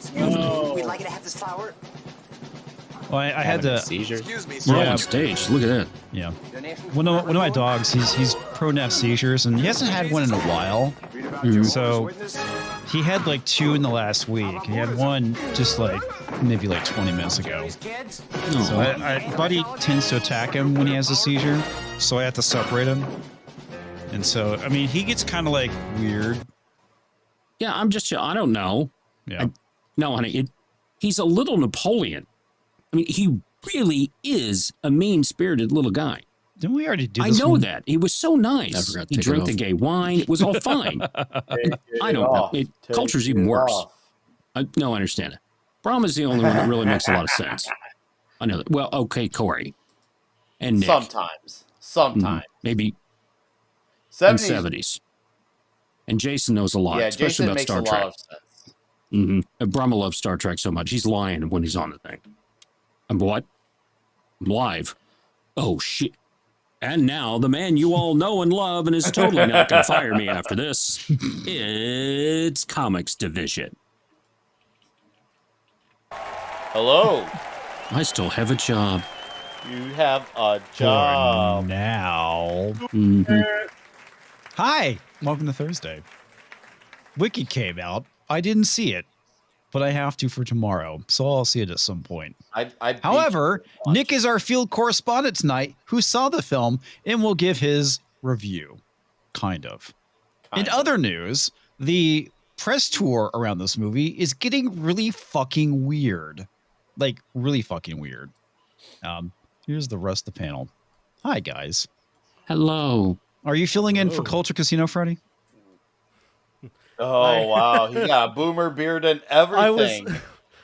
Excuse me. We'd like you to have this flower. Well, I had to. Seizures. Excuse me, We're sir. all on stage. Look at that. Yeah. One of my dogs, he's prone to have seizures, and he hasn't had one in a while. So he had like 2 in the last week. He had one just like maybe like 20 minutes ago. So Buddy tends to attack him when he has a seizure, so I have to separate him. And so, I mean, he gets kind of like weird. Yeah, I don't know. Yeah. No, honey, he's a little Napoleon. I mean, he really is a mean-spirited little guy. Didn't we already do I this? know that. He was so nice. He drank the gay wine. It was all fine. I don't know. Culture's even worse. No, I understand it. Brahma's the only one that really makes a lot of sense. I know that. Well, okay, Corey. And Nick. Sometimes. Maybe 70s. And Jason knows a lot, especially about Star Trek. A lot of sense. Brahma loves Star Trek so much. He's lying when he's on the thing. I'm what? I'm live. Oh, shit. And now the man you all know and love and is totally not going to fire me after this. It's Comics Division. Hello. I still have a job. You have a job. For now. Hi. Welcome to Thursday. Wiki came out. I didn't see it, but I have to for tomorrow, so I'll see it at some point. However, Nick is our field correspondent tonight who saw the film and will give his review. Kind of. In other news, the press tour around this movie is getting really fucking weird. Like, really fucking weird. Here's the rest of the panel. Hi, guys. Hello. Are you filling in for Culture Casino, Freddy? Oh, wow. He got a boomer beard and everything.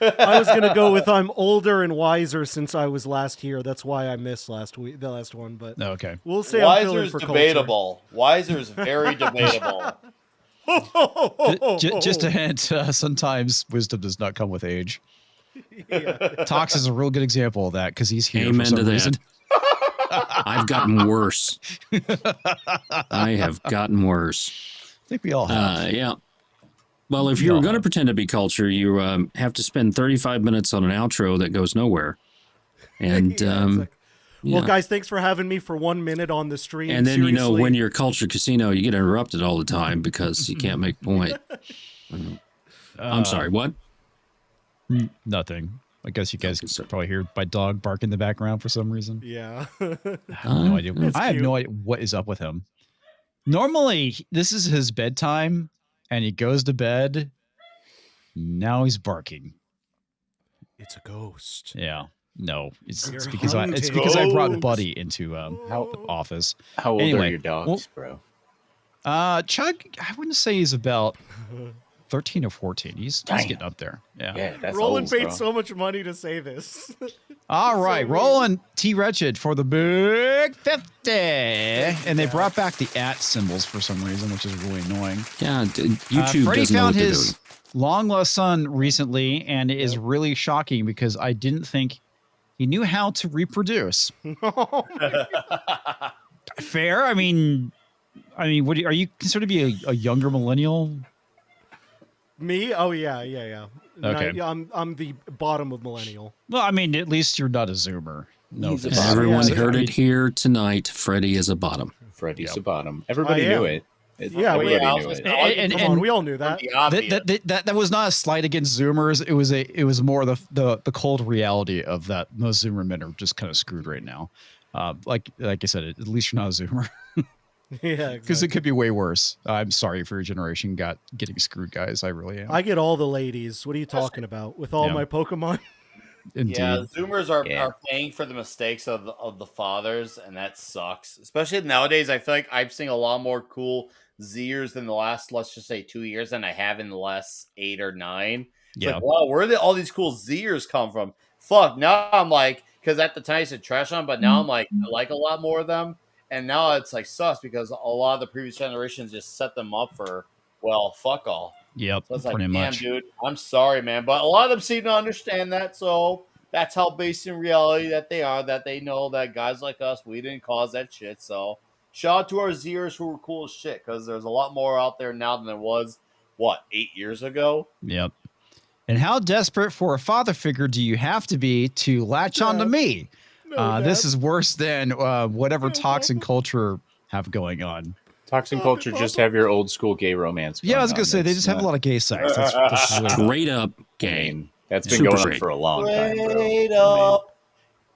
I was going to go with I'm older and wiser since I was last here. That's why I missed the last one. But okay. We'll say I'm filling for debatable. Wiser's very debatable. Just a hint, sometimes wisdom does not come with age. Yeah. Tox is a real good example of that because he's here for some reason. I've gotten worse. I have gotten worse. I think we all have. Yeah. Well, if you're going to pretend to be culture, you have to spend 35 minutes on an outro that goes nowhere. And exactly. Well, guys, thanks for having me for 1 minute on the stream. And then, when you're Culture Casino, you get interrupted all the time because you can't make a point. I'm sorry, what? Nothing. I guess you guys can probably hear my dog bark in the background for some reason. Yeah. I have no idea. I have no idea what is up with him. Normally, this is his bedtime, and he goes to bed. Now he's barking. It's a ghost. Yeah. No, it's because I brought Buddy into the office. How old are your dogs, bro? Chug, I wouldn't say he's about 13 or 14. He's getting up there. Yeah. That's Roland paid so much money to say this. All right, Roland T. Wretched for the big 50. And they brought back the @ symbols for some reason, which is really annoying. Yeah, YouTube Freddie doesn't know found what his long lost son recently, and it is really shocking because I didn't think he knew how to reproduce. Fair? I mean, what are you considered to be a younger millennial? Me? Oh yeah. Okay. I'm the bottom of millennial. Well, I mean, at least you're not a Zoomer. No, everyone heard it here tonight. Freddie is a bottom. Freddie's a bottom. Everybody knew it. Everybody knew it. And we all knew that. That was not a slight against Zoomers. It was more the cold reality of that most Zoomer men are just kind of screwed right now. Like I said, at least you're not a Zoomer. Yeah, because it could be way worse. I'm sorry for your generation getting screwed, guys. I really am. I get all the ladies. What are you talking about? With all my Pokemon? Indeed. Yeah, Zoomers are paying for the mistakes of the fathers, and that sucks. Especially nowadays, I feel like I'm seeing a lot more cool Zers in the last, let's just say, 2 years than I have in the last 8 or 9. It's like, wow, where did all these cool Zers come from? Fuck, now I'm like, because at the time I used to trash on, but now I'm like, I like a lot more of them. And now it's like sus because a lot of the previous generations just set them up for, well, fuck all. Yep, so it's like, pretty much. Dude, I'm sorry, man. But a lot of them seem to understand that. So that's how based in reality that they are, that they know that guys like us, we didn't cause that shit. So shout out to our Zers who were cool as shit because there's a lot more out there now than there was, 8 years ago? Yep. And how desperate for a father figure do you have to be to latch onto me? This is worse than whatever toxic culture have going on. Toxic culture just have your old school gay romance. Yeah, I was gonna say they just have a lot of gay sex. That's straight up gay. That's been going on for a long time, bro. Straight up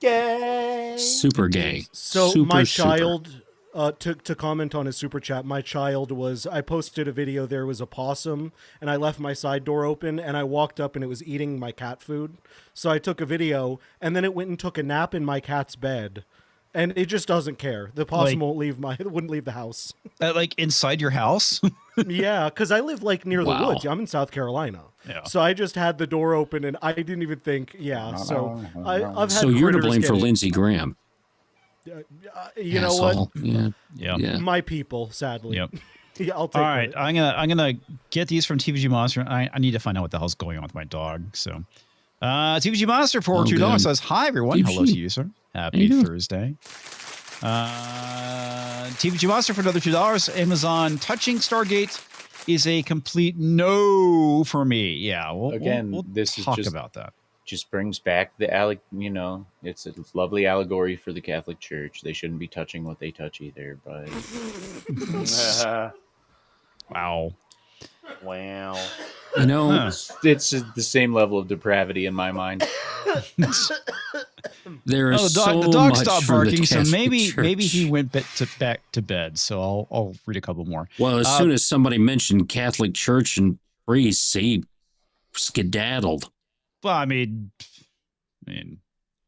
gay. Super gay. So super, my child, to comment on his super chat, my child I posted a video, there was a possum, and I left my side door open, and I walked up and it was eating my cat food. So I took a video, and then it went and took a nap in my cat's bed. And it just doesn't care. The possum wouldn't leave the house. Like inside your house? Yeah, because I live like near the woods. I'm in South Carolina. Yeah. So I just had the door open and I didn't even think, So I've had So you're to blame for Lindsey Graham. You know Asshole. what? Yeah. My people, sadly. Yep. Yeah, I'll take All right, it. I'm gonna get these from TVG Monster. I need to find out what the hell's going on with my dog. So, TVG Monster for $2 says, "Hi everyone, hello to you, sir. Happy Thursday." TVG Monster for another $2. Amazon touching Stargate is a complete no for me. Yeah, we'll this talk is just about that. Just brings back it's a lovely allegory for the Catholic Church. They shouldn't be touching what they touch either, but Wow. You know, it's the same level of depravity in my mind. There is the dog stopped barking, so Catholic maybe Church. he went back to bed. So I'll read a couple more. Well, as soon as somebody mentioned Catholic Church and priests, he skedaddled. Well, I mean,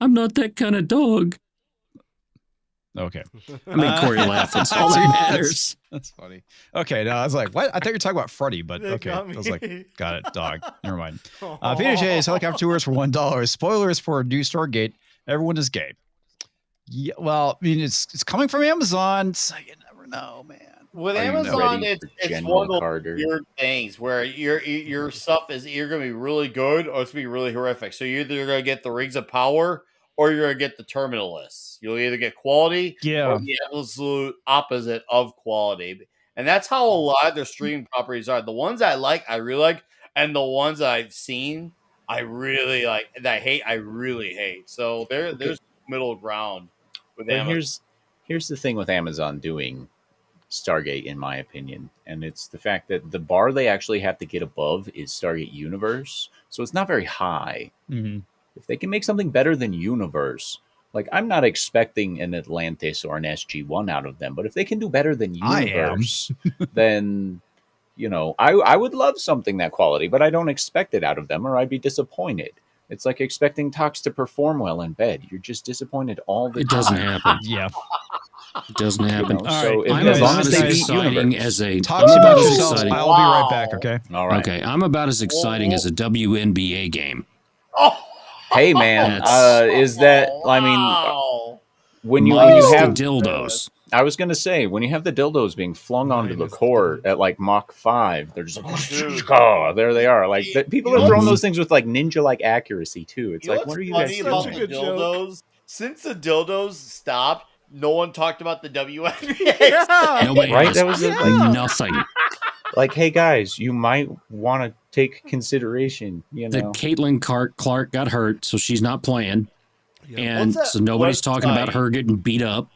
I'm not that kind of dog. Okay. I mean, Corey laughed. That's all that matters. That's funny. Okay, no, I was like, what? I thought you were talking about Freddy, but It okay. I got me. was like, got it, dog. Never mind. Peter J's helicopter tours for $1. Spoilers for new Stargate. Everyone is gay. Yeah, well, I mean, it's coming from Amazon, so you never know, man. With Amazon, it's one of those weird things where your stuff is either going to be really good or it's going to be really horrific. So you're either going to get the Rings of Power or you're going to get the Terminalists. You'll either get quality or the absolute opposite of quality. And that's how a lot of their streaming properties are. The ones I like, I really like. And the ones that I've seen, I really like. That I hate, I really hate. So there's middle ground with Amazon. Here's the thing with Amazon doing Stargate, in my opinion, and it's the fact that the bar they actually have to get above is Stargate Universe, so it's not very high. Mm-hmm. If they can make something better than Universe, like I'm not expecting an Atlantis or an SG-1 out of them, but if they can do better than Universe, then I would love something that quality, but I don't expect it out of them, or I'd be disappointed. It's like expecting Tox to perform well in bed. You're just disappointed all the time. It doesn't happen. Yeah. It doesn't happen. So I'm as long about as as they beat exciting Universe. as a. Talk I'm about about as yourselves. exciting. I'll be right back, okay? All right. Okay, I'm about as exciting as a WNBA game. Hey, man, is that? I mean, when you Minus have the dildos. I was gonna say, when you have the dildos being flung onto the court at like Mach 5, they're just like, oh, there they are. Like people are throwing those things with like ninja-like accuracy too. It's like, what are you guys about doing? the dildos? Since the dildos stopped, no one talked about the WNBA. Yeah. Nobody Right? has That was nothing. like, hey guys, you might want to take consideration. That Caitlin Clark got hurt, so she's not playing, and so nobody's talking about her getting beat up.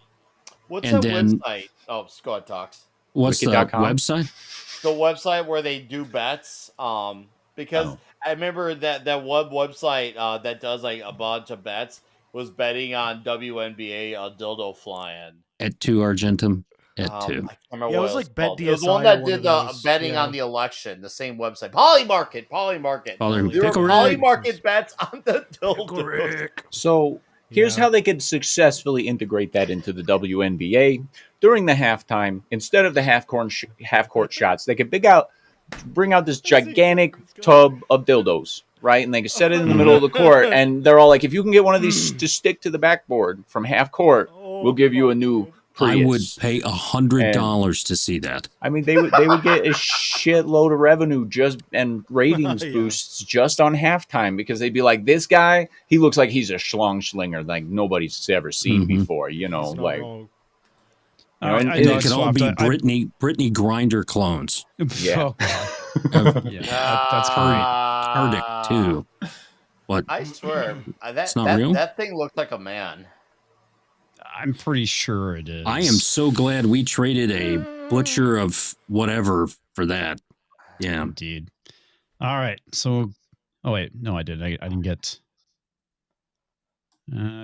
What's and that then, website? Oh, Scott talks. What's Wiki.com? the website? The website where they do bets. Because I remember that one website that does like a bunch of bets was betting on WNBA dildo flying At 2 Argentum. At 2. I can't remember Yeah, it what was like Bet called. It was DSI the one or that one did of the those. betting Yeah. on the election. The same website, Polymarket. There were Polymarket bets on the dildo. So here's how they could successfully integrate that into the WNBA. During the halftime, instead of the half-court shots, they could bring out this gigantic tub of dildos, right? And they could set it in the middle of the court, and they're all like, if you can get one of these to stick to the backboard from half court, we'll give you a new Prius. I would pay $100 to see that. I mean, they would get a shitload of revenue and ratings boosts just on halftime, because they'd be like, this guy, he looks like he's a schlong-schlinger like nobody's ever seen before, like. And they could all be Britney Grinder clones. Yeah. That's great. Arctic too. What? I swear, that thing looked like a man. I'm pretty sure it is. I am so glad we traded a butcher of whatever for that. Yeah, indeed. All right, so wait, no, I didn't. I didn't get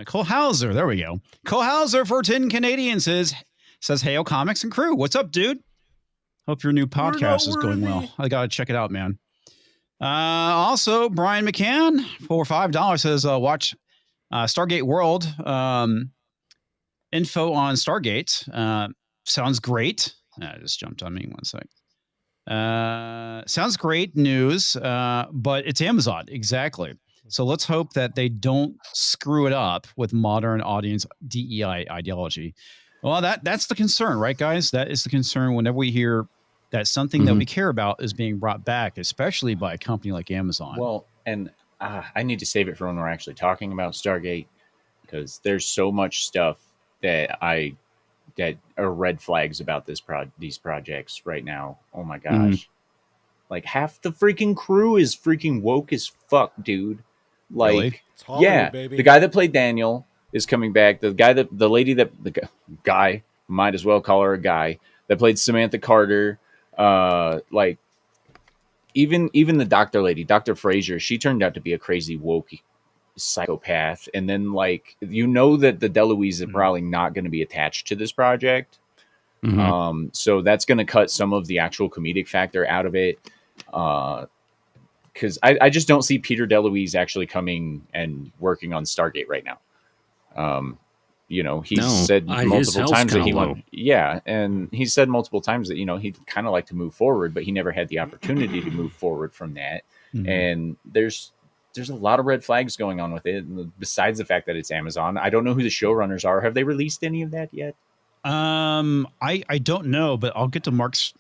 Cole Hauser. There we go. Cole Hauser for 10 Canadians says Hail Comics and Crew. What's up, dude? Hope your new podcast is going well. I gotta check it out, man. Also, Brian McCann for $5 says watch Stargate World. Info on Stargate. Sounds great. Just jumped on me 1 sec. Sounds great news, but it's Amazon. Exactly. So let's hope that they don't screw it up with modern audience DEI ideology. Well, that's the concern, right, guys? That is the concern whenever we hear that something that we care about is being brought back, especially by a company like Amazon. Well, and I need to save it for when we're actually talking about Stargate, because there's so much stuff that are red flags about these projects right now. Oh my gosh. Like half the freaking crew is freaking woke as fuck, dude. Like, really? Yeah, baby. The guy that played Daniel is coming back. The guy, might as well call her a guy, that played Samantha Carter. Like even the doctor lady, Dr. Fraser, she turned out to be a crazy woke psychopath. And then that the DeLuise are probably not going to be attached to this project. So that's going to cut some of the actual comedic factor out of it. Because I just don't see Peter DeLuise actually coming and working on Stargate right now. He said multiple times that he wanted. Yeah, and he said multiple times that he'd kind of like to move forward, but he never had the opportunity to move forward from that. And there's a lot of red flags going on with it. Besides the fact that it's Amazon, I don't know who the showrunners are. Have they released any of that yet? I don't know, but I'll get to Mark's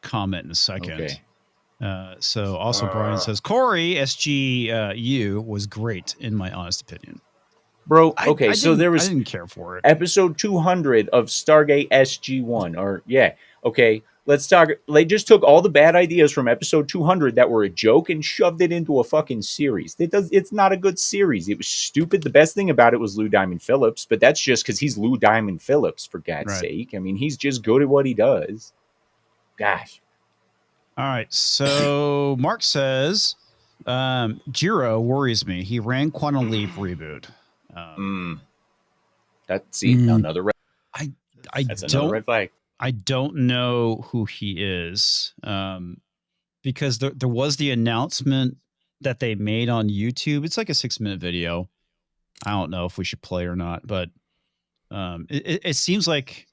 comment in a second. Okay. So also Brian says Corey SGU was great in my honest opinion. Bro, okay, I didn't care for it. Episode 200 of Stargate SG-1, okay, let's talk. They just took all the bad ideas from episode 200 that were a joke and shoved it into a fucking series. It's not a good series. It was stupid. The best thing about it was Lou Diamond Phillips, but that's just because he's Lou Diamond Phillips, for God's sake. I mean, he's just good at what he does. Gosh. All right, so Mark says, Jiro worries me. He ran Quantum Leap reboot. Another red. That's another red flag. I don't know who he is, because there was the announcement that they made on YouTube. It's like a 6-minute video. I don't know if we should play or not, but it seems like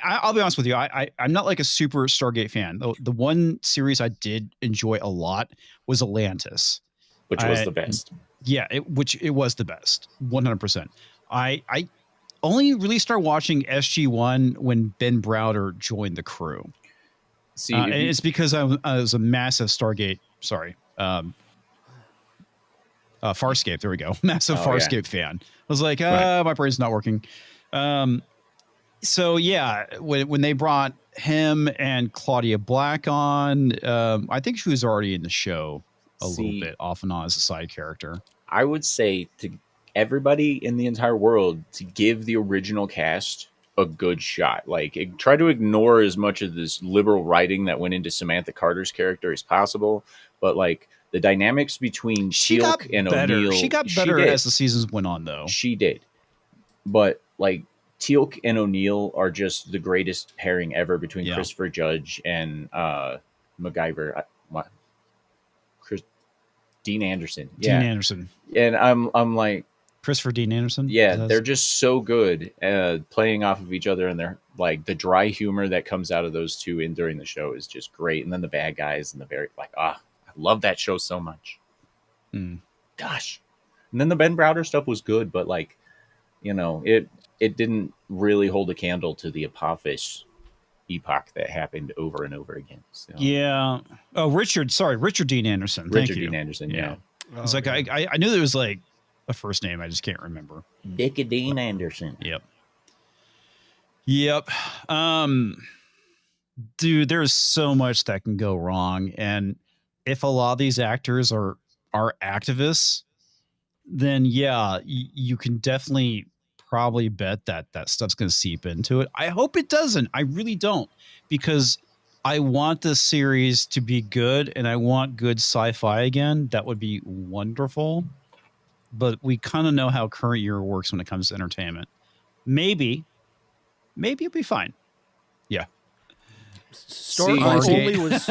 I'll be honest with you. I'm not like a super Stargate fan. The one series I did enjoy a lot was Atlantis, which was the best. Yeah, it was the best, 100%. I only really started watching SG-1 when Ben Browder joined the crew. See, and it's because I was a massive Stargate. Sorry, Farscape. There we go. Massive Farscape fan. I was like, my brain's not working. So yeah, when they brought him and Claudia Black on, I think she was already in the show a little bit off and on as a side character. I would say to everybody in the entire world to give the original cast a good shot. Like, try to ignore as much of this liberal writing that went into Samantha Carter's character as possible. But like the dynamics between Teal'c and O'Neill, she got better as the seasons went on, though. She did, but like Teal'c and O'Neill are just the greatest pairing ever between Christopher Judge and MacGyver. Dean Anderson. Dean Anderson. And I'm like, Christopher Dean Anderson. Yeah, they're just so good playing off of each other, and they're like the dry humor that comes out of those two during the show is just great. And then the bad guys and I love that show so much. Gosh. And then the Ben Browder stuff was good, but like, it didn't really hold a candle to the Apophis epoch that happened over and over again. So. Yeah. Oh, Richard Dean Anderson. Thank you. Dean Anderson. Yeah. It's like I knew there was like a first name. I just can't remember. Dean Anderson. Yep. Dude, there's so much that can go wrong, and if a lot of these actors are activists, then yeah, you can definitely probably bet that stuff's going to seep into it. I hope it doesn't. I really don't, because I want this series to be good, and I want good sci-fi again. That would be wonderful. But we kind of know how current year works when it comes to entertainment. Maybe it'll be fine. Yeah. Stargate only was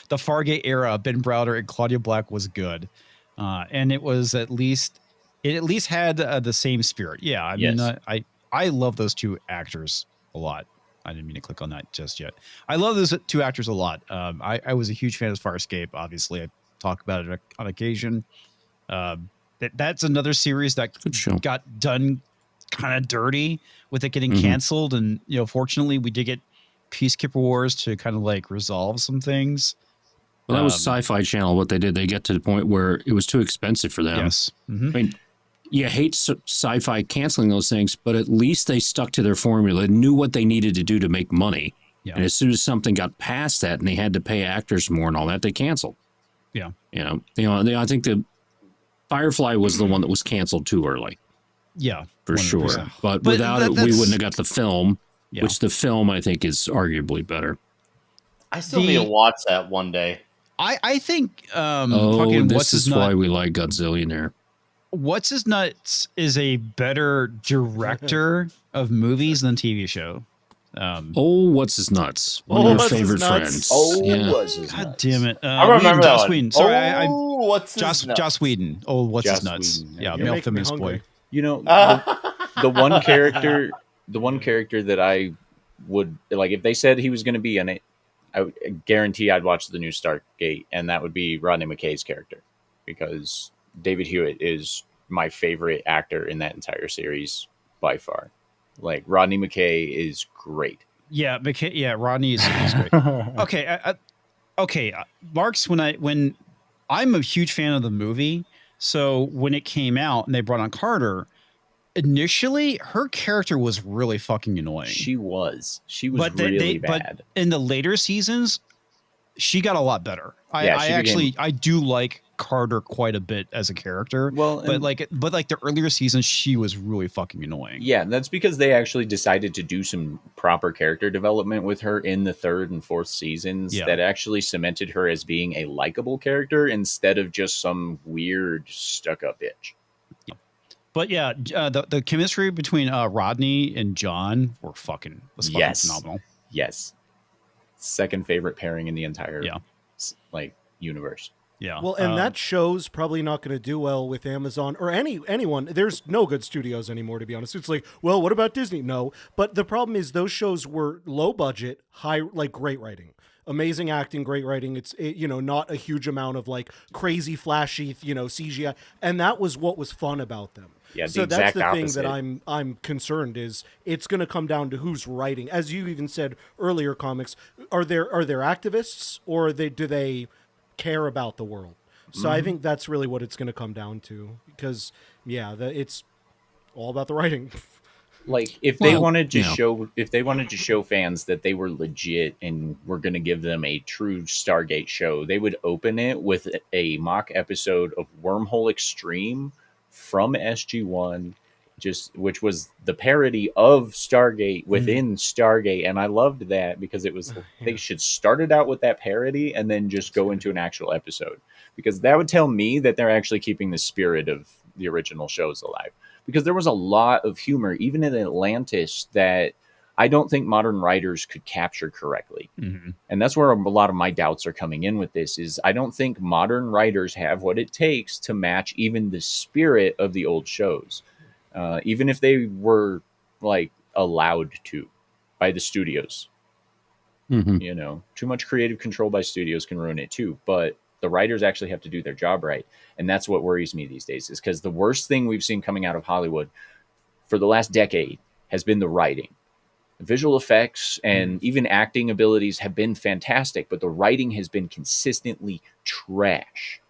the Fargate era. Ben Browder and Claudia Black was good, and it was at least had the same spirit. Yeah, I mean, I love those two actors a lot. I didn't mean to click on that just yet. I love those two actors a lot. I was a huge fan of Farscape. Obviously, I talk about it on occasion. That's another series that got done kind of dirty with it getting canceled, and fortunately, we did get Peacekeeper Wars to kind of like resolve some things. Well, that was Sci-Fi Channel. What they did, they get to the point where it was too expensive for them. Yes. I mean, you hate Sci-Fi canceling those things, but at least they stuck to their formula, knew what they needed to do to make money. Yeah. And as soon as something got past that and they had to pay actors more and all that, they canceled. Yeah. I think the Firefly was the one that was canceled too early. Yeah. For 100%. Sure. But without it, we wouldn't have got the film. Yeah. Which the film, I think, is arguably better. I still need to watch that one day. I think. This is why we like Godzillionaire. What's His Nuts is a better director of movies than TV show. What's His Nuts? One of your favorite friends. What's His Nuts? God damn it! I remember that Joss Whedon. Sorry, what's His Nuts? Joss Whedon. What's His Nuts? Whedon. Yeah, male feminist boy. The one character. The one character that I would like, if they said he was going to be in it, I would guarantee I'd watch the new Stargate, and that would be Rodney McKay's character, because David Hewitt is my favorite actor in that entire series by far. Like, Rodney McKay is great. Yeah, McKay. Yeah, Rodney is great. Okay, Marks. When I'm a huge fan of the movie, so when it came out and they brought on Carter. Initially, her character was really fucking annoying. She was really bad. But in the later seasons, she got a lot better. I do like Carter quite a bit as a character. Well, but the earlier seasons, she was really fucking annoying. Yeah, that's because they actually decided to do some proper character development with her in the third and fourth seasons that actually cemented her as being a likable character instead of just some weird stuck-up bitch. Yeah. But yeah, the chemistry between Rodney and John was fucking phenomenal. Yes. Second favorite pairing in the entire universe. Yeah. Well, and that show's probably not going to do well with Amazon or anyone. There's no good studios anymore, to be honest. It's like, well, what about Disney? No. But the problem is those shows were low budget, great writing. Amazing acting, great writing. It's not a huge amount of like crazy flashy, CGI, and that was what was fun about them. Yeah, so that's the thing that I'm concerned is it's going to come down to who's writing. As you even said earlier, comics are there activists or do they care about the world? So I think that's really what it's going to come down to, because it's all about the writing. Like if they wanted to show fans that they were legit and were going to give them a true Stargate show, they would open it with a mock episode of Wormhole Extreme from SG-1, which was the parody of Stargate within Stargate, and I loved that because it was they should start it out with that parody and then just go into an actual episode, because that would tell me that they're actually keeping the spirit of the original shows alive. Because there was a lot of humor, even in Atlantis, that I don't think modern writers could capture correctly. Mm-hmm. And that's where a lot of my doubts are coming in with this, is I don't think modern writers have what it takes to match even the spirit of the old shows. Even if they were allowed to by the studios. Mm-hmm. Too much creative control by studios can ruin it too. But the writers actually have to do their job right. And that's what worries me these days, is because the worst thing we've seen coming out of Hollywood for the last decade has been the writing. Visual effects and even acting abilities have been fantastic, but the writing has been consistently trash.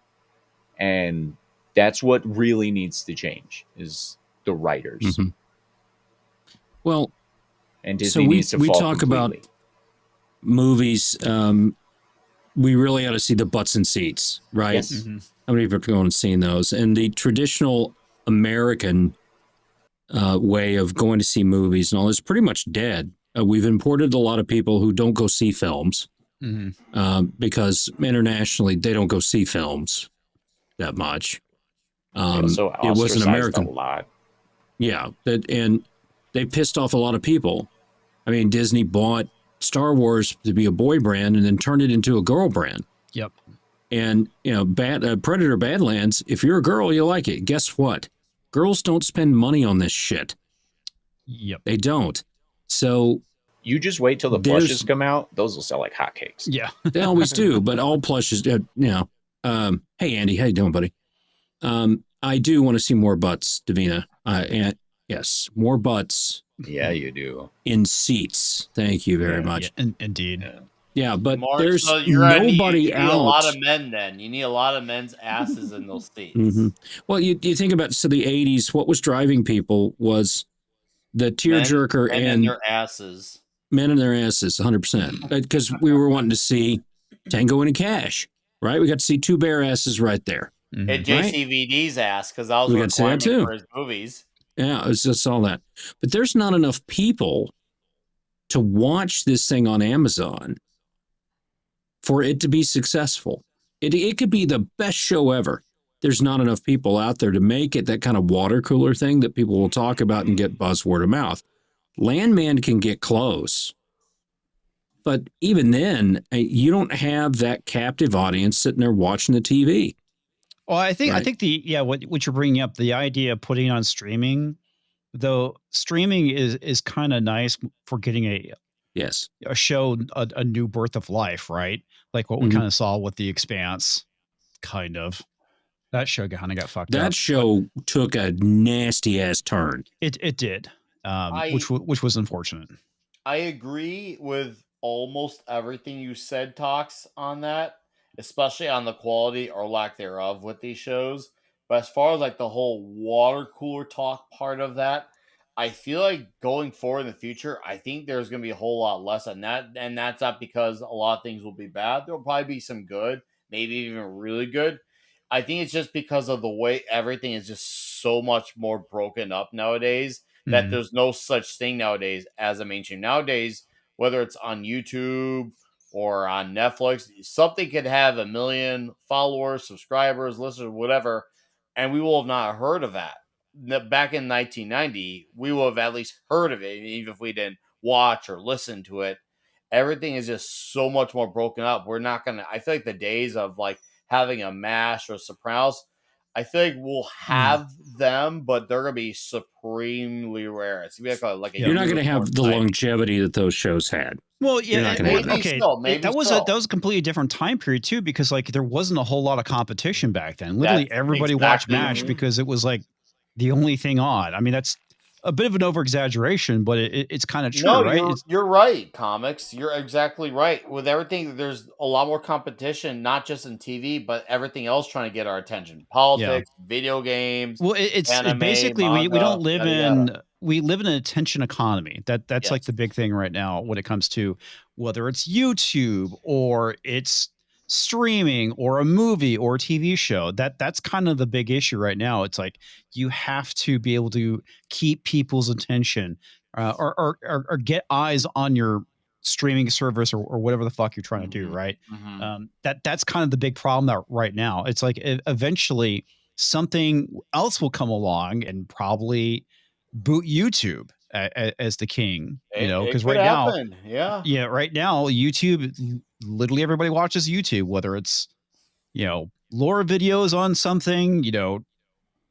And that's what really needs to change, is the writers. Mm-hmm. Well, and Disney needs to fall talk completely. About movies. we really ought to see the butts and seats, right? Yes. Mm-hmm. How many of you have gone and seen those? And the traditional American way of going to see movies and all is pretty much dead. We've imported a lot of people who don't go see films because internationally they don't go see films that much. It was an American a lot. Yeah, and they pissed off a lot of people. I mean, Disney bought Star Wars to be a boy brand and then turned it into a girl brand. Yep. And, Predator Badlands, if you're a girl, you like it. Guess what? Girls don't spend money on this shit. Yep. They don't. So you just wait till the plushes come out. Those will sell like hotcakes. Yeah. They always do, but all plushes, hey, Andy, how you doing, buddy? I do want to see more butts, Davina. And yes, more butts. Yeah, you do. In seats. Thank you very much. Yeah, indeed. Yeah, but More, there's so nobody you need out. a lot of men then. You need a lot of men's asses in those seats. Mm-hmm. Well, you think about the 80s, what was driving people was the tearjerker and their asses. Men in their asses, 100%. Because we were wanting to see Tango and Cash, right? We got to see two bare asses right there. Mm-hmm. And JCVD's ass, because I was we got to see that too. For his movies. Yeah, it was just all that. But there's not enough people to watch this thing on Amazon for it to be successful. It could be the best show ever. There's not enough people out there to make it that kind of water cooler thing that people will talk about and get buzz word of mouth. Landman can get close. But even then, you don't have that captive audience sitting there watching the TV. Well, I think what you're bringing up, the idea of putting on streaming, though streaming is kind of nice for getting a show a new birth of life, right? Like what we kind of saw with The Expanse, kind of. That show kind of got fucked up. That show took a nasty ass turn. It did, which was unfortunate. I agree with almost everything you said, Talks, on that, especially on the quality or lack thereof with these shows. But as far as like the whole water cooler talk part of that, I feel like going forward in the future, I think there's going to be a whole lot less on that. And that's not because a lot of things will be bad. There will probably be some good, maybe even really good. I think it's just because of the way everything is just so much more broken up nowadays that there's no such thing nowadays as a mainstream. Nowadays, whether it's on YouTube or on Netflix, something could have 1 million followers, subscribers, listeners, whatever, and we will have not heard of that. Back in 1990, we will have at least heard of it, even if we didn't watch or listen to it. Everything is just so much more broken up. We're not going to, I feel like the days of like having a MASH or Sopranos, I feel like we'll have them, but they're going to be supremely rare. It's going to be like a You're not going to have the longevity that those shows had. Well, yeah, maybe that was a completely different time period too, because like there wasn't a whole lot of competition back then. Literally, everybody watched MASH because it was like the only thing on. I mean, that's a bit of an over exaggeration, but it's kind of true, right? You're right, comics. You're exactly right. With everything, there's a lot more competition, not just in TV, but everything else trying to get our attention. Politics, video games. Well, it's anime, basically manga, we don't live we live in an attention economy. That's like the big thing right now when it comes to whether it's YouTube or it's streaming or a movie or a TV show. That's kind of the big issue right now. It's like you have to be able to keep people's attention or get eyes on your streaming service or whatever the fuck you're trying to do, right? That's kind of the big problem right now. It's like eventually something else will come along and probably boot YouTube as the king, because right now, right now YouTube, literally everybody watches YouTube, whether it's, lore videos on something,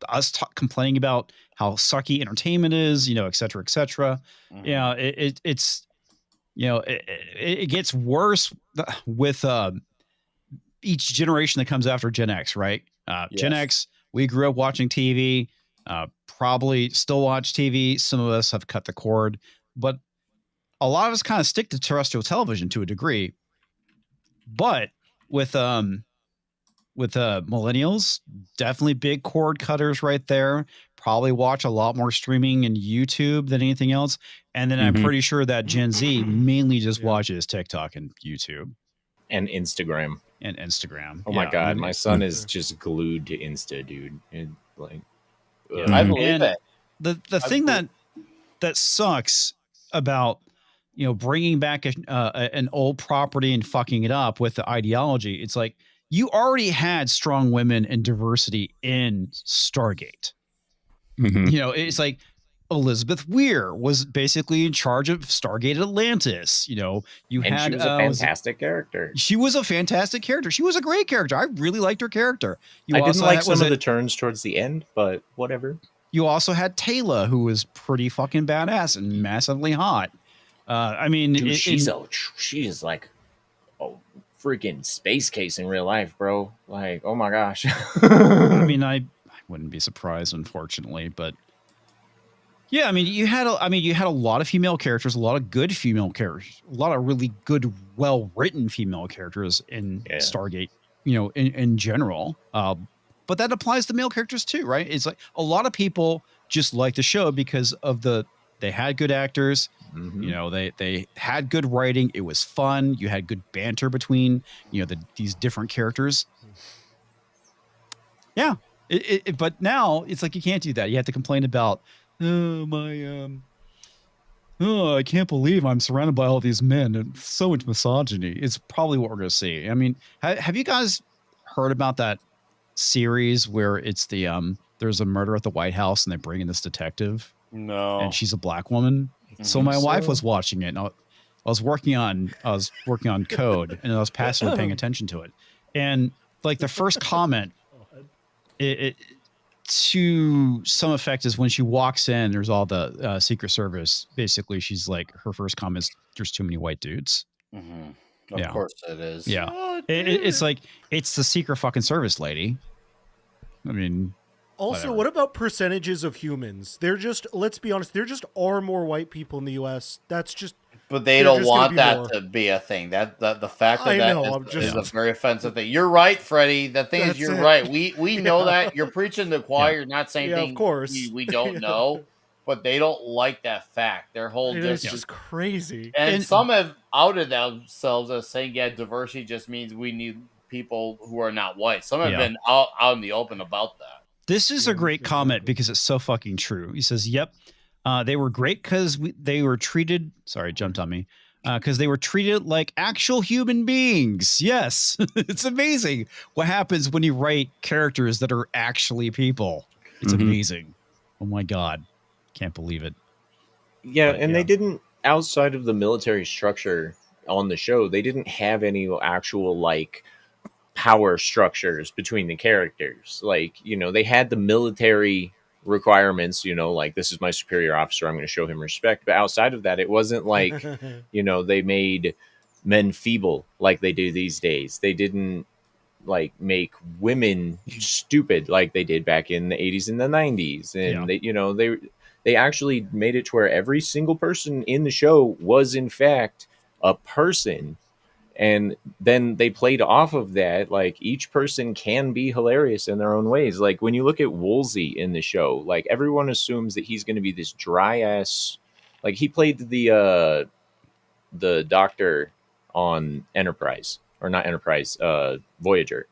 us complaining about how sucky entertainment is, et cetera, et cetera. It's, it gets worse with each generation that comes after Gen X, right? Gen X, we grew up watching TV, probably still watch TV. Some of us have cut the cord, but a lot of us kind of stick to terrestrial television to a degree. But with millennials, definitely big cord cutters right there. Probably watch a lot more streaming and YouTube than anything else. And then I'm pretty sure that Gen Z mainly just watches TikTok and YouTube. And Instagram. Oh my God, my son is just glued to Insta, dude. I believe it. The thing that sucks about bringing back an old property and fucking it up with the ideology, it's like you already had strong women and diversity in Stargate. It's like Elizabeth Weir was basically in charge of Stargate Atlantis. She was a fantastic character. She was a fantastic character. She was a great character. I really liked her character. I didn't like some of the turns towards the end, but whatever. You also had Taylor, who was pretty fucking badass and massively hot. Dude, she is like a freaking space case in real life, bro. Like, oh my gosh. I wouldn't be surprised, unfortunately, but yeah, you had a lot of female characters, a lot of good female characters, a lot of really good, well-written female characters in Stargate, in general. But that applies to male characters too, right? It's like a lot of people just like the show because of they had good actors, they had good writing. It was fun. You had good banter between, these different characters. Yeah. But now it's like you can't do that. You have to complain about I can't believe I'm surrounded by all these men and so much misogyny. It's probably what we're going to see. Have you guys heard about that series where it's there's a murder at the White House and they bring in this detective? No. And she's a black woman. So my wife was watching it, and I was working on code, and I was passively paying attention to it. And like the first comment, it to some effect is when she walks in, there's all the Secret Service. Basically, she's like, her first comment is, "There's too many white dudes." Mm-hmm. Of course it is. Yeah, it's like it's the Secret fucking Service lady. Also, what about percentages of humans? Let's be honest, there just are more white people in the U.S. That's just... But they don't want that to be a thing. That the fact that is a very offensive thing. You're right, Freddie. The thing is, you're right. We know that. You're preaching to the choir. You're not saying things of course. we don't know. But they don't like that fact. Their whole just crazy. And some have outed themselves as saying, diversity just means we need people who are not white. Some have been out in the open about that. This is a great comment because it's so fucking true. He says, "Yep, they were great because they were treated." Sorry, it jumped on me. Because they were treated like actual human beings. Yes, it's amazing what happens when you write characters that are actually people. It's amazing. Oh my god, can't believe it. Yeah, but, they didn't, outside of the military structure on the show, they didn't have any actual power structures between the characters. They had the military requirements, this is my superior officer, I'm going to show him respect. But outside of that, it wasn't like, they made men feeble like they do these days. They didn't make women stupid like they did back in the 80s and the 90s. And they actually made it to where every single person in the show was in fact a person. And then they played off of that. Each person can be hilarious in their own ways. When you look at Woolsey in the show, everyone assumes that he's going to be this dry ass. He played the doctor on Enterprise, or not Enterprise, Voyager.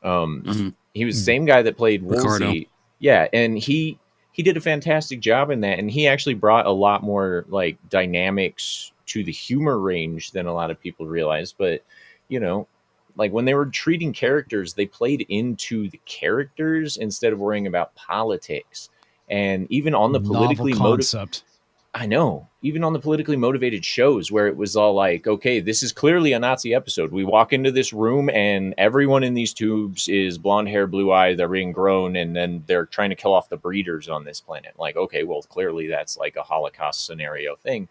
He was the same guy that played Woolsey. Ricardo. Yeah, and he did a fantastic job in that, and he actually brought a lot more dynamics to the humor range than a lot of people realize. But when they were treating characters, they played into the characters instead of worrying about politics. And even on the politically motivated, I know, even on the politically motivated shows where it was all okay, this is clearly a Nazi episode. We walk into this room and everyone in these tubes is blonde hair, blue eyes, they're being grown, and then they're trying to kill off the breeders on this planet. Okay, well, clearly that's a Holocaust scenario thing.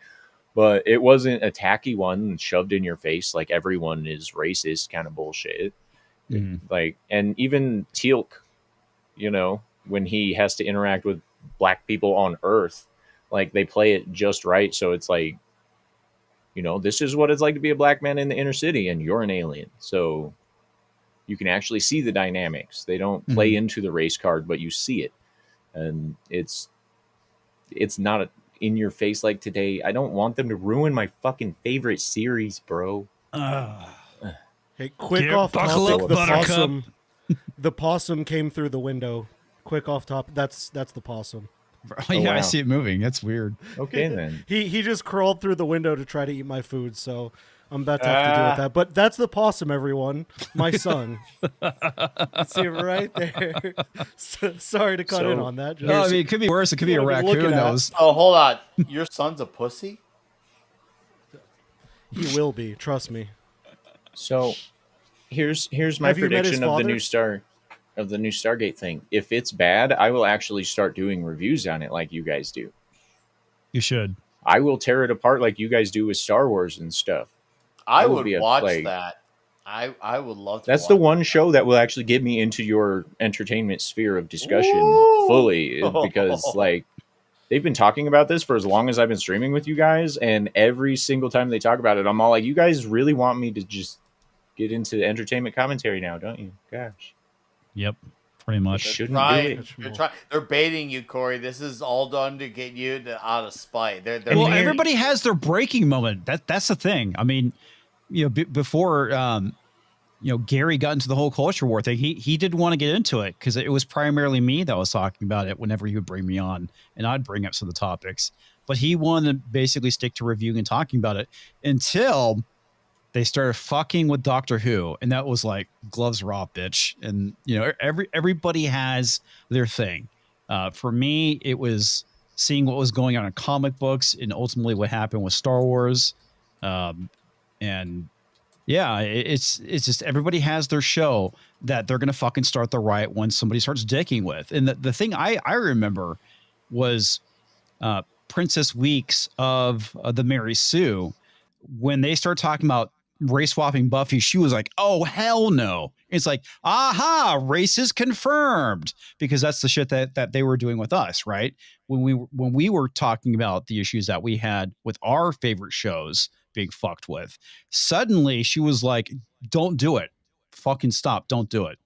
But it wasn't a tacky one shoved in your face like everyone is racist kind of bullshit. And even Teal'c, when he has to interact with black people on Earth, they play it just right. So it's this is what it's like to be a black man in the inner city, and you're an alien. So you can actually see the dynamics. They don't play into the race card, but you see it. And it's not in your face today. I don't want them to ruin my fucking favorite series, bro. Hey, quick off topic. The possum came through the window. Quick off top. That's the possum. Oh, yeah, wow. I see it moving. That's weird. Okay, then. He just crawled through the window to try to eat my food, so I'm about to have to deal with that. But that's the possum, everyone. My son. See it right there. Sorry to cut in on that. No, I mean, it could be worse. It could be a raccoon. Oh, hold on. Your son's a pussy? He will be. Trust me. So, here's my prediction of the new Stargate thing. If it's bad, I will actually start doing reviews on it like you guys do. You should. I will tear it apart like you guys do with Star Wars and stuff. I would watch that. I would love to. That's the one show that will actually get me into your entertainment sphere of discussion fully, because like they've been talking about this for as long as I've been streaming with you guys, and every single time they talk about it, I'm all like, you guys really want me to just get into entertainment commentary now, don't you? Gosh. Yep. Pretty much. They're baiting you, Corey. This is all done to get you out of spite. Everybody has their breaking moment. That's the thing. I mean, before Gary got into the whole culture war thing, he didn't want to get into it because it was primarily me that was talking about it whenever he would bring me on, and I'd bring up some of the topics. But he wanted to basically stick to reviewing and talking about it until they started fucking with Doctor Who, and that was like gloves raw, bitch. And everybody has their thing. For me, it was seeing what was going on in comic books, and ultimately what happened with Star Wars. And yeah, it's just everybody has their show that they're gonna fucking start the riot when somebody starts dicking with. And the thing I remember was Princess Weeks of the Mary Sue. When they started talking about race swapping Buffy, she was like, oh, hell no. It's like, aha, race is confirmed, because that's the shit that they were doing with us, right? When we were talking about the issues that we had with our favorite shows being fucked with, suddenly she was like, don't do it. Fucking stop. Don't do it.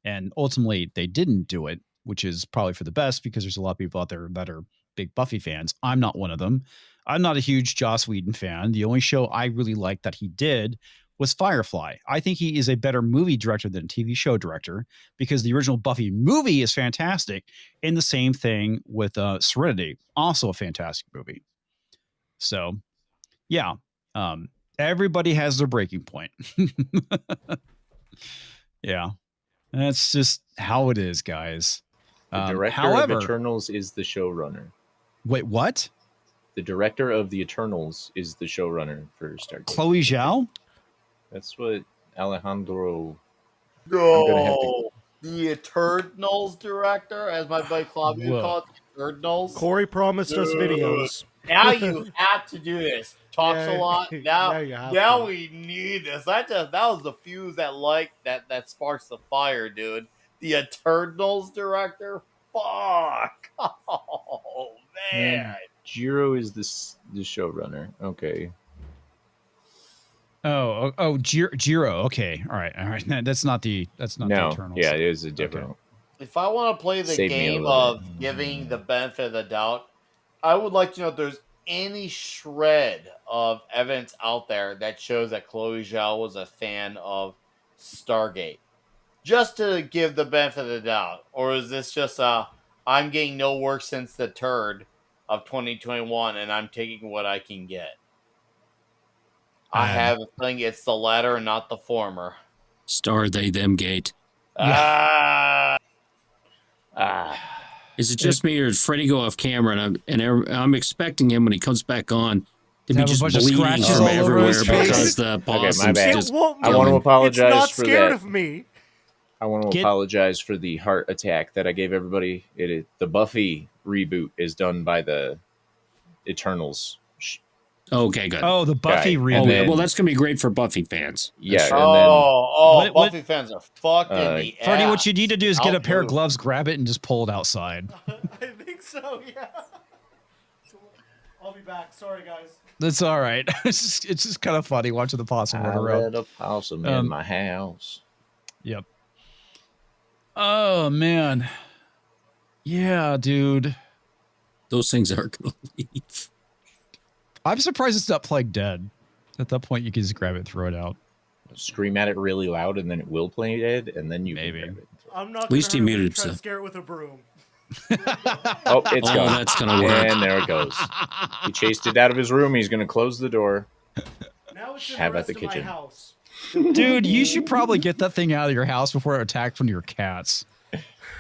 And ultimately they didn't do it, which is probably for the best, because there's a lot of people out there that are big Buffy fans. I'm not one of them. I'm not a huge Joss Whedon fan. The only show I really liked that he did was Firefly. I think he is a better movie director than a TV show director, because the original Buffy movie is fantastic. And the same thing with Serenity, also a fantastic movie. So, yeah, everybody has their breaking point. Yeah, that's just how it is, guys. The director of Eternals is the showrunner. Wait, what? The director of the Eternals is the showrunner for Stargate. Chloe Zhao? That's what Alejandro... No, the Eternals director, as my buddy Claudio called it, Eternals. Corey promised us videos. Now you have to do this. Talks a lot. Now we need this. That was the fuse that sparks the fire, dude. The Eternals director? Fuck. Oh, man. Jiro is the showrunner. Okay. Jiro. Okay. All right. That's not the Eternals. Yeah, it is a different. Okay. If I want to play the game of giving the benefit of the doubt, I would like to know if there's any shred of evidence out there that shows that Chloe Zhao was a fan of Stargate. Just to give the benefit of the doubt. Or is this just I'm getting no work since the turd of 2021 and I'm taking what I can get? I have a feeling it's the latter and not the former. Star they them gate. Is it just me, or did Freddie go off camera? And I'm expecting him when he comes back on to be just bleeding from everywhere because the boss. Okay, my bad. I want to apologize it's not for scared that. Of me. I want to apologize for the heart attack that I gave everybody. The Buffy reboot is done by the Eternals. Okay, good. Oh, the Buffy reboot. Well, that's gonna be great for Buffy fans. Yeah. Buffy fans are fucked in the ass. Freddie, what you need to do is get a pair of gloves, grab it, and just pull it outside. I think so. Yeah. I'll be back. Sorry, guys. That's all right. It's just kind of funny watching the possum run around. I let a possum in my house. Yep. Oh man. Yeah, dude. Those things are gonna leave. I'm surprised it's not playing dead. At that point, you can just grab it and throw it out. scream at it really loud, and then it will play it, and then you maybe. Can I'm not. At least he muted try to so. scare it with a broom. Oh, it's gone. That's gonna work. And there it goes. He chased it out of his room. He's going to close the door. Now it's in Have the at the rest of my kitchen. house. Dude, you should probably get that thing out of your house before it attacks one of your cats.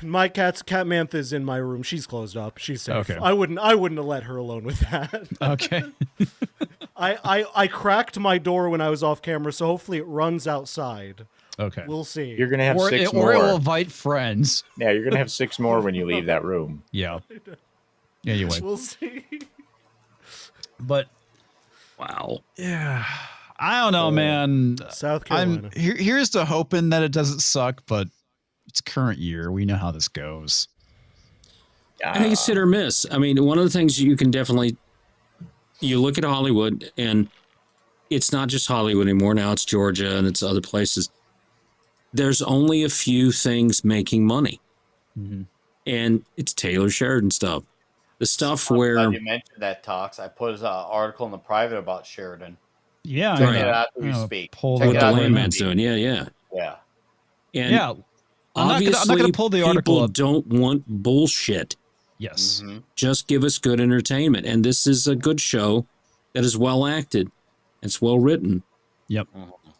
My cat Mantha's in my room. She's closed up. She's safe. Okay. I wouldn't have let her alone with that. Okay. I cracked my door when I was off camera, so hopefully it runs outside. Okay. We'll see. You're going to have 6 or more. it will invite friends. Yeah, you're going to have 6 more when you leave that room. Yeah. Anyway. We'll see. But Wow. yeah, I don't know, man. South Carolina. Here's to hoping that it doesn't suck, but it's current year. We know how this goes. I think it's hit or miss. I mean, one of the things you can definitely, you look at Hollywood, and it's not just Hollywood anymore. Now it's Georgia and it's other places. There's only a few things making money. Mm-hmm. And it's Taylor Sheridan stuff. The stuff I'm where... glad you mentioned that, Talks. I put an article in the private about Sheridan. Yeah. Check Right. it out as we speak. Pull Check what it the out as we landman's speak. doing. Yeah. Yeah. And Yeah. I'm not obviously, gonna pull the article people up. don't want bullshit. Yes. Mm-hmm. Just give us good entertainment. And this is a good show that is well acted. It's well written. Yep.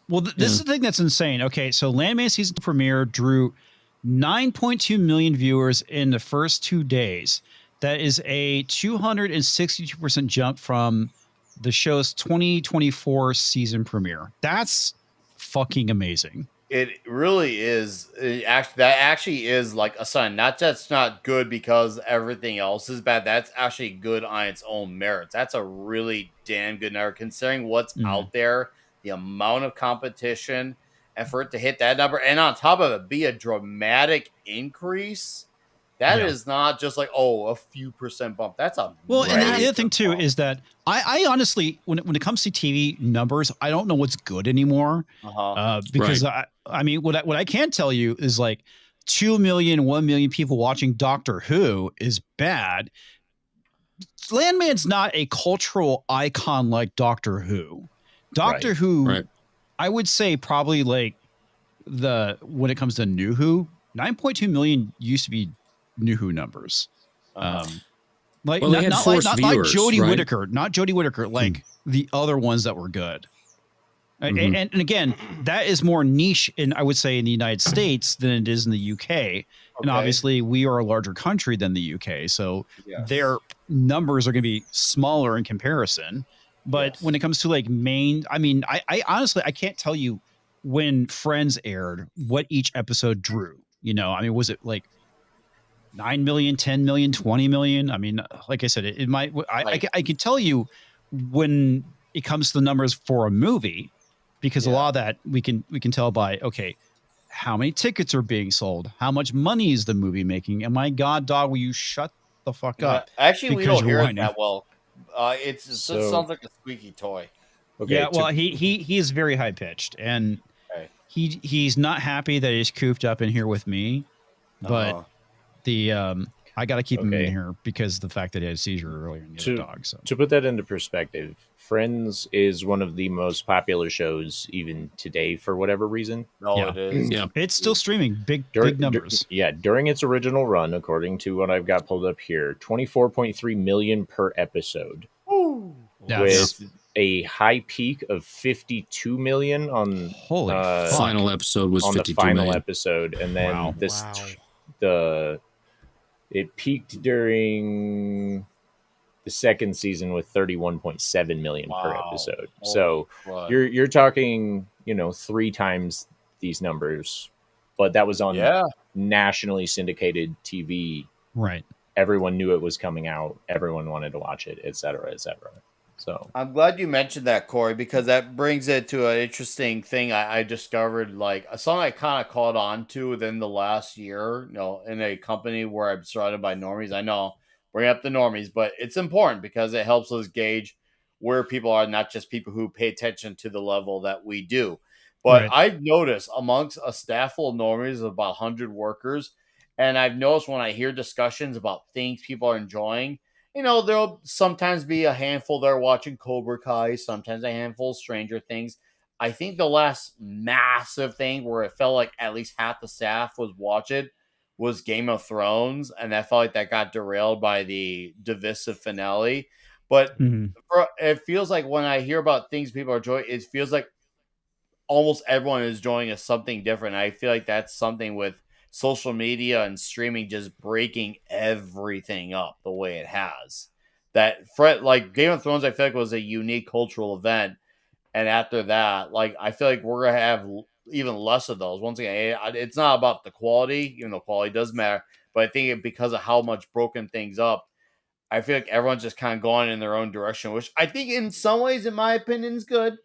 Well, this is the thing that's insane. Okay, so Landman season premiere drew 9.2 million viewers in the first 2 days. That is a 262% jump from the show's 2024 season premiere. That's fucking amazing. It really is. That actually is like a sign. Not that's not good because everything else is bad. That's actually good on its own merits. That's a really damn good number considering what's out there, the amount of competition, and for it to hit that number, and on top of it, be a dramatic increase. That is not just like, a few percent bump. That's a well, and the other thing too is that I honestly, when it comes to TV numbers, I don't know what's good anymore. Because I mean, what I can tell you is like 2 million, 1 million people watching Doctor Who is bad. Landman's not a cultural icon like Doctor Who. Doctor Who, I would say probably like when it comes to New Who, 9.2 million used to be New Who numbers. Like well, not like Jodie right? Whittaker, not Jodie Whittaker, like the other ones that were good. And again, that is more niche in, I would say, in the United States than it is in the UK. And obviously we are a larger country than the UK. So their numbers are going to be smaller in comparison. But when it comes to like I mean, I honestly, I can't tell you when Friends aired what each episode drew. You know, I mean, was it like 9 million, 10 million, 20 million? I mean, like I said, it might, I can tell you when it comes to the numbers for a movie, because a lot of that we can tell by, okay, how many tickets are being sold? How much money is the movie making? And my God, dog, will you shut the fuck up? Actually, we don't hear it that well. It sounds like a squeaky toy. Okay, yeah, well, he is very high pitched, and he's not happy that he's cooped up in here with me, but I got to keep him in here because of the fact that he had a seizure earlier in the other dog. So to put that into perspective, Friends is one of the most popular shows even today for whatever reason. It is. Yeah, it's still streaming. Big numbers. During its original run, according to what I've got pulled up here, 24.3 million per episode. Ooh. With a high peak of 52 million on final episode was on 52 the final million. episode, and then it peaked during the second season with 31.7 million per episode. So you're talking, 3 times these numbers, but that was on nationally syndicated TV. Right. Everyone knew it was coming out. Everyone wanted to watch it, et cetera, et cetera. So I'm glad you mentioned that, Corey, because that brings it to an interesting thing I discovered, like a song I kind of caught on to within the last year, in a company where I'm surrounded by normies. I know, bring up the normies, but it's important because it helps us gauge where people are, not just people who pay attention to the level that we do. But I've noticed amongst a staff full of normies of about 100 workers, and I've noticed when I hear discussions about things people are enjoying, there'll sometimes be a handful that are watching Cobra Kai, sometimes a handful of Stranger Things. I think the last massive thing where it felt like at least half the staff was watching was Game of Thrones, and I felt like that got derailed by the divisive finale. But it feels like when I hear about things people are enjoying, it feels like almost everyone is enjoying something different. I feel like that's something with social media and streaming just breaking everything up the way it has. That like Game of Thrones, I feel like was a unique cultural event, and after that, like I feel like we're gonna have even less of those. Once again, it's not about the quality, even though quality does matter, but I think because of how much broken things up, I feel like everyone's just kind of going in their own direction, which I think in some ways, in my opinion, is good.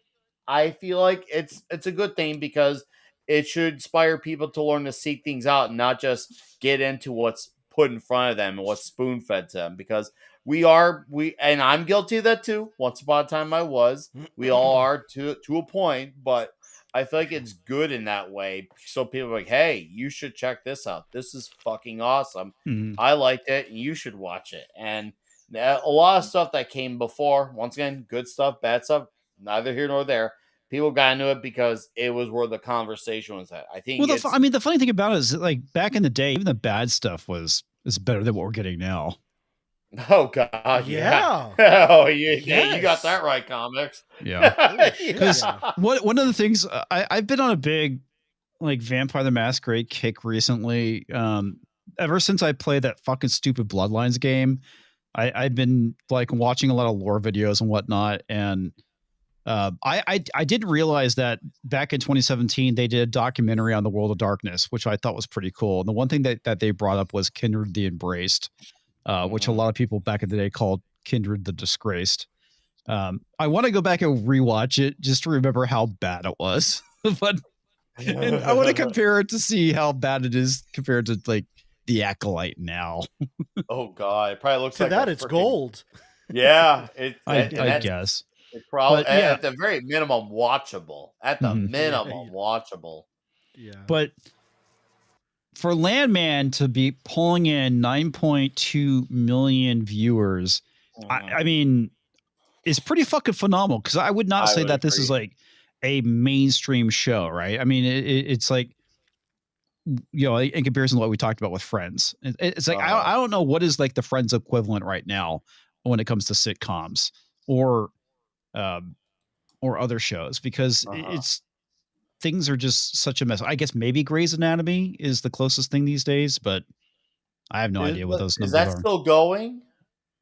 I feel like it's a good thing because it should inspire people to learn to seek things out and not just get into what's put in front of them and what's spoon fed to them. Because we and I'm guilty of that too. Once upon a time, I was. We all are to a point, but I feel like it's good in that way. So people are like, hey, you should check this out. This is fucking awesome. I liked it, and you should watch it. And a lot of stuff that came before, once again, good stuff, bad stuff, neither here nor there. People got into it because it was where the conversation was at. I think. Well, the funny thing about it is that, like, back in the day, even the bad stuff is better than what we're getting now. Oh God, yeah. Oh, you got that right, comics. Yeah, because one of the things I've been on a big like Vampire the Masquerade kick recently. Ever since I played that fucking stupid Bloodlines game, I've been like watching a lot of lore videos and whatnot, and I didn't realize that back in 2017 they did a documentary on the World of Darkness, which I thought was pretty cool. And the one thing that they brought up was Kindred the Embraced, which a lot of people back in the day called Kindred the Disgraced. I want to go back and rewatch it just to remember how bad it was, but and I want to compare it to see how bad it is compared to like the Acolyte now. Oh God, it probably looks to like that. It's gold. Yeah, I guess. It's probably at the very minimum watchable. At the minimum watchable. Yeah. But for Landman to be pulling in 9.2 million viewers, I mean, it's pretty fucking phenomenal. Because I would not say that this is like a mainstream show, right? I mean, it's like, you know, in comparison to what we talked about with Friends, it's like I don't know what is like the Friends equivalent right now when it comes to sitcoms or other shows, because it's things are just such a mess. I guess maybe Grey's Anatomy is the closest thing these days, but I have no idea what those numbers are. Is that still going?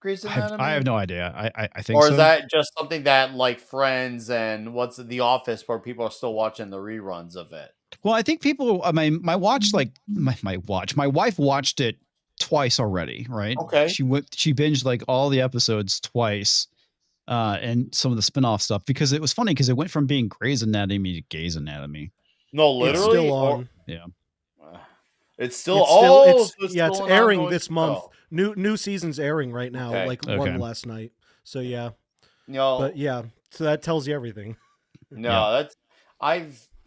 Grey's Anatomy? I have no idea. I think or so. Is that just something that like Friends and what's The Office where people are still watching the reruns of it? Well, I think people, my wife watched it twice already, right? Okay. She binged like all the episodes twice, and some of the spin-off stuff, because it was funny because it went from being Grey's Anatomy to Gay's Anatomy. No, literally? It's still on. Yeah. It's still it's airing this month. New season's airing right now, one last night. So yeah. No. But yeah, so that tells you everything. No,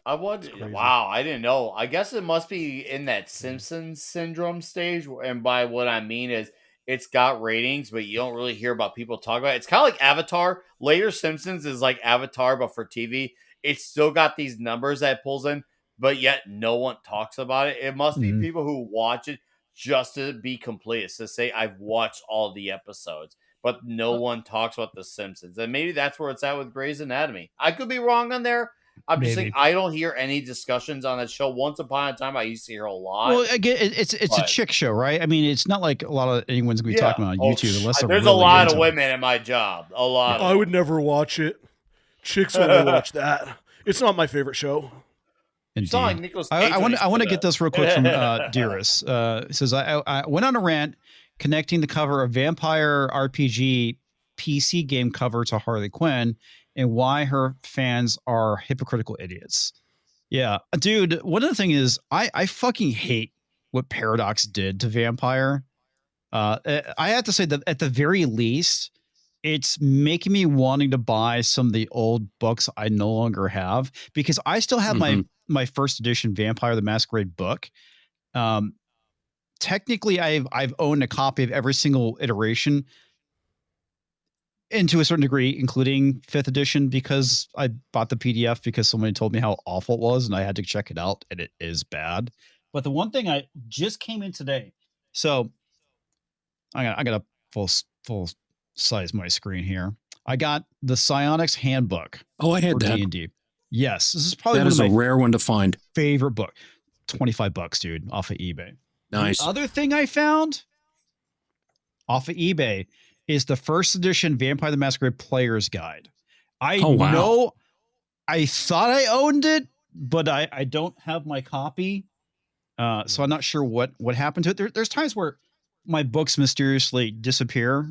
wow, I didn't know. I guess it must be in that Simpsons syndrome stage, and by what I mean is it's got ratings, but you don't really hear about people talk about it. It's kind of like Avatar. Later Simpsons is like Avatar, but for TV. It's still got these numbers that it pulls in, but yet no one talks about it. It must be people who watch it just to be complete, to say I've watched all the episodes, but no one talks about the Simpsons. And maybe that's where it's at with Grey's Anatomy. I could be wrong on there. I'm just saying I don't hear any discussions on that show. Once upon a time, I used to hear a lot. Well, again, it's a chick show, right? I mean, it's not like a lot of anyone's gonna be talking about on YouTube unless there's really a lot of women in my job. A lot. I would never watch it. Chicks only watch that. It's not my favorite show. Indeed. I want to get this real quick from Dearest. It says I went on a rant connecting the cover of Vampire RPG PC game cover to Harley Quinn and why her fans are hypocritical idiots. Yeah, dude. One of the things is I fucking hate what Paradox did to Vampire. I have to say that at the very least, it's making me wanting to buy some of the old books I no longer have, because I still have my first edition Vampire the Masquerade book. Technically, I've owned a copy of every single iteration. and to a certain degree, including 5th edition, because I bought the PDF because somebody told me how awful it was, and I had to check it out, and it is bad. But the one thing I just came in today, so I got a full size my screen here. I got the Psionics Handbook. Oh, I had for that. D&D. Yes, this is probably that is a rare one to find. Favorite book. $25, dude, off of eBay. Nice. The other thing I found off of eBay is the 1st edition Vampire the Masquerade Player's Guide. I know I thought I owned it, but I don't have my copy. So I'm not sure what happened to it. There's times where my books mysteriously disappear.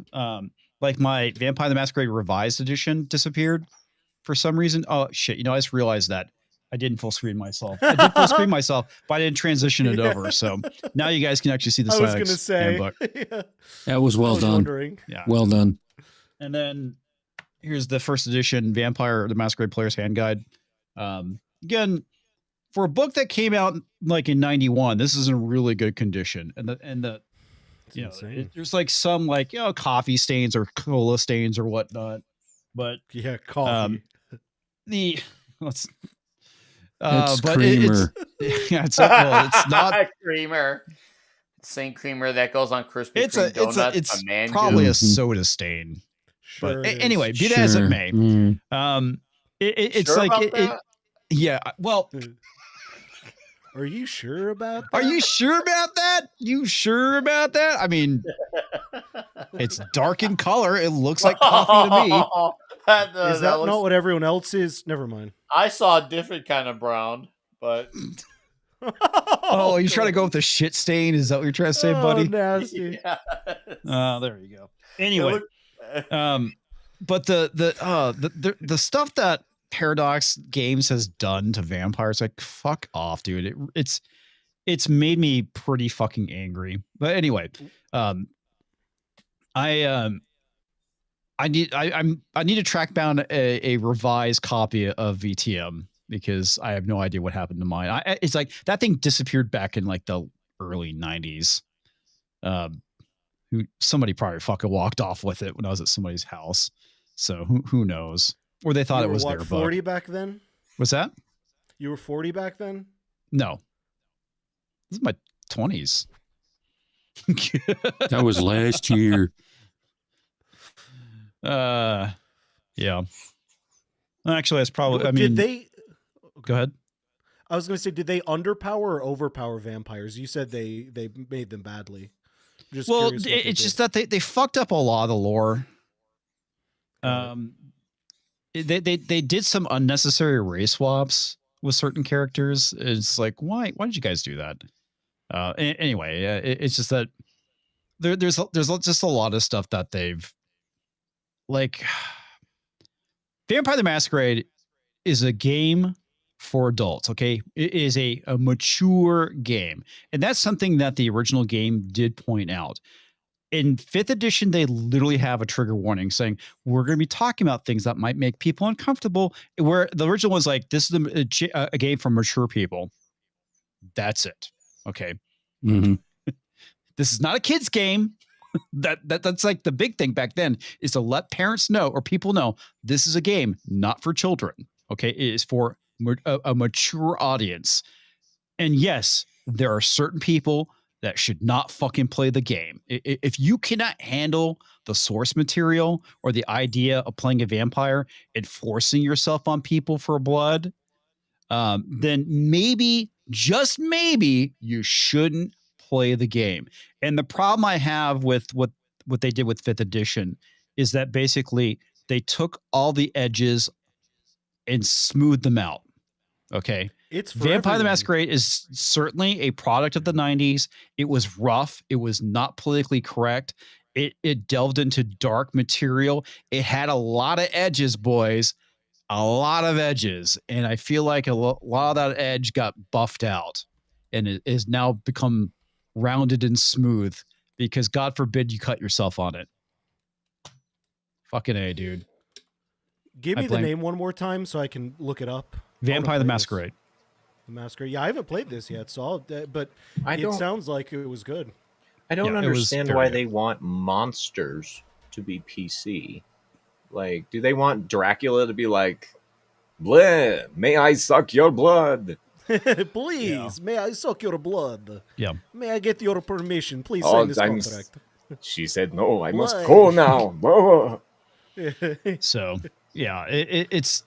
Like my Vampire the Masquerade Revised Edition disappeared for some reason. Oh shit! I just realized that I didn't full screen myself. I did full screen myself, but I didn't transition it over. So now you guys can actually see the Psionics Handbook. Yeah. That was well done. Wondering. Yeah, well done. And then here's the 1st edition Vampire the Masquerade Player's Hand Guide. Again, for a book that came out like in '91, this is in really good condition. And the there's like some coffee stains or cola stains or whatnot. But yeah, coffee. It's creamer. It's not creamer. Same creamer that goes on Krispy Kreme donuts. It's probably a soda stain. Sure. But anyway, be that as it may. It's sure like yeah. Well, are you sure about that? Are you sure about that? You sure about that? I mean, it's dark in color. It looks like coffee to me. Is that not what everyone else is? Never mind. I saw a different kind of brown, but oh, you trying to go with the shit stain? Is that what you're trying to say, buddy? Nasty. Yes. There you go. Anyway, but the stuff that Paradox Games has done to vampires, like, fuck off, dude. It's made me pretty fucking angry. But anyway, I need to track down a revised copy of VTM because I have no idea what happened to mine. It's like that thing disappeared back in like the early 90s. Somebody probably fucking walked off with it when I was at somebody's house. So who knows? Or they thought it was their book. 40 back then? What's that? You were 40 back then? No. This is my 20s. That was last year. Yeah. Actually, that's probably. Did they? Go ahead. I was going to say, did they underpower or overpower vampires? You said they made them badly. Just well, it's just that they fucked up a lot of the lore. They did some unnecessary race swaps with certain characters. It's like, why did you guys do that? Anyway, it's just that there's just a lot of stuff that they've like. Vampire the Masquerade is a game for adults. Okay, it is a mature game, and that's something that the original game did point out. In 5th edition, they literally have a trigger warning saying we're going to be talking about things that might make people uncomfortable. Where the original was like, this is a game for mature people. That's it. Okay. Mm-hmm. This is not a kid's game. That's like the big thing back then, is to let parents know or people know this is a game not for children. Okay. It is for a mature audience. And yes, there are certain people that should not fucking play the game. If you cannot handle the source material or the idea of playing a vampire and forcing yourself on people for blood, then maybe, just maybe, you shouldn't play the game. And the problem I have with what they did with 5th edition is that basically they took all the edges and smoothed them out. Okay. It's Vampire the Masquerade is certainly a product of the 90s. It was rough. It was not politically correct. It delved into dark material. It had a lot of edges, boys. A lot of edges. And I feel like a lot of that edge got buffed out and it is now become rounded and smooth because God forbid you cut yourself on it. Fucking A, dude. Give me the name one more time so I can look it up. Vampire the Masquerade. The Masquerade. Yeah, I haven't played this yet, so but it sounds like it was good. I don't understand why they want monsters to be PC. Like, do they want Dracula to be like, "Bleh, may I suck your blood? Please, may I suck your blood? Yeah. May I get your permission? Please sign this contract." She said, "No, I must go now." So, yeah, it's.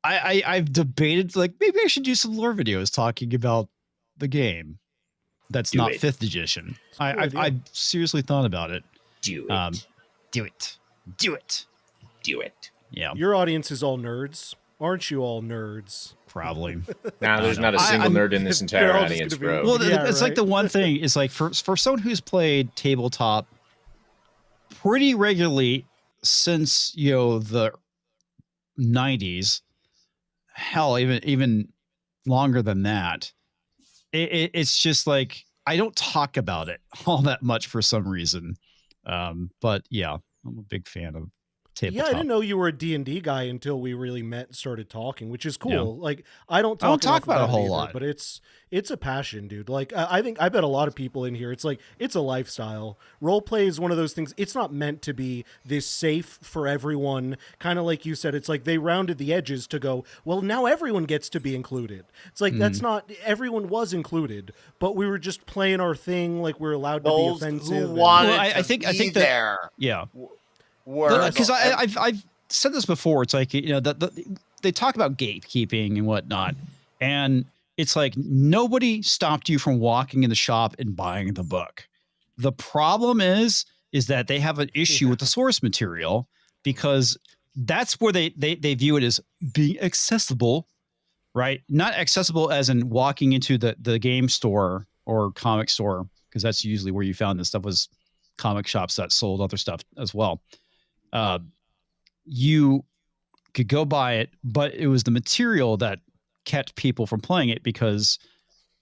I've debated, like, maybe I should do some lore videos talking about the game that's not 5th edition. I've seriously thought about it. Do it. Do it. Do it. Do it. Yeah. Your audience is all nerds. Aren't you all nerds? Probably. Nah, there's not a single nerd in this entire audience, bro. Well, it's like the one thing is, like, for someone who's played tabletop pretty regularly since, the 90s, hell, even longer than that, it's just like I don't talk about it all that much for some reason. But yeah, I'm a big fan of tabletop. Yeah, I didn't know you were a D&D guy until we really met and started talking, which is cool. Yeah. Like, I don't talk about it a whole lot, but it's a passion, dude. Like, I bet a lot of people in here, it's like, it's a lifestyle. Roleplay is one of those things. It's not meant to be this safe for everyone. Kind of like you said, it's like they rounded the edges to go, well, now everyone gets to be included. It's like, that's not, everyone was included, but we were just playing our thing. Like, we're allowed to be offensive. I think that, there. Yeah. Because I've said this before. It's like, they talk about gatekeeping and whatnot, and it's like nobody stopped you from walking in the shop and buying the book. The problem is that they have an issue with the source material, because that's where they view it as being accessible, right? Not accessible as in walking into the game store or comic store, because that's usually where you found this stuff, was comic shops that sold other stuff as well. You could go buy it, but it was the material that kept people from playing it because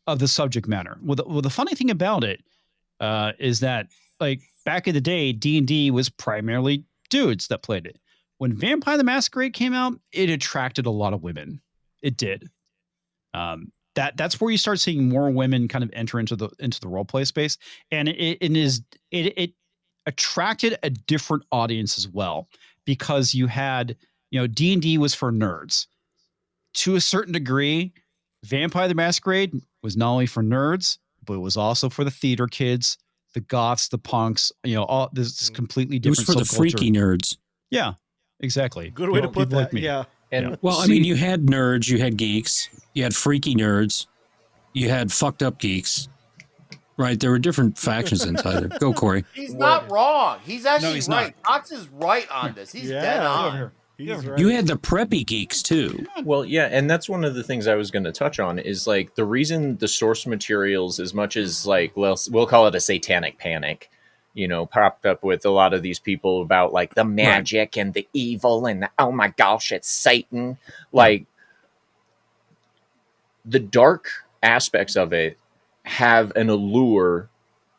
of the subject matter. Well, the funny thing about it is that, like, back in the day, D&D was primarily dudes that played it. When Vampire the Masquerade came out, it attracted a lot of women. It did. That's where you start seeing more women kind of enter into the roleplay space, and it attracted a different audience as well, because you had, D&D was for nerds to a certain degree. Vampire the Masquerade was not only for nerds, but it was also for the theater kids, the goths, the punks, all this completely different. It was for the freaky nerds. Yeah, exactly. Good way to put that. Like me. Yeah. And well, I mean, you had nerds, you had geeks, you had freaky nerds, you had fucked up geeks. Right, there were different factions inside there. Go, Corey. He's not wrong. He's actually right. Cox is right on this. He's dead on. He's right. You had the preppy geeks too. Well, yeah, and that's one of the things I was going to touch on is, like, the reason the source materials, as much as, like, we'll call it a satanic panic, popped up with a lot of these people about, like, the magic and the evil and oh my gosh, it's Satan. Like, the dark aspects of it have an allure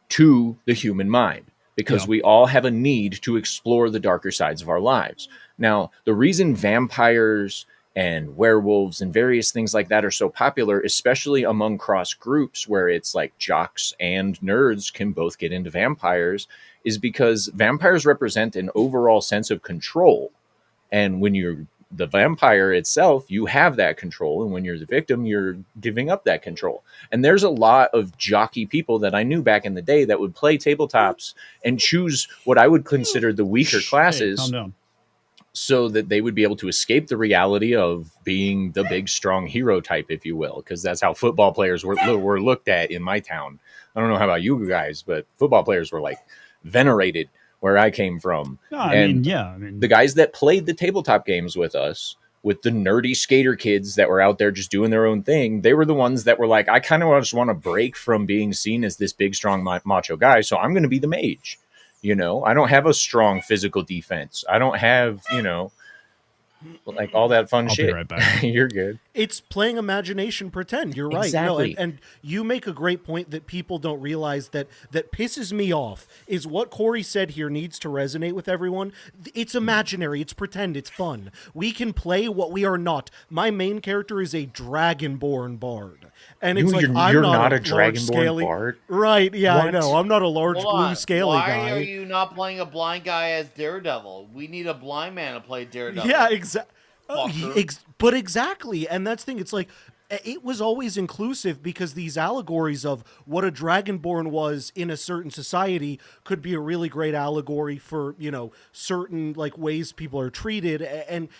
to the human mind, because we all have a need to explore the darker sides of our lives. Now, the reason vampires and werewolves and various things like that are so popular, especially among cross groups where it's like jocks and nerds can both get into vampires, is because vampires represent an overall sense of control. And when you're the vampire itself, you have that control. And when you're the victim, you're giving up that control. And there's a lot of jockey people that I knew back in the day that would play tabletops and choose what I would consider the weaker classes, so that they would be able to escape the reality of being the big, strong hero type, if you will, because that's how football players were looked at in my town. I don't know how about you guys, but football players were, like, venerated where I came from. The guys that played the tabletop games with us, with the nerdy skater kids that were out there just doing their own thing, they were the ones that were like, I kind of just want to break from being seen as this big, strong, macho guy, so I'm going to be the mage. I don't have a strong physical defense. I don't have, like all that fun shit. Be right back. You're good. It's playing imagination pretend. You're right. Exactly. And you make a great point that people don't realize that pisses me off is what Corey said here needs to resonate with everyone. It's imaginary. It's pretend. It's fun. We can play what we are not. My main character is a dragonborn bard. And it's like, I'm not a Dragonborn bard. Right, yeah, what? I know. I'm not a large blue scaly guy. Why are you not playing a blind guy as Daredevil? We need a blind man to play Daredevil. Yeah, exactly. But exactly. And that's the thing. It's like, it was always inclusive because these allegories of what a Dragonborn was in a certain society could be a really great allegory for, you know, certain like ways people are treated. And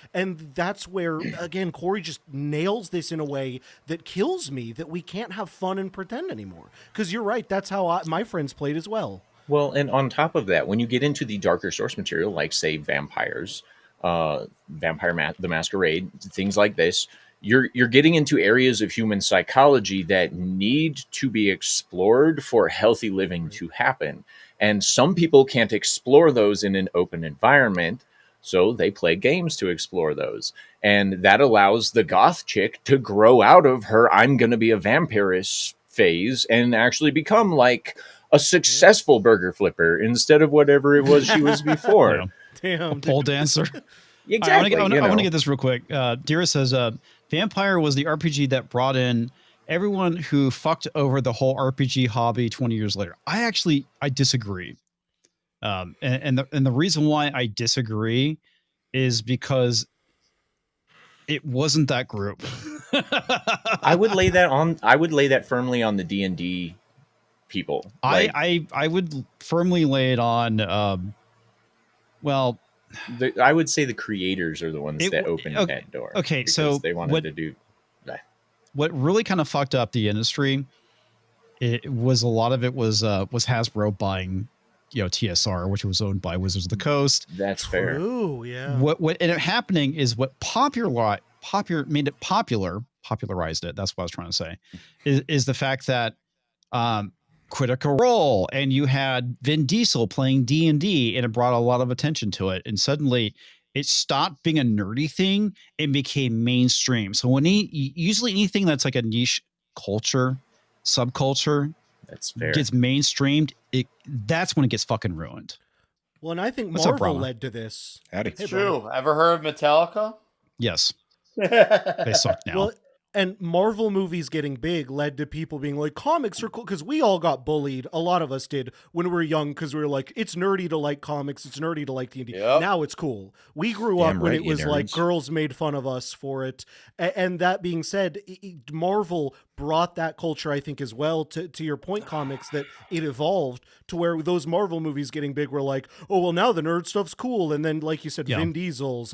that's where, again, Corey just nails this in a way that kills me, that we can't have fun and pretend anymore. Because you're right. That's how my friends played as well. Well, and on top of that, when you get into the darker source material, like say vampires, the Masquerade, things like this, you're getting into areas of human psychology that need to be explored for healthy living to happen. And some people can't explore those in an open environment, so they play games to explore those. And that allows the goth chick to grow out of her I'm going to be a vampirist phase and actually become like a successful burger flipper instead of whatever it was she was before. Damn, pole dancer. Exactly. I want to get this real quick. Dira says, Vampire was the RPG that brought in everyone who fucked over the whole RPG hobby 20 years later. I disagree. And the reason why I disagree is because it wasn't that group. I would lay that firmly on the D&D people. Like, I would firmly lay it on, I would say the creators are the ones that opened that door. Okay, so they wanted to do that. What really kind of fucked up the industry, it was a lot of it was Hasbro buying, you know, TSR, which was owned by Wizards of the Coast. That's fair. Oh yeah. What ended up happening is what popularized it. That's what I was trying to say, is the fact that Critical Role, and you had Vin Diesel playing D&D, and it brought a lot of attention to it, and suddenly it stopped being a nerdy thing and became mainstream. So when usually anything that's like a niche culture, subculture, that's fair, gets mainstreamed, that's when it gets fucking ruined. Well, and I think Marvel led to this. It's true. Ever heard of Metallica? Yes. They suck now. Well, and Marvel movies getting big led to people being like, comics are cool, because we all got bullied. A lot of us did when we were young, because we were like, it's nerdy to like comics. It's nerdy to like D&D. Yep. Now it's cool. We grew up when it was like girls made fun of us for it. And that being said, Marvel brought that culture, I think, as well, to your point, comics, that it evolved to where those Marvel movies getting big were like, oh, well, now the nerd stuff's cool. And then, like you said, Vin Diesel,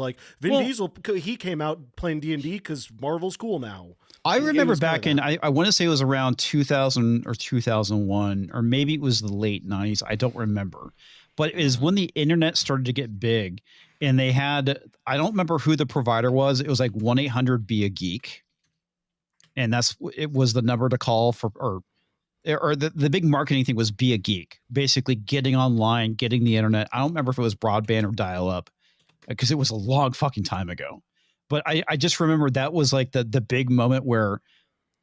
he came out playing D&D because Marvel's cool now. I remember back in, I want to say it was around 2000 or 2001, or maybe it was the late 90s. I don't remember. But it is when the internet started to get big, and they had, I don't remember who the provider was. It was like 1-800-BE-A-GEEK. And it was the number to call for, or the big marketing thing was Be a Geek, basically getting online, getting the internet. I don't remember if it was broadband or dial up, because it was a long fucking time ago. But I just remember that was like the big moment where,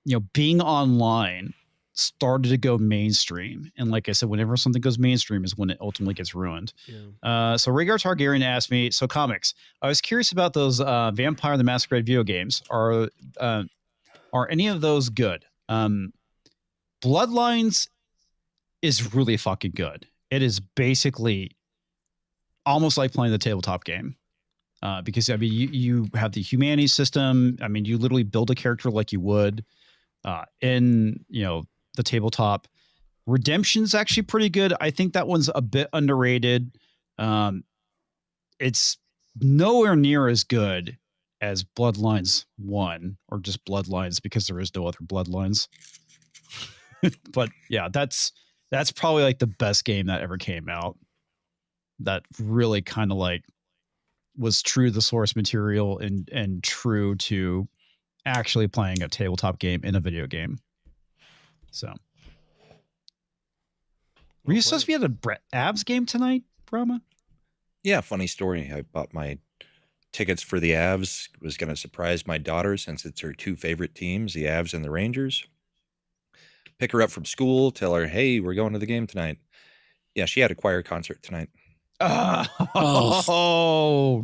you know, being online started to go mainstream. And like I said, whenever something goes mainstream is when it ultimately gets ruined. Yeah. So Rhaegar Targaryen asked me, so comics, I was curious about those Vampire the Masquerade video games. Are any of those good? Bloodlines is really fucking good. It is basically almost like playing the tabletop game. Because I mean, you have the humanity system. I mean, you literally build a character like you would in, you know, the tabletop. Redemption's actually pretty good. I think that one's a bit underrated. It's nowhere near as good as Bloodlines 1, or just Bloodlines, because there is no other Bloodlines. But yeah, that's probably like the best game that ever came out. That really kind of like was true to the source material and true to actually playing a tabletop game in a video game. So, were you supposed to be at a Brett Avs game tonight, Brahma? Yeah, funny story. I bought my tickets for the Avs. Was going to surprise my daughter since it's her two favorite teams, the Avs and the Rangers. Pick her up from school, tell her, hey, we're going to the game tonight. Yeah, she had a choir concert tonight. Oh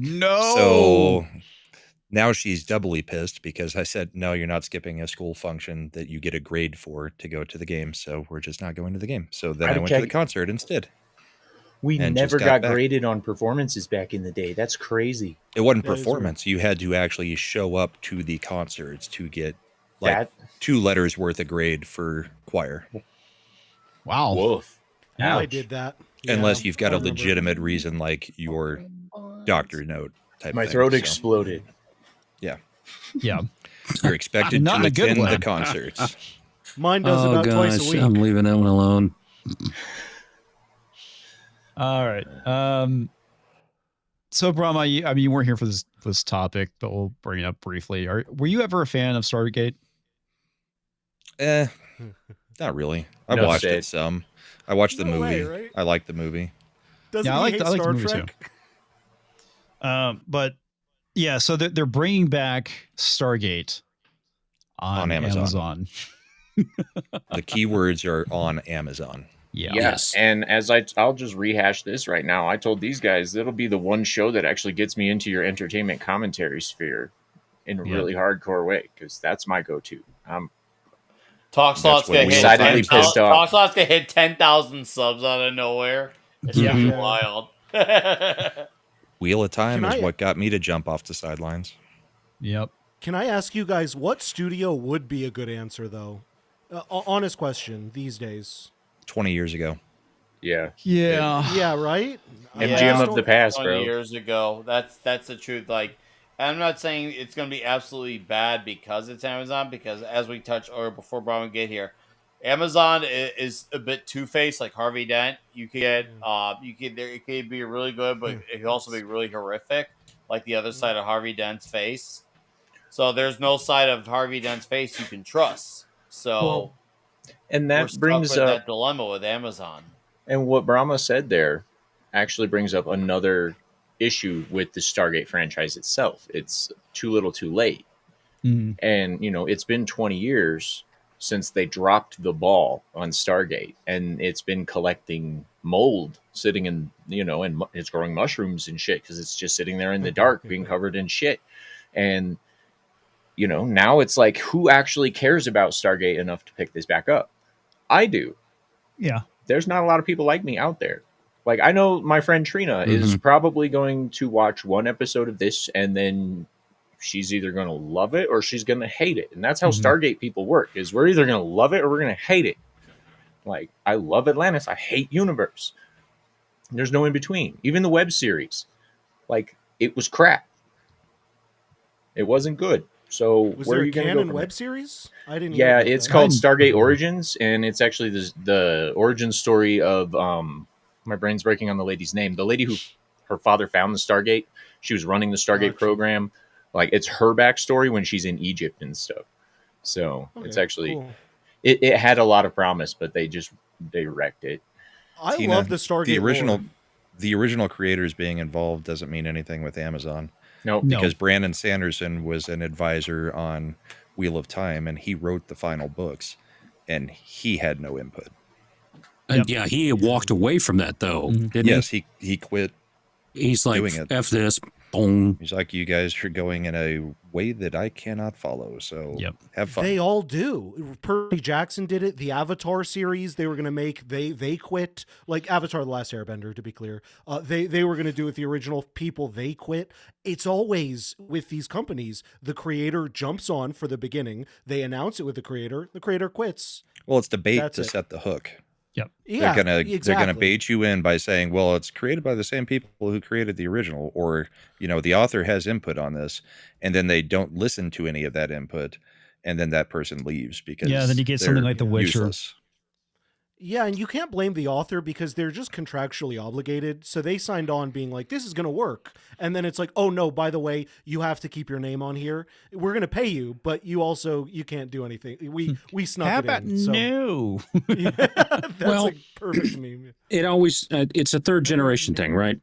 no! So Now she's doubly pissed because I said, no, you're not skipping a school function that you get a grade for to go to the game. So we're just not going to the game. So then I went to the concert instead. We never got graded on performances back in the day. That's crazy. It wasn't performance. You had to actually show up to the concerts to get like 2 letters worth of grade for choir. Wow. Woof. Yeah, I did that. Unless you've got a legitimate reason like your doctor note type My thing, throat exploded. Yeah. Yeah. You're expected to attend the concerts. Mine does about twice a week. I'm leaving that one alone. All right. So Brahma, you weren't here for this topic, but we'll bring it up briefly. Were you ever a fan of Stargate? Not really. I watched it some. I watched the movie. Way, right? I liked the movie. Doesn't I like the movie too. But yeah, so they're bringing back Stargate on Amazon. The keywords are on Amazon. Yeah. Yes. And as I'll just rehash this right now. I told these guys it'll be the one show that actually gets me into your entertainment commentary sphere in a really hardcore way, because that's my go-to. Talk Slots get hit 10,000 subs out of nowhere. It's wild. Wheel of Time is what got me to jump off the sidelines. Yep. Can I ask you guys what studio would be a good answer, though? Honest question these days. 20 years ago. Yeah. Yeah, right? MGM of the past, 20 years ago. That's the truth. Like, I'm not saying it's going to be absolutely bad because it's Amazon, because as we touched or before Brian get here, Amazon is a bit two-faced, like Harvey Dent. You could get, it could be really good, but it could also be really horrific, like the other side of Harvey Dent's face. So there's no side of Harvey Dent's face you can trust. So, and that brings up that dilemma with Amazon. And what Brahma said there actually brings up another issue with the Stargate franchise itself. It's too little, too late. Mm-hmm. And it's been 20 years since they dropped the ball on Stargate, and it's been collecting mold sitting in, and it's growing mushrooms and shit because it's just sitting there in the dark being covered in shit. And, now it's like, who actually cares about Stargate enough to pick this back up? I do. Yeah. There's not a lot of people like me out there. Like, I know my friend Trina is probably going to watch one episode of this, and then she's either going to love it or she's going to hate it. And that's how Stargate people work, is we're either going to love it or we're going to hate it. Like, I love Atlantis. I hate Universe. There's no in between. Even the web series, like, it was crap. It wasn't good. So was where there are you a going to go canon web series? I didn't. Yeah, it's called Stargate Origins, and it's actually the origin story of my brain's breaking on the lady's name. The lady who her father found the Stargate. She was running the Stargate program. Like, it's her backstory when she's in Egypt and stuff. So it's actually cool. It had a lot of promise, but they wrecked it. I love the Stargate. The original creators being involved doesn't mean anything with Amazon. Nope. Because Brandon Sanderson was an advisor on Wheel of Time, and he wrote the final books, and he had no input. Yeah, he walked away from that, though, didn't he? Yes, he quit. He's like, F this. Boom. He's like, you guys are going in a way that I cannot follow, so have fun. They all do. Percy Jackson did it. The Avatar series they were going to make, they quit. Like Avatar: The Last Airbender, to be clear. They were going to do with the original people. They quit. It's always with these companies. The creator jumps on for the beginning. They announce it with the creator. The creator quits. Well, it's the bait to set the hook. Yep. Yeah, they're gonna bait you in by saying, well, it's created by the same people who created the original, or the author has input on this, and then they don't listen to any of that input, and then that person leaves because then you get something like The Witcher. Useless. Yeah, and you can't blame the author because they're just contractually obligated. So they signed on being like, this is going to work. And then it's like, oh, no, by the way, you have to keep your name on here. We're going to pay you, but you can't do anything. We snuck it in. So. No. That's like perfect meme. It always, it's a third generation thing, right?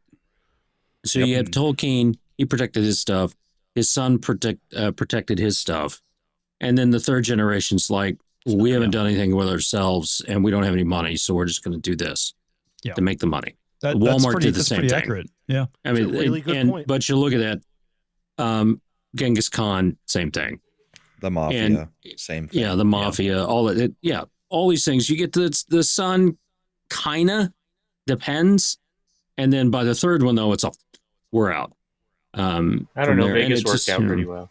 So you have Tolkien, he protected his stuff. His son protected his stuff. And then the third generation's like, we haven't done anything with ourselves, and we don't have any money, so we're just going to do this to make the money. Walmart did the same thing. Accurate. Yeah, I mean, really good point. But you look at that. Genghis Khan, same thing. The Mafia, same thing. Yeah, the Mafia, all of it. Yeah, all these things. You get the Sun, kinda depends, and then by the third one though, we're out. I don't know. Vegas worked out pretty well.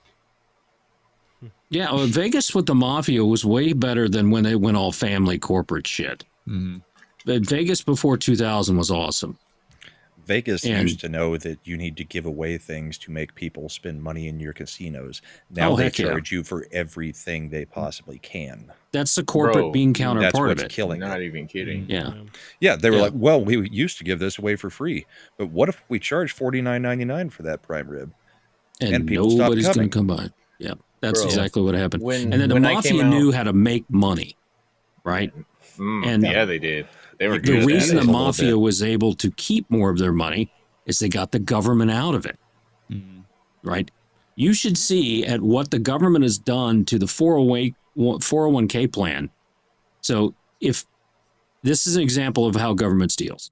Yeah, well, Vegas with the Mafia was way better than when they went all family corporate shit. Mm-hmm. But Vegas before 2000 was awesome. Vegas used to know that you need to give away things to make people spend money in your casinos. Now they charge you for everything they possibly can. That's the corporate bean counter part of it. Killing Not even kidding. Yeah, they were like, well, we used to give this away for free, but what if we charge $49.99 for that prime rib? And people nobody's going to come by. Yeah, that's exactly what happened. And then the Mafia knew how to make money, right? And yeah, they did. They were the reason the Mafia was able to keep more of their money is they got the government out of it, right? You should see at what the government has done to the 401k plan. So if this is an example of how government steals,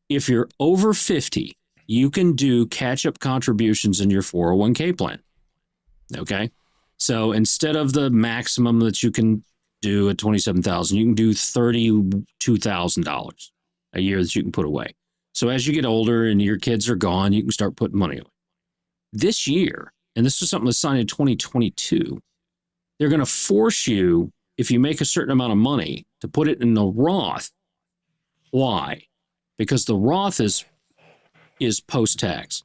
if you're over 50, you can do catch-up contributions in your 401k plan. Okay, so instead of the maximum that you can do at $27,000, you can do $32,000 a year that you can put away. So as you get older and your kids are gone, you can start putting money away. This year, and this was something that's signed in 2022, they're going to force you, if you make a certain amount of money, to put it in the Roth. Why? Because the Roth is post-tax.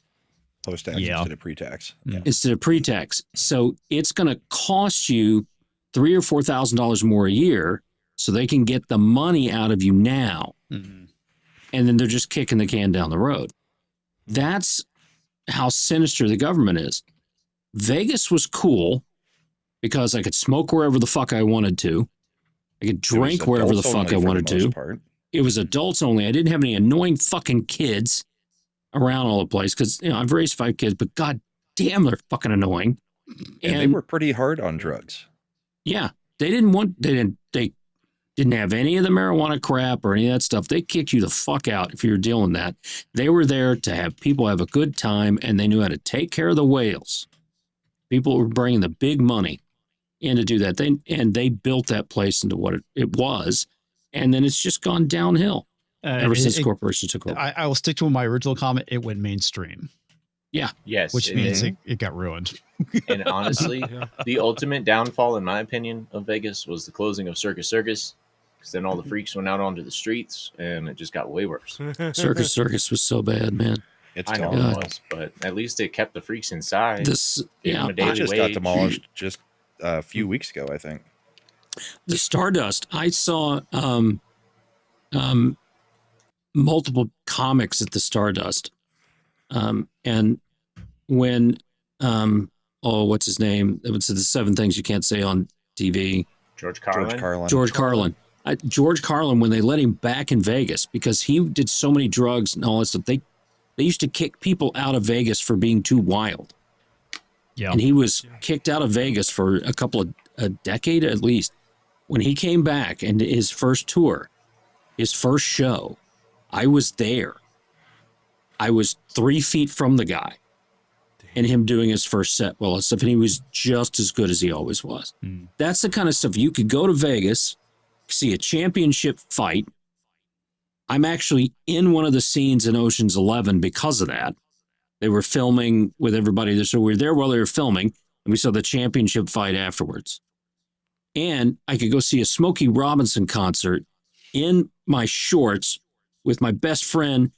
Post-tax instead of pre-tax. Yeah. Instead of pre-tax. So it's going to cost you $3,000 or $4,000 more a year, so they can get the money out of you now, and then they're just kicking the can down the road. That's how sinister the government is. Vegas was cool because I could smoke wherever the fuck I wanted to. I could drink wherever the fuck I wanted to. It was adults only. I didn't have any annoying fucking kids around all the place because I've raised 5 kids, but god damn, they're fucking annoying. And they were pretty hard on drugs. Yeah, they didn't have any of the marijuana crap or any of that stuff. They kicked you the fuck out if you were dealing that. They were there to have people have a good time, and they knew how to take care of the whales. People were bringing the big money in to do that. They built that place into what it was, and then it's just gone downhill ever since corporations took over. I will stick to my original comment. It went mainstream. Yeah. Yes. Which means it got ruined. And honestly, the ultimate downfall, in my opinion, of Vegas was the closing of Circus Circus. Because then all the freaks went out onto the streets, and it just got way worse. Circus was so bad, man. I know it was, but at least it kept the freaks inside. It just got demolished just a few weeks ago, I think. The Stardust. I saw multiple comics at the Stardust. And when, what's his name? It was the 7 things you can't say on TV. George Carlin. George Carlin, when they let him back in Vegas, because he did so many drugs and all that stuff, they used to kick people out of Vegas for being too wild. Yeah. And he was kicked out of Vegas for a decade at least. When he came back and his first tour, his first show, I was there. I was 3 feet from the guy and him doing his first set. Well, stuff, and he was just as good as he always was. That's the kind of stuff you could go to Vegas, see a championship fight. I'm actually in one of the scenes in Ocean's 11 because of that. They were filming with everybody. So we were there while they were filming, and we saw the championship fight afterwards. And I could go see a Smokey Robinson concert in my shorts with my best friend,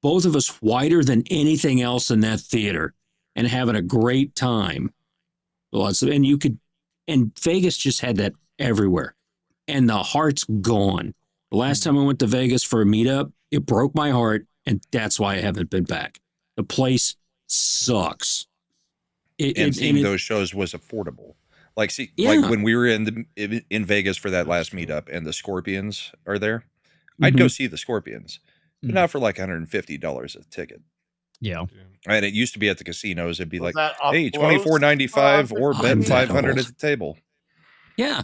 both of us whiter than anything else in that theater, and having a great time. And Vegas just had that everywhere. And the heart's gone. The last time I went to Vegas for a meetup, it broke my heart, and that's why I haven't been back. The place sucks. Seeing those shows was affordable. Like when we were in Vegas for that last meetup, and the Scorpions are there, I'd go see the Scorpions, but not for like $150 a ticket. Yeah. And it used to be at the casinos. It'd be like, hey, $24.95 or bet $500 at the table. Yeah.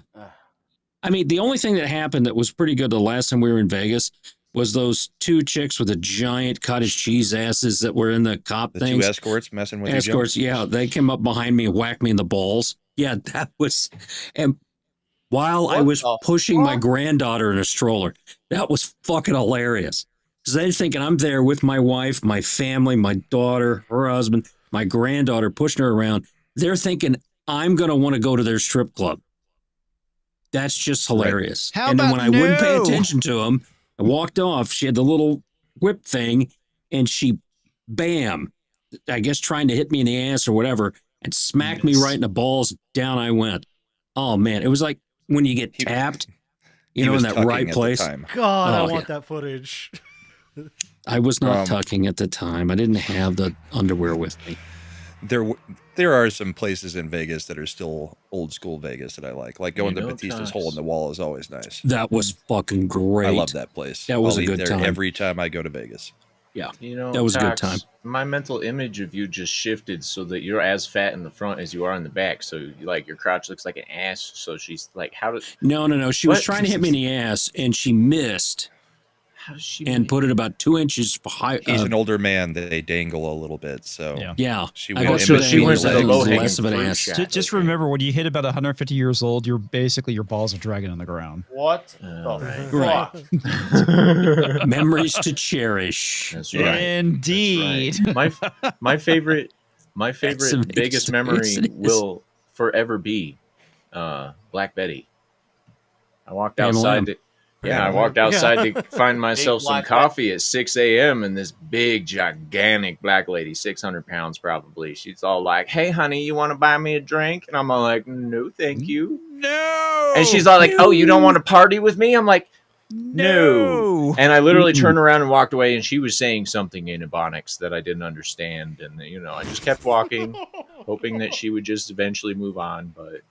I mean, the only thing that happened that was pretty good the last time we were in Vegas was those two chicks with the giant cottage cheese asses that were in the cop things. The two escorts messing with escorts. Yeah, they came up behind me and whacked me in the balls. Yeah, that was. And while I was pushing my granddaughter in a stroller, that was fucking hilarious. Because they're thinking I'm there with my wife, my family, my daughter, her husband, my granddaughter, pushing her around. They're thinking I'm going to want to go to their strip club. That's just hilarious. How and then about when I wouldn't pay attention to them, I walked off. She had the little whip thing, and she, bam, I guess trying to hit me in the ass or whatever, and smacked me right in the balls. Down I went. Oh, man. It was like when you get tapped, you know, in that right place. God, I want that footage. I was not tucking at the time. I didn't have the underwear with me. There are some places in Vegas that are still old school Vegas that I like. Like going to Batista's Hole in the Wall is always nice. That was fucking great. I love that place. That was I'll a good eat there time. every time I go to Vegas. Yeah, you know, that was a good time. My mental image of you just shifted so that you're as fat in the front as you are in the back. So like your crotch looks like an ass. So she's like, how does? No. She was trying to hit me in the ass and she missed. How does she? And put it about 2 inches high. He's an older man. They dangle a little bit. So yeah. She went to the low less of an ass. Just remember, when you hit about 150 years old, you're basically your balls are dragging on the ground. What? Right. Memories to cherish. That's right. Indeed. That's right. My favorite biggest memory will forever be Black Betty. I walked outside. I walked outside to find myself some coffee at 6 a.m. and this big, gigantic black lady, 600 pounds probably. She's all like, "Hey, honey, you want to buy me a drink?" And I'm all like, "No, thank you." No. And she's all like, "Oh, you don't want to party with me?" I'm like, "No." And I literally turned around and walked away, and she was saying something in Ebonics that I didn't understand. And, I just kept walking, hoping that she would just eventually move on, but...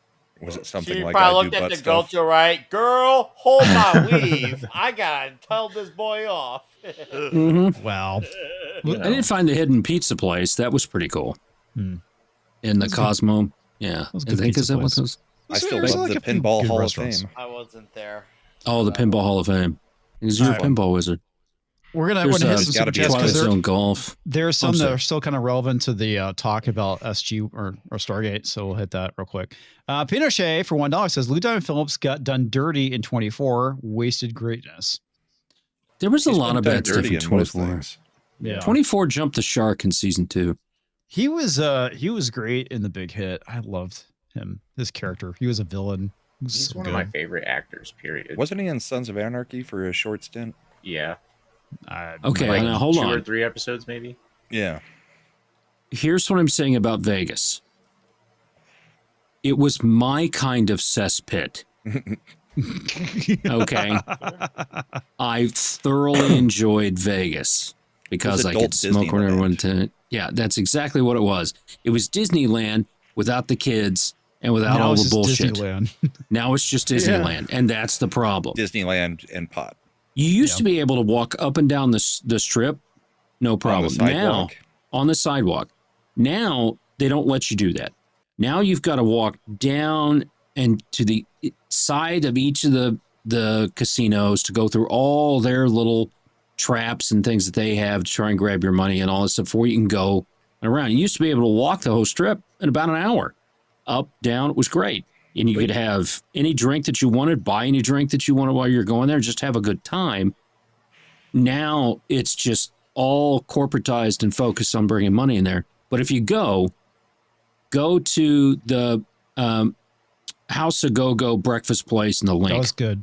Was it something she like probably looked at the go-to, right? Girl, hold my weave. I gotta tell this boy off. Wow. I did find the hidden pizza place. That was pretty cool. In the Cosmo. Yeah. I think is that what those? I still love the Pinball Hall of Fame. I wasn't there. Oh, the Pinball Hall of Fame. Because you're a pinball wizard. We're gonna hit some super chats because there are some that are still kind of relevant to the talk about SG or Stargate, so we'll hit that real quick. Pinochet for $1 says Lou Diamond Phillips got done dirty in 24, wasted greatness. There was a lot of bad stuff in 24. Yeah, 24 jumped the shark in season 2. He was great in The Big Hit. I loved him. His character. He was a villain. He's one of my favorite actors. Period. Wasn't he in Sons of Anarchy for a short stint? Yeah. Okay, now hold on. 2 or 3 episodes, maybe. Yeah. Here's what I'm saying about Vegas. It was my kind of cesspit. Okay. I thoroughly enjoyed Vegas because I could smoke when everyone did. Yeah, that's exactly what it was. It was Disneyland without the kids and without all the bullshit. Now it's just Disneyland, and that's the problem. Disneyland and pot. You used to be able to walk up and down the strip, no problem. Now, on the sidewalk. Now, they don't let you do that. Now you've got to walk down and to the side of each of the casinos to go through all their little traps and things that they have to try and grab your money and all this stuff before you can go around. You used to be able to walk the whole strip in about an hour. Up, down, it was great. And you could have any drink that you wanted, buy any drink that you wanted while you're going there, just have a good time. Now it's just all corporatized and focused on bringing money in there. But if you go to the House of Go-Go breakfast place in the Link. That was good.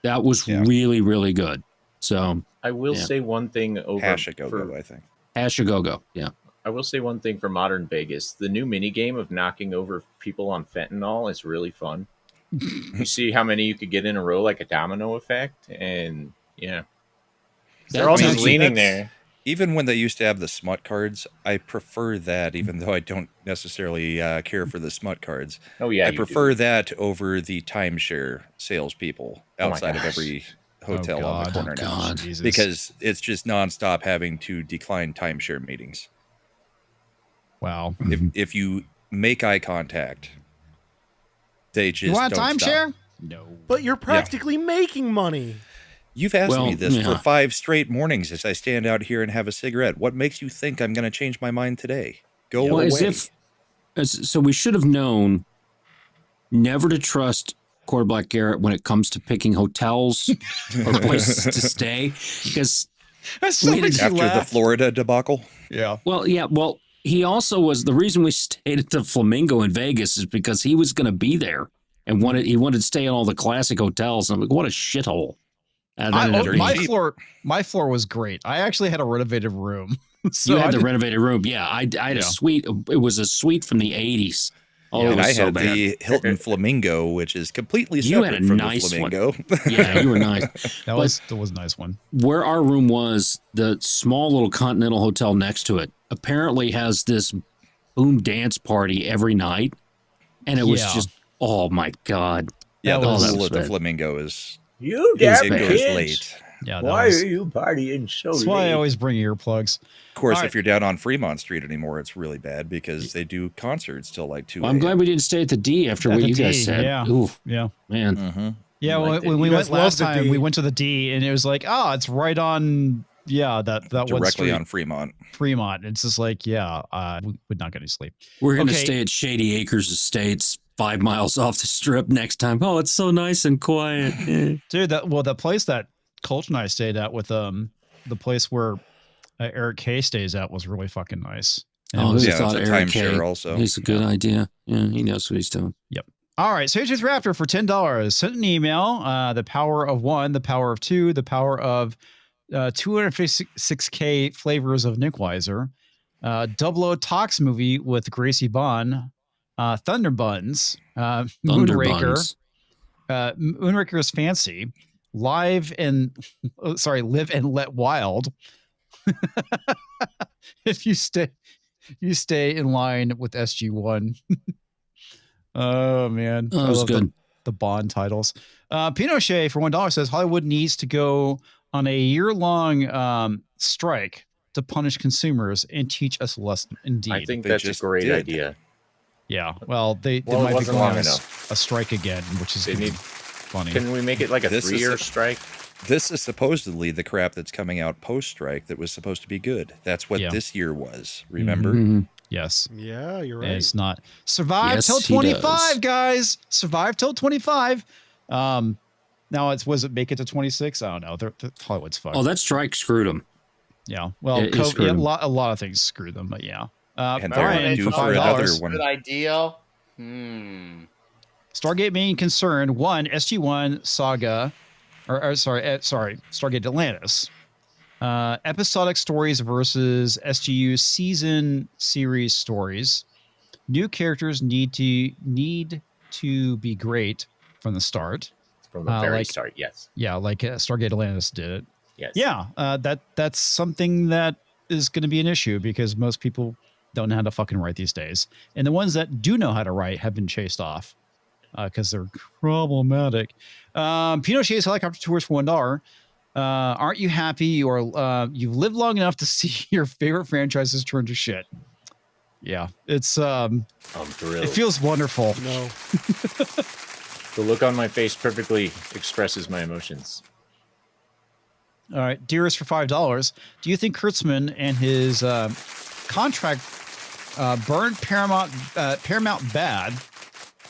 That was really, really good. So I will say one thing over Hash of Go-Go, I think. Hash of Go-Go, yeah. I will say one thing for modern Vegas. The new mini game of knocking over people on fentanyl is really fun. You see how many you could get in a row, like a domino effect, and they're all just leaning there. Even when they used to have the smut cards, I prefer that, even though I don't necessarily care for the smut cards. Oh yeah, I prefer that over the timeshare salespeople outside of every hotel on the corner now, because it's just nonstop having to decline timeshare meetings. Wow. If you make eye contact, they just you want a timeshare? No. But you're practically making money. You've asked me this for 5 straight mornings as I stand out here and have a cigarette. What makes you think I'm going to change my mind today? Go away. So we should have known never to trust Corey Black Garrett when it comes to picking hotels or places to stay, because after the Florida debacle. Yeah. Well, he also was the reason we stayed at the Flamingo in Vegas is because he was going to be there and he wanted to stay in all the classic hotels. And I'm like, what a shithole. My floor was great. I actually had a renovated room. So you had the renovated room. Yeah. I had a suite. It was a suite from the 80s. Oh, and I had the Hilton Flamingo, which is completely separate from the Flamingo. Yeah, you were nice. That was a nice one. Where our room was, the small little Continental Hotel next to it apparently has this boom dance party every night. And it was just, oh my God. Yeah, the rule of the Flamingo is you damn it goes late. Yeah, why are you partying so late? That's why I always bring earplugs. Of course, if you're down on Fremont Street anymore, it's really bad because they do concerts till like 2 I'm glad we didn't stay at the D after what you guys said. Yeah. Ooh, yeah. Man. Mm-hmm. Yeah, when we went last time, we went to the D, and it was like, it's right on, that directly on Fremont. It's just like, we would not get any sleep. We're going to stay at Shady Acres Estates, 5 miles off the strip next time. Oh, it's so nice and quiet. Dude, that place that Colt and I stayed at with the place where Eric K stays at was really fucking nice. And it's a timeshare also. He's a good idea. Yeah, he knows what he's doing. Yep. All right, Sage Raptor for $10 sent an email. The power of 1, the power of 2, the power of 256K flavors of Nick Weiser, Double O Talks movie with Gracie Bond, Thunder Buns, Moonraker, Moonraker is fancy. Live and let wild. If you stay in line with SG1. Oh man, that was good. The Bond titles. Pinochet for $1 says Hollywood needs to go on a year-long strike to punish consumers and teach us a lesson. Indeed, I think that's a great idea. Yeah, well, they might be going on a strike again, which is funny. Can we make it like a 3-year strike? This is supposedly the crap that's coming out post-strike that was supposed to be good. That's what this year was. Remember? Mm-hmm. Yes. Yeah, you're right. It's not. Survive till 25, guys. Survive till 25. Now was it make it to 26? I don't know. Hollywood's fucked. Oh, that strike screwed them. Yeah. Well, a lot of things screwed them, but yeah. And they're due for another one. Good idea. Stargate main concern: 1, SG-1 Saga, Stargate Atlantis. Episodic stories versus SGU season series stories. New characters need to be great from the start. From the very start, yes. Yeah, like Stargate Atlantis did it. Yes. Yeah, that's something that is going to be an issue because most people don't know how to fucking write these days. And the ones that do know how to write have been chased off because they're problematic. Pinochet's helicopter tours for $1. Aren't you happy you've lived long enough to see your favorite franchises turn to shit? Yeah, it's I'm thrilled. It feels wonderful. No. The look on my face perfectly expresses my emotions. All right, Dearest for $5. Do you think Kurtzman and his contract burned Paramount bad?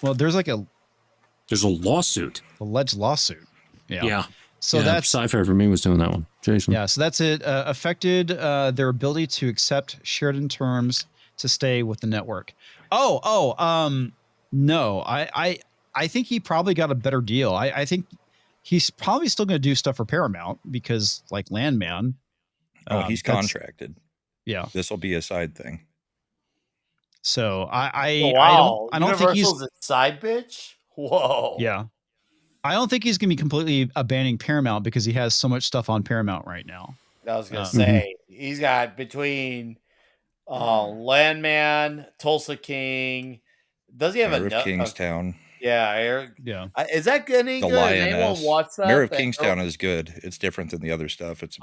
Well, there's a lawsuit, alleged lawsuit. Yeah. So that's Sci-Fi for me was doing that one, Jason. Yeah, so that's it. Affected their ability to accept Sheridan terms to stay with the network. No, I think he probably got a better deal. I think he's probably still going to do stuff for Paramount because like Landman. He's contracted. Yeah, this will be a side thing. So I don't think he's a side bitch. Whoa. Yeah. I don't think he's going to be completely abandoning Paramount because he has so much stuff on Paramount right now. I was going to say, he's got between Landman, Tulsa King. Does he have Mayor of Kingstown? Yeah. Is that good? The Lioness. Mayor of Kingstown is good. It's different than the other stuff. It's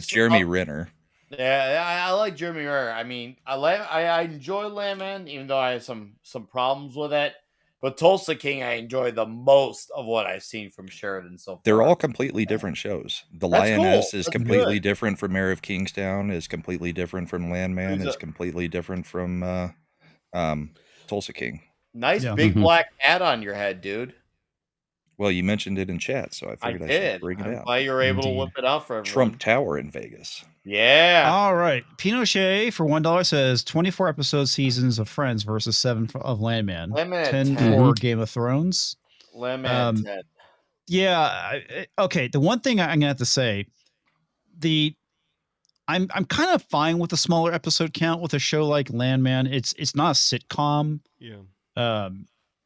Jeremy Renner. Yeah, I like Jeremy Renner. I mean, I enjoy Landman, even though I have some problems with it. But Tulsa King, I enjoy the most of what I've seen from Sheridan so far. They're all completely different shows. The That's Lioness cool. is That's completely good. different from Mayor of Kingstown, is completely different from Landman, is completely different from Tulsa King. Nice big black hat on your head, dude. Well, you mentioned it in chat, so I figured I should bring it out. Why you were able to whip it out for everyone. Trump Tower in Vegas. Yeah. All right. Pinochet for $1 says 24 episode seasons of Friends versus 7 of Landman. 10 for Game of Thrones. Landman 10. Yeah. Okay. The one thing I'm gonna have to say, I'm kind of fine with the smaller episode count with a show like Landman. It's not a sitcom. Yeah.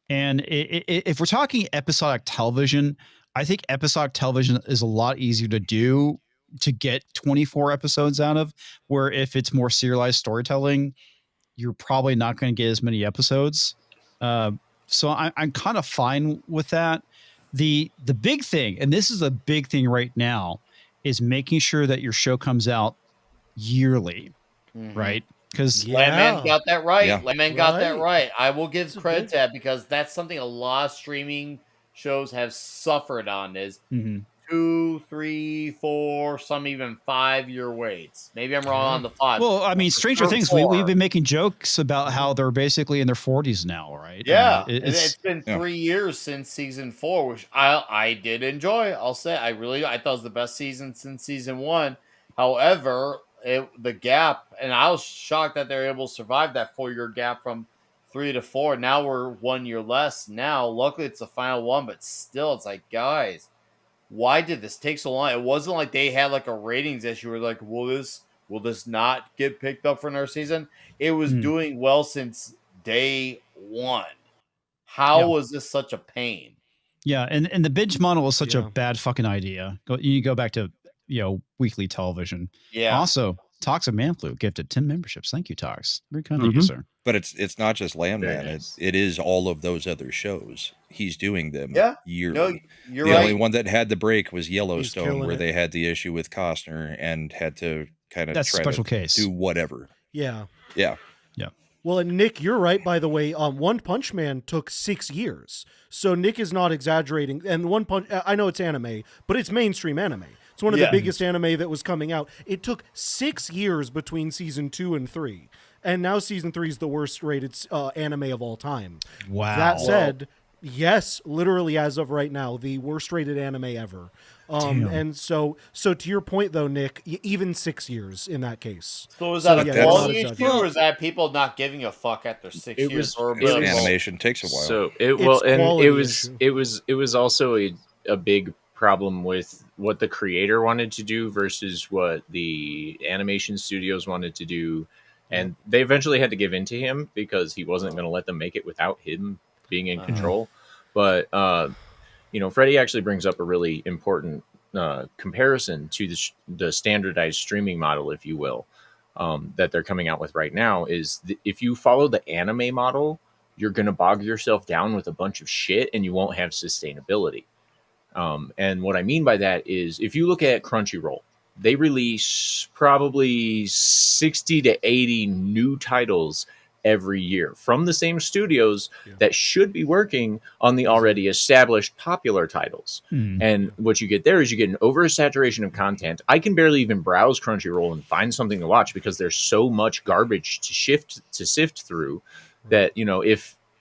And if we're talking episodic television, I think episodic television is a lot easier to do to get 24 episodes out of, where if it's more serialized storytelling, you're probably not going to get as many episodes. So I'm kind of fine with that. The big thing, and this is a big thing right now, is making sure that your show comes out yearly, right? Because Landman got that right. Yeah. Landman got that right. I will give credit to that because that's something a lot of streaming shows have suffered on is 2, 3, 4, some even 5-year waits. Maybe I'm wrong on the 5. Well, I mean, Stranger Things, we've been making jokes about how they're basically in their 40s now, right? Yeah. I mean, it's been 3 years since season 4, which I did enjoy. I'll say I thought it was the best season since season 1. However, the gap, and I was shocked that they're able to survive that 4-year gap from 3 to 4. Now we're 1 year less. Now, luckily, it's the final one, but still, it's like, guys, why did this take so long? It wasn't like they had like a ratings issue. Or like, will this not get picked up for another season? It was doing well since day 1. How was this such a pain? Yeah, and the binge model is such a bad fucking idea. You go back to weekly television. Yeah. Also, Toxic Man Flu gifted 10 memberships. Thank you, Tox. Very kind of you, sir. But it's not just Landman. Nice. It is all of those other shows. He's doing them yearly. No, you're the right. only one that had the break was Yellowstone, where they had the issue with Costner and had to kind of special case. Do whatever. Yeah. Yeah. Yeah. Well, and Nick, you're right, by the way. One Punch Man took 6 years. So Nick is not exaggerating. And One Punch, I know it's anime, but it's mainstream anime. It's one of the biggest anime that was coming out. It took 6 years between season 2 and 3. And now season 3 is the worst rated anime of all time. Wow. That said, yes, literally as of right now, the worst rated anime ever. And so to your point though, Nick, even 6 years in that case. So is that a quality issue, or is that people not giving a fuck after 6 years? Animation takes a while. So it was also a big problem with what the creator wanted to do versus what the animation studios wanted to do. And they eventually had to give in to him because he wasn't going to let them make it without him being in control. But, Freddie actually brings up a really important comparison to the standardized streaming model, if you will, that they're coming out with right now is if you follow the anime model, you're going to bog yourself down with a bunch of shit and you won't have sustainability. And what I mean by that is if you look at Crunchyroll, they release probably 60 to 80 new titles every year from the same studios that should be working on the already established popular titles. And what you get there is you get an oversaturation of content. I can barely even browse Crunchyroll and find something to watch because there's so much garbage to sift through that,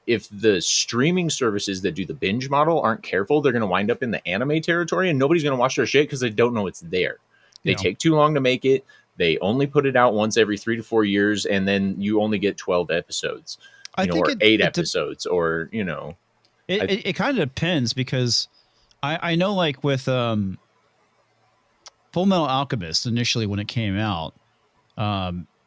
if the streaming services that do the binge model aren't careful, they're going to wind up in the anime territory and nobody's going to watch their shit because they don't know it's there. They take too long to make it. They only put it out once every 3 to 4 years, and then you only get 12 episodes, or 8 episodes, or. It kind of depends because I know, like with Full Metal Alchemist initially when it came out,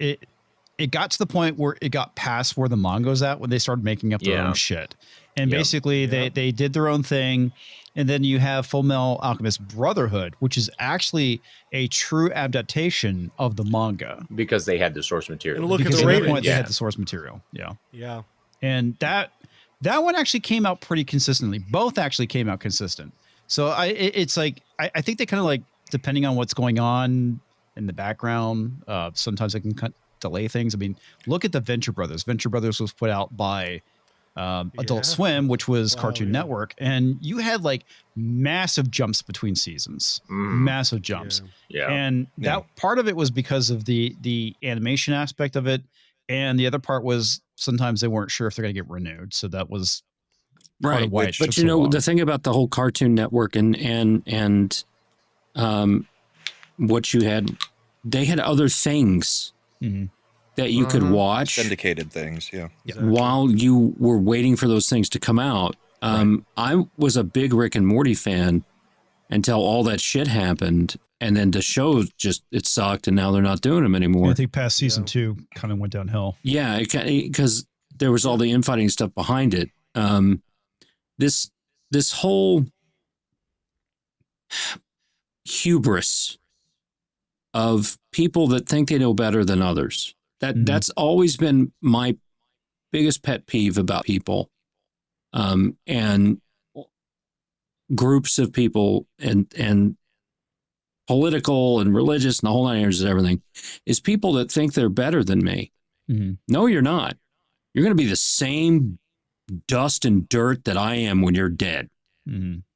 it got to the point where it got past where the manga's at when they started making up their own shit, and basically they did their own thing. And then you have Full Metal Alchemist Brotherhood, which is actually a true adaptation of the manga because they had the source material. And look because at the rating. They had the source material. Yeah. And that one actually came out pretty consistently. Both actually came out consistent. So it's like I think they kind of like, depending on what's going on in the background, sometimes they can delay things. I mean, look at the Venture Brothers. Venture Brothers was put out by Adult Swim, which was Cartoon Network, and you had like massive jumps between seasons, massive jumps. And that part of it was because of the animation aspect of it, and the other part was sometimes they weren't sure if they're going to get renewed. So that was part of why it took but so long. the thing about the whole Cartoon Network and what you had, they had other things that you could watch, syndicated things, while you were waiting for those things to come out. I was a big Rick and Morty fan until all that shit happened, and then the show it sucked, and now they're not doing them anymore. I think past season 2 kind of went downhill. Yeah, because there was all the infighting stuff behind it. This whole hubris of people that think they know better than others. That's always been my biggest pet peeve about people, and groups of people and political and religious and the whole nine yards of everything, is people that think they're better than me. No, you're not. You're going to be the same dust and dirt that I am when you're dead.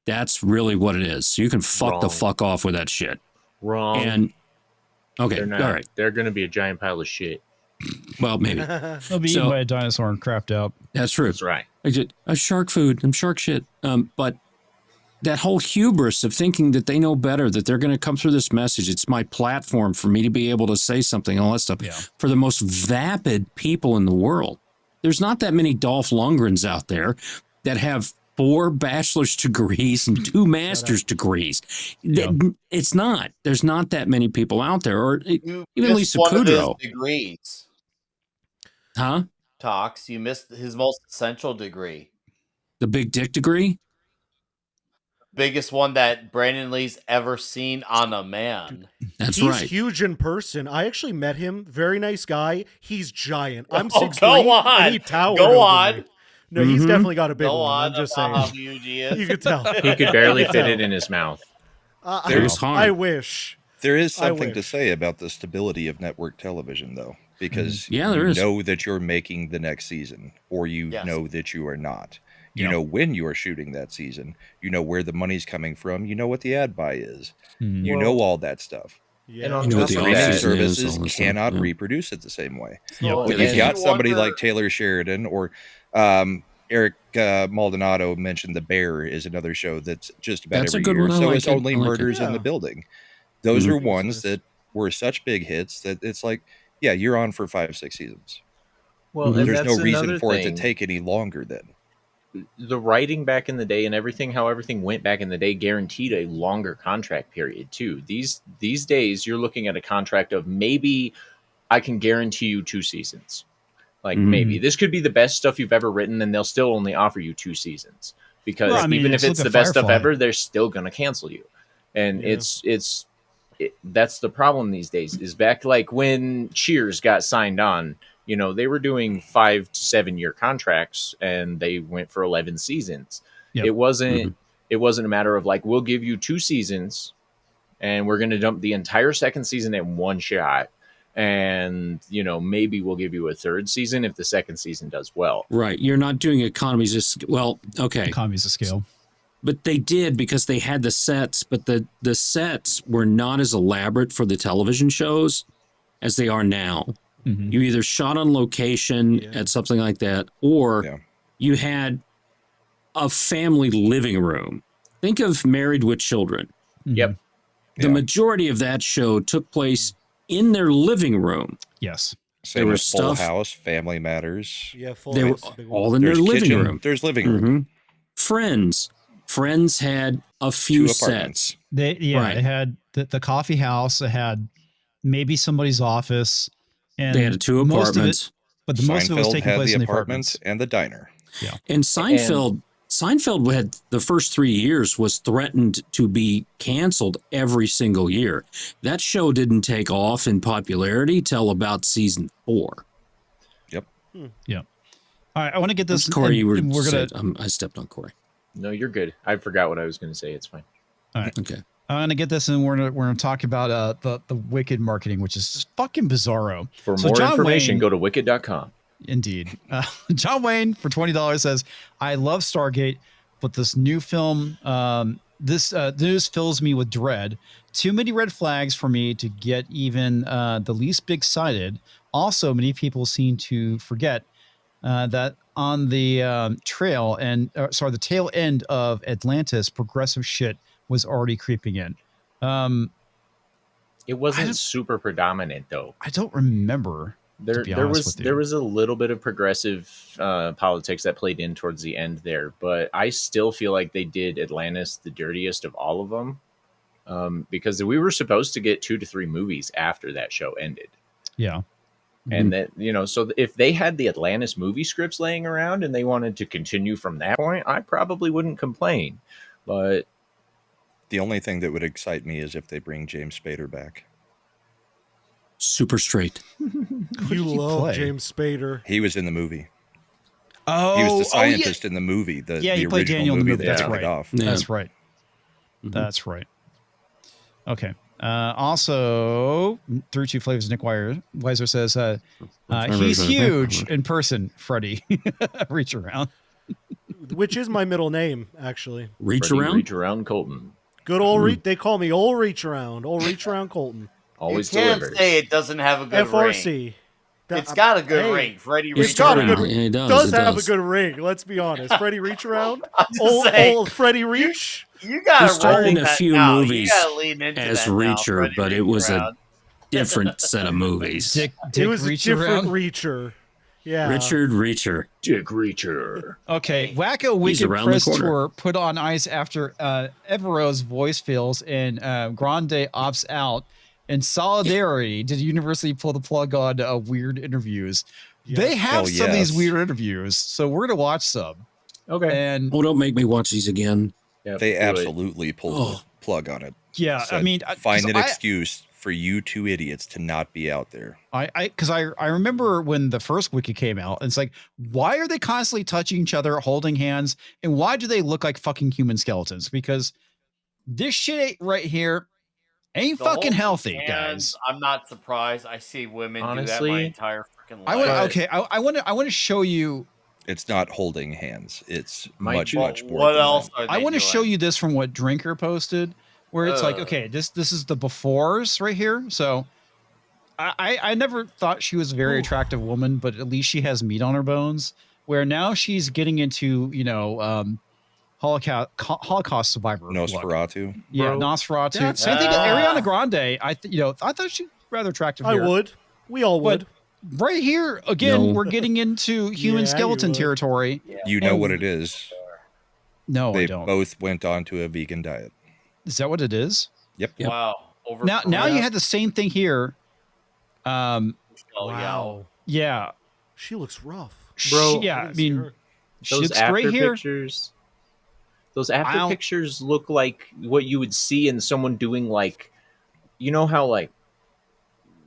That's really what it is. So you can fuck the fuck off with that shit. Wrong. And okay, they're not, all right. They're going to be a giant pile of shit. Well, maybe. They'll be eaten by a dinosaur and crapped out. That's true. That's right. A shark food and shark shit. But that whole hubris of thinking that they know better, that they're going to come through this message. It's my platform for me to be able to say something, all that stuff. Yeah. For the most vapid people in the world. There's not that many Dolph Lundgrens out there that have 4 bachelor's degrees and 2 master's degrees. It's not. There's not that many people out there. Or even Lisa Kudrow. Degrees. Huh? Talks. You missed his most essential degree. The big dick degree? Biggest one that Brandon Lee's ever seen on a man. That's He's right. huge in person. I actually met him. Very nice guy. He's giant. I'm 6'3", go on. and he towered Go over on. me. No, he's definitely got a big Go one. on I'm just about saying. how huge he is. You could tell. He could barely fit it in his mouth. It was hard. I wish. There is something to say about the stability of network television, though, because there you is. know that you're making the next season, or you know that you are not. You know when you are shooting that season. You know where the money's coming from. You know what the ad buy is. You know all that stuff. Yeah. And on You know what top the of that, off-season is, services all this cannot stuff, reproduce it the same way. Well, If and you got you somebody wonder- like Taylor Sheridan or Eric Maldonado mentioned The Bear is another show that's just about That's a every good year. one. I So like it's it. only I like it. Murders in the Building. Those are ones that were such big hits that it's like, yeah, you're on for 5-6 seasons. Well, and There's no that's reason another for it to thing. take any longer then. The writing back in the day and everything, how everything went back in the day, guaranteed a longer contract period too. These days, you're looking at a contract of maybe I can guarantee you 2 seasons. Like maybe this could be the best stuff you've ever written, and they'll still only offer you 2 seasons because even if it's the best stuff ever, they're still going to cancel you. And that's the problem these days. Is back like when Cheers got signed on. You know, they were doing 5 to 7 year contracts and they went for 11 seasons. Yep. It wasn't a matter of like, we'll give you 2 seasons and we're going to dump the entire second season in one shot. And, you know, maybe we'll give you a 3rd season if the second season does well. Right. You're not doing economies of Economies of scale. But they did because they had the sets, but the sets were not as elaborate for the television shows as they are now. You either shot on location at something like that, or you had a family living room. Think of Married with Children. Yep. The majority of that show took place in their living room. Yes. Same with Full House, Family Matters. Yeah, they were all in their living room. There's living room. Friends had a few sets. They had the coffee house. It had maybe somebody's office. And they had 2 apartments. But the most of it was taking place in the apartments and the diner. Yeah. And Seinfeld had the first 3 years was threatened to be canceled every single year. That show didn't take off in popularity till about season 4. Yep. Yeah. All right. I want to get this. Corey, I stepped on Corey. No, you're good. I forgot what I was going to say. It's fine. All right. Okay. I'm going to get this, and we're going to talk about the Wicked marketing, which is just fucking bizarro. For more information, go to wicked.com. Indeed. John Wayne for $20 says, I love Stargate, but this new film, this news fills me with dread. Too many red flags for me to get even the least big excited. Also, many people seem to forget that on the the tail end of Atlantis, progressive shit was already creeping in. It wasn't super predominant though. I don't remember. There was a little bit of progressive politics that played in towards the end there, but I still feel like they did Atlantis the dirtiest of all of them, because we were supposed to get 2 to 3 movies after that show ended. Yeah. And that, so if they had the Atlantis movie scripts laying around and they wanted to continue from that point, I probably wouldn't complain. But the only thing that would excite me is if they bring James Spader back. Super straight. You love James Spader. He was in the movie. Oh, he was the scientist in the movie. He played Daniel in the movie. That's right. That's right. Mm-hmm. That's right. Okay. Also, through 2 flavors, Nick Weiser says he's huge in person. Freddie, reach around, which is my middle name actually. Reach around Colton. Good old they call me old reach around Colton. Always you can't delivers. say it doesn't have a good FRC. ring. It's got a good ring. Freddie Reach Around. It does have a good ring. Let's be honest. Freddie Reach Around. Old Freddie Reach. You got to started in a few movies as Reacher, but it was a different set of movies. It was a different Reacher. Yeah. Richard Reacher. Dick Reacher. Okay. Wacko Wicked Press Tour put on ice after Evero's voice fails and Grande opts out. In solidarity, did University pull the plug on weird interviews? Yes. They have some of these weird interviews, so we're going to watch some. Okay. And don't make me watch these again. Yep, they absolutely pulled the plug on it. Yeah, Said, I mean, find an excuse for you 2 idiots to not be out there. Because I remember when the first wiki came out, and it's like, why are they constantly touching each other, holding hands, and why do they look like fucking human skeletons? Because this shit right here ain't fucking healthy, guys. I'm not surprised. I see women do that my entire freaking life. I want to show you. It's not holding hands. It's much more. What else? I want to show you this from what Drinker posted, where it's like, okay, this is the befores right here. So I never thought she was a very attractive woman, but at least she has meat on her bones. Where now she's getting into Holocaust survivor. Nosferatu. Yeah, Nosferatu. Same thing with Ariana Grande. I thought she's rather attractive. I would. We all would. But right here, again, we're getting into human skeleton territory. Yeah. You know what it is. No, they I don't. both went on to a vegan diet. Is that what it is? Yep. Wow. Now you had the same thing here. Wow. Yeah. She looks rough. Bro, I mean, she looks great here. Those after pictures look like what you would see in someone doing how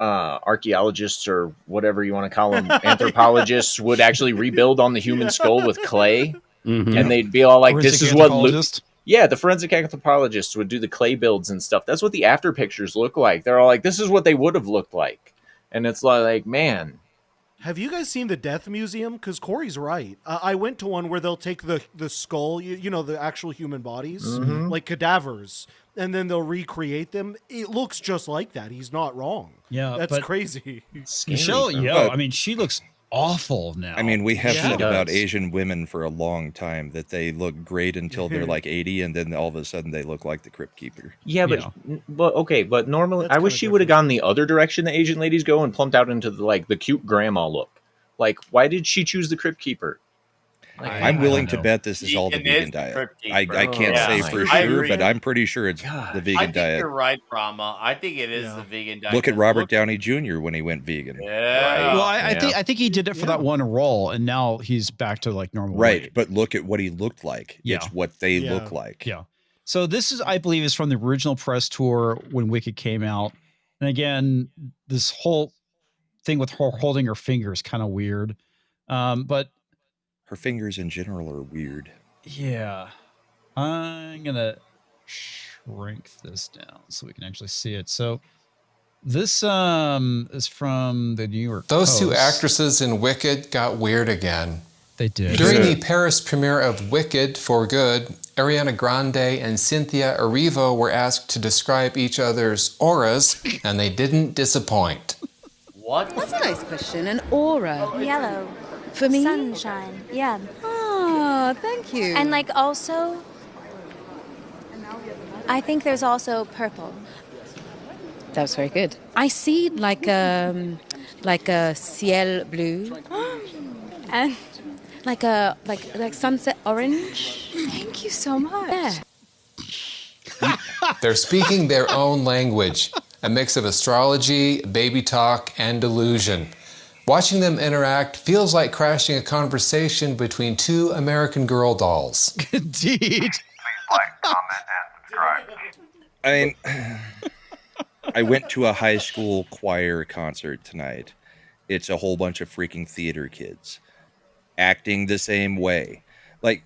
archaeologists or whatever you want to call them, anthropologists would actually rebuild on the human skull with clay. Mm-hmm. And they'd be all like, forensic this is what the forensic anthropologists would do the clay builds and stuff. That's what the after pictures look like. They're all like, this is what they would have looked like. And it's like, man. Have you guys seen the Death Museum? Because Corey's right. I went to one where they'll take the skull, the actual human bodies, like cadavers, and then they'll recreate them. It looks just like that. He's not wrong. Yeah, that's crazy. Michelle I mean, she looks awful now. I mean, we have said about Asian women for a long time that they look great until they're like 80, and then all of a sudden they look like the Crypt Keeper. Yeah, but normally I wish she would have gone the other direction the Asian ladies go and plumped out into the cute grandma look. Like, why did she choose the Crypt Keeper? I'm willing to bet this is all the vegan diet. I can't say for sure, but I'm pretty sure it's the vegan diet. I think you're right, Brahma. I think it is the vegan diet. Look at Robert Downey Jr. when he went vegan. Yeah. Well, I think he did it for that one role, and now he's back to normal. Right, weight. but look at what he looked like. Yeah. It's what they look like. Yeah. So this is, I believe, is from the original press tour when Wicked came out, and again, this whole thing with her holding her finger is kind of weird, but. Her fingers in general are weird. Yeah. I'm going to shrink this down so we can actually see it. So This is from the New York Those Post. two actresses in Wicked got weird again. They did. During the Paris premiere of Wicked for Good, Ariana Grande and Cynthia Erivo were asked to describe each other's auras, and they didn't disappoint. What? That's a nice question. An aura. Yellow. For me? Sunshine. Yeah. Ah, thank you. And like also, I think there's also purple. That was very good. I see like a ciel bleu. And Like sunset orange. thank you so much. Yeah. They're speaking their own language, a mix of astrology, baby talk, and delusion. Watching them interact feels like crashing a conversation between two American Girl dolls. Indeed. Please like, comment, and subscribe. I mean, I went to a high school choir concert tonight. It's a whole bunch of freaking theater kids acting the same way. Like,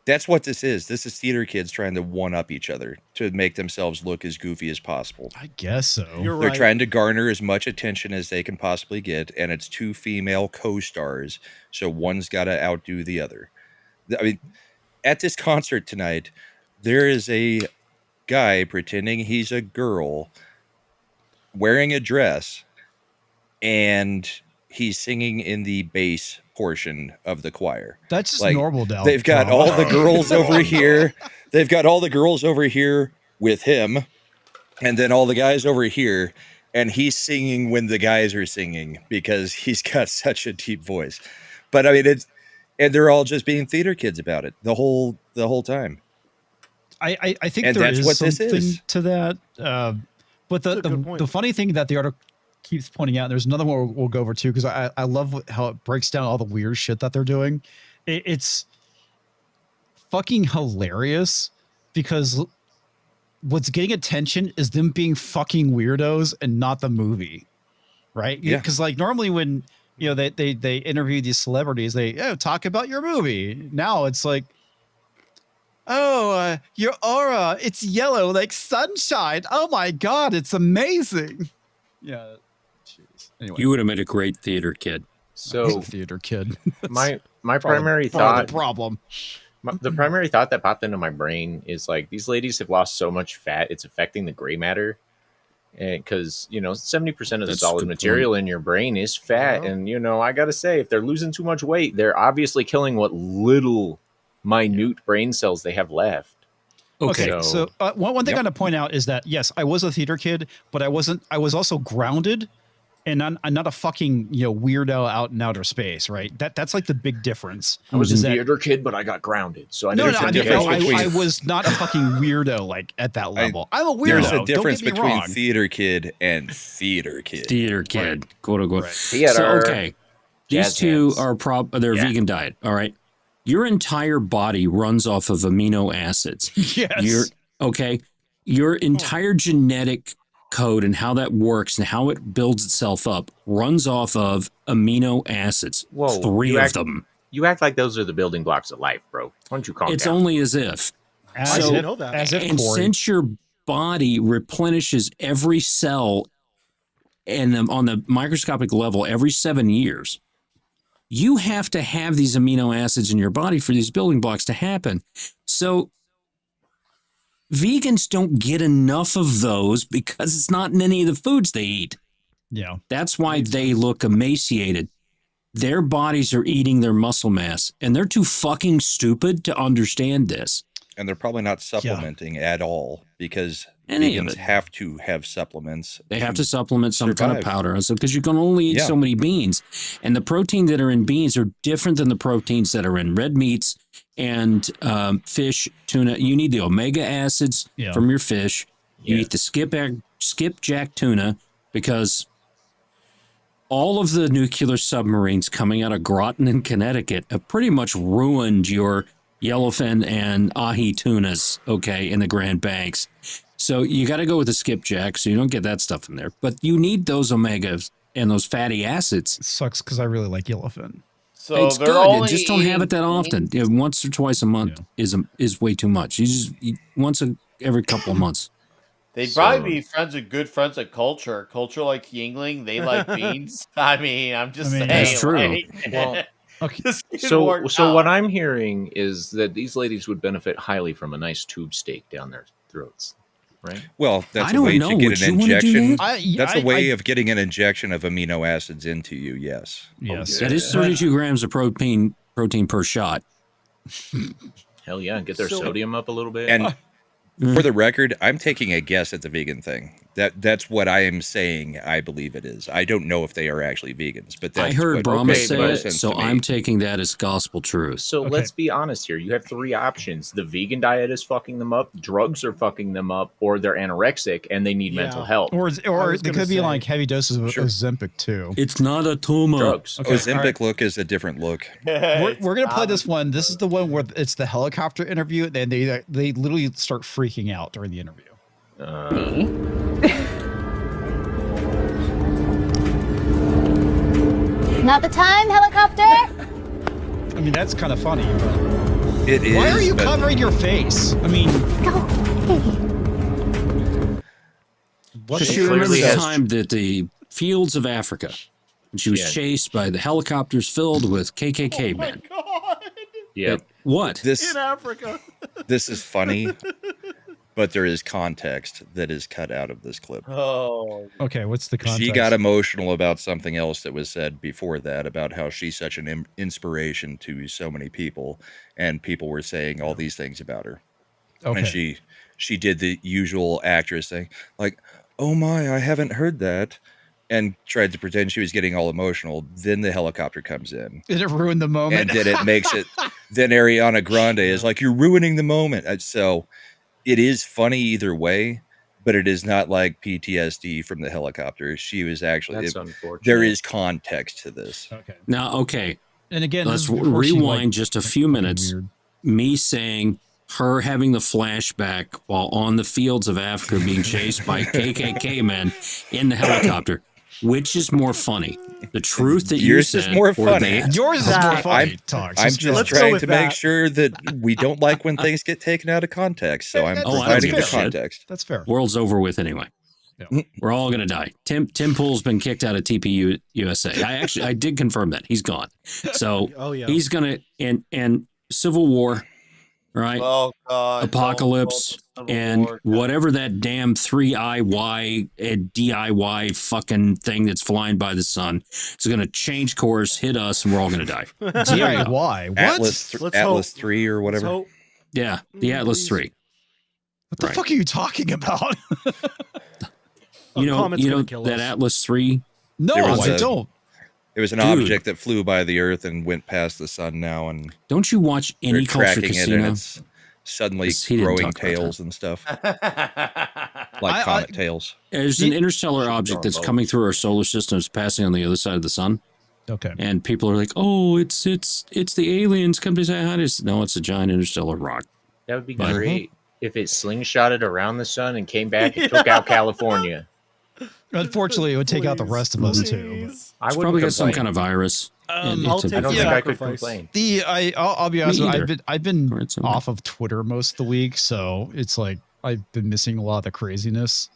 that's what this is. This is theater kids trying to one-up each other to make themselves look as goofy as possible. I guess so. They're trying to garner as much attention as they can possibly get, and it's two female co-stars, so one's got to outdo the other. I mean, at this concert tonight, there is a guy pretending he's a girl wearing a dress, and he's singing in the bass portion of the choir. That's just like, normal now. They've got all the girls over here. They've got all the girls over here with him, and then all the guys over here, and he's singing when the guys are singing because he's got such a deep voice. But I mean, and they're all just being theater kids about it the whole time. I think and there that's is what something this is. to that. But the funny thing that the article keeps pointing out, and there's another one we'll go over too, because I love how it breaks down all the weird shit that they're doing. It's fucking hilarious because what's getting attention is them being fucking weirdos and not the movie, right? Yeah. Because like normally when they interview these celebrities, they talk about your movie. Now it's like, your aura, it's yellow like sunshine. Oh my god, it's amazing. Yeah. Jeez. Anyway, You would have made a great theater kid. So theater kid. my primary thought, the problem. the primary thought that popped into my brain is like these ladies have lost so much fat, it's affecting the gray matter. Because 70% of the That's a solid good material in your brain is fat, and I gotta say, if they're losing too much weight, they're obviously killing what little minute brain cells they have left. Okay, so one thing I want to point out is that yes, I was a theater kid, but I was also grounded, and I'm not a fucking weirdo out in outer space, right? That's like the big difference. I was a theater kid, but I got grounded, so I I was not a fucking weirdo like at that level. I'm a weirdo. There's a difference Don't get me between wrong. theater kid and theater kid. Theater kid, quote unquote. Right. So okay, these Jazz two hands. are they're vegan diet. All right, your entire body runs off of amino acids. Yes. Your entire genetic code and how that works and how it builds itself up runs off of amino acids. Whoa, 3 of them. You act like those are the building blocks of life, bro. Why don't you calm It's down? only as if. I didn't know that. As if And Corey. since your body replenishes every cell and on the microscopic level every 7 years, you have to have these amino acids in your body for these building blocks to happen. So vegans don't get enough of those because it's not in any of the foods they eat. Yeah. That's why they look emaciated. Their bodies are eating their muscle mass, and they're too fucking stupid to understand this. And they're probably not supplementing at all because Any of vegans it. have to have supplements. They have to supplement some kind of survive. powder because you can only eat so many beans. And the protein that are in beans are different than the proteins that are in red meats and fish, tuna. You need the omega acids from your fish. You eat the skipjack tuna because all of the nuclear submarines coming out of Groton in Connecticut have pretty much ruined your yellowfin and ahi tunas, in the Grand Banks. So you got to go with the skipjack so you don't get that stuff in there. But you need those omegas and those fatty acids. It sucks because I really like yellowfin. So It's they're good. only You just don't have it that eating- often. Once or twice a month is way too much. You just eat once every couple of months. They'd probably be good friends of culture. Culture like Yingling, they like beans. I mean, I'm just saying. That's true. Like, Well, Okay. so what I'm hearing is that these ladies would benefit highly from a nice tube steak down their throats, right? Well, that's I a way don't know. to get Would an you wanna do injection. that? That's a way of getting an injection of amino acids into you. Yes. Yes. That is 32 grams of protein per shot. Hell yeah, and get their sodium up a little bit. And for the record, I'm taking a guess at the vegan thing. That's what I am saying. I believe it is. I don't know if they are actually vegans, but that's I heard Brahma say it, sense so to me. I'm taking that as gospel truth. So let's be honest here. You have three options. The vegan diet is fucking them up, drugs are fucking them up, or they're anorexic and they need mental help. Or they could be like heavy doses of Ozempic too. It's not a tumor. Drugs. Okay, Ozempic look is a different look. We're going to play this one. This is the one where it's the helicopter interview, and they literally start freaking out during the interview. Not the time, helicopter. I mean, that's kind of funny. But it is. Why are you covering your face? I mean, Because she remembers the time that the fields of Africa, and she was chased by the helicopters filled with KKK men. Yeah. What? In Africa. This is funny, but there is context that is cut out of this clip. Oh. Okay, what's the context? She got emotional about something else that was said before that, about how she's such an inspiration to so many people, and people were saying all these things about her. Okay. And she did the usual actress thing, like, "Oh my, I haven't heard that," and tried to pretend she was getting all emotional. Then the helicopter comes in. Did it ruin the moment? And then it makes it. Then Ariana Grande is like, "You're ruining the moment." And so it is funny either way, but it is not like PTSD from the helicopter. She was actually. That's unfortunate. There is context to this. Okay. Now, okay. And again, let's rewind just a few minutes. Me saying her having the flashback while on the fields of Africa being chased by KKK men in the helicopter. Which is more funny? The truth that you said, yours is more funny. Yours is more funny. I'm just trying to make sure that we don't like when things get taken out of context. So I'm providing the context. That's fair. World's over with anyway. Yeah. We're all gonna die. Tim Pool's been kicked out of TPU USA. I did confirm that he's gone. So he's gonna and Civil War, right? Oh God! Apocalypse and whatever that damn 3IY DIY fucking thing that's flying by the sun is gonna change course, hit us, and we're all gonna die. DIY? What? Atlas 3 or whatever. Yeah, the Atlas 3. What the fuck are you talking about? You know that Atlas 3? No, I don't. It was an object that flew by the Earth and went past the sun now, and don't you watch any Culture Casino? and it's suddenly growing tails and stuff, like comet tails. There's an interstellar object that's coming through our solar system, it's passing on the other side of the sun. Okay, and people are like, "Oh, it's the aliens come to say hi to us." No, it's a giant interstellar rock. That would be great if it slingshotted around the sun and came back and took out California. Unfortunately, it would take out the rest of us too. It's probably got some kind of virus. I don't think I could complain. I'll be honest. I've been off of Twitter most of the week, so it's like I've been missing a lot of the craziness.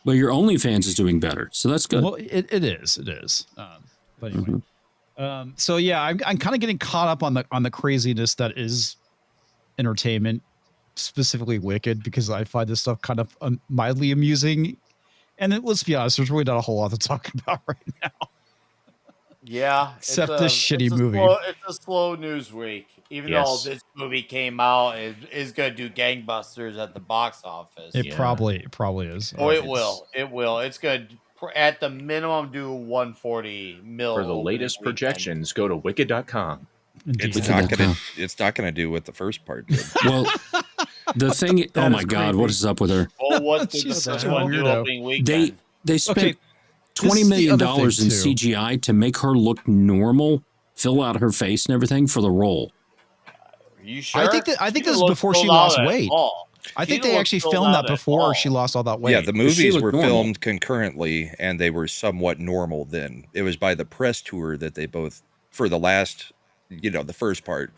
Well, your OnlyFans is doing better, so that's good. Well, it is. But anyway, so yeah, I'm kind of getting caught up on the craziness that is entertainment, specifically Wicked, because I find this stuff kind of mildly amusing. And let's be honest, there's really not a whole lot to talk about right now. Yeah, except this shitty movie. It's a slow news week. Even though this movie came out, it is going to do gangbusters at the box office. It probably is. Oh, it will. It will. It's going to, at the minimum, do 140 mil. For the latest projections, go to wicked.com. It's not gonna do what the first part did. Well, the thing. Oh my God, what is up with her? Well, what did the first one do opening weekend? They spent $20 million in CGI to make her look normal, fill out her face and everything for the role. Are you sure? I think this is before she lost weight. I think they actually filmed that before she lost all that weight. Yeah, the movies were filmed concurrently, and they were somewhat normal then. It was by the press tour that they both, for the last, the first part.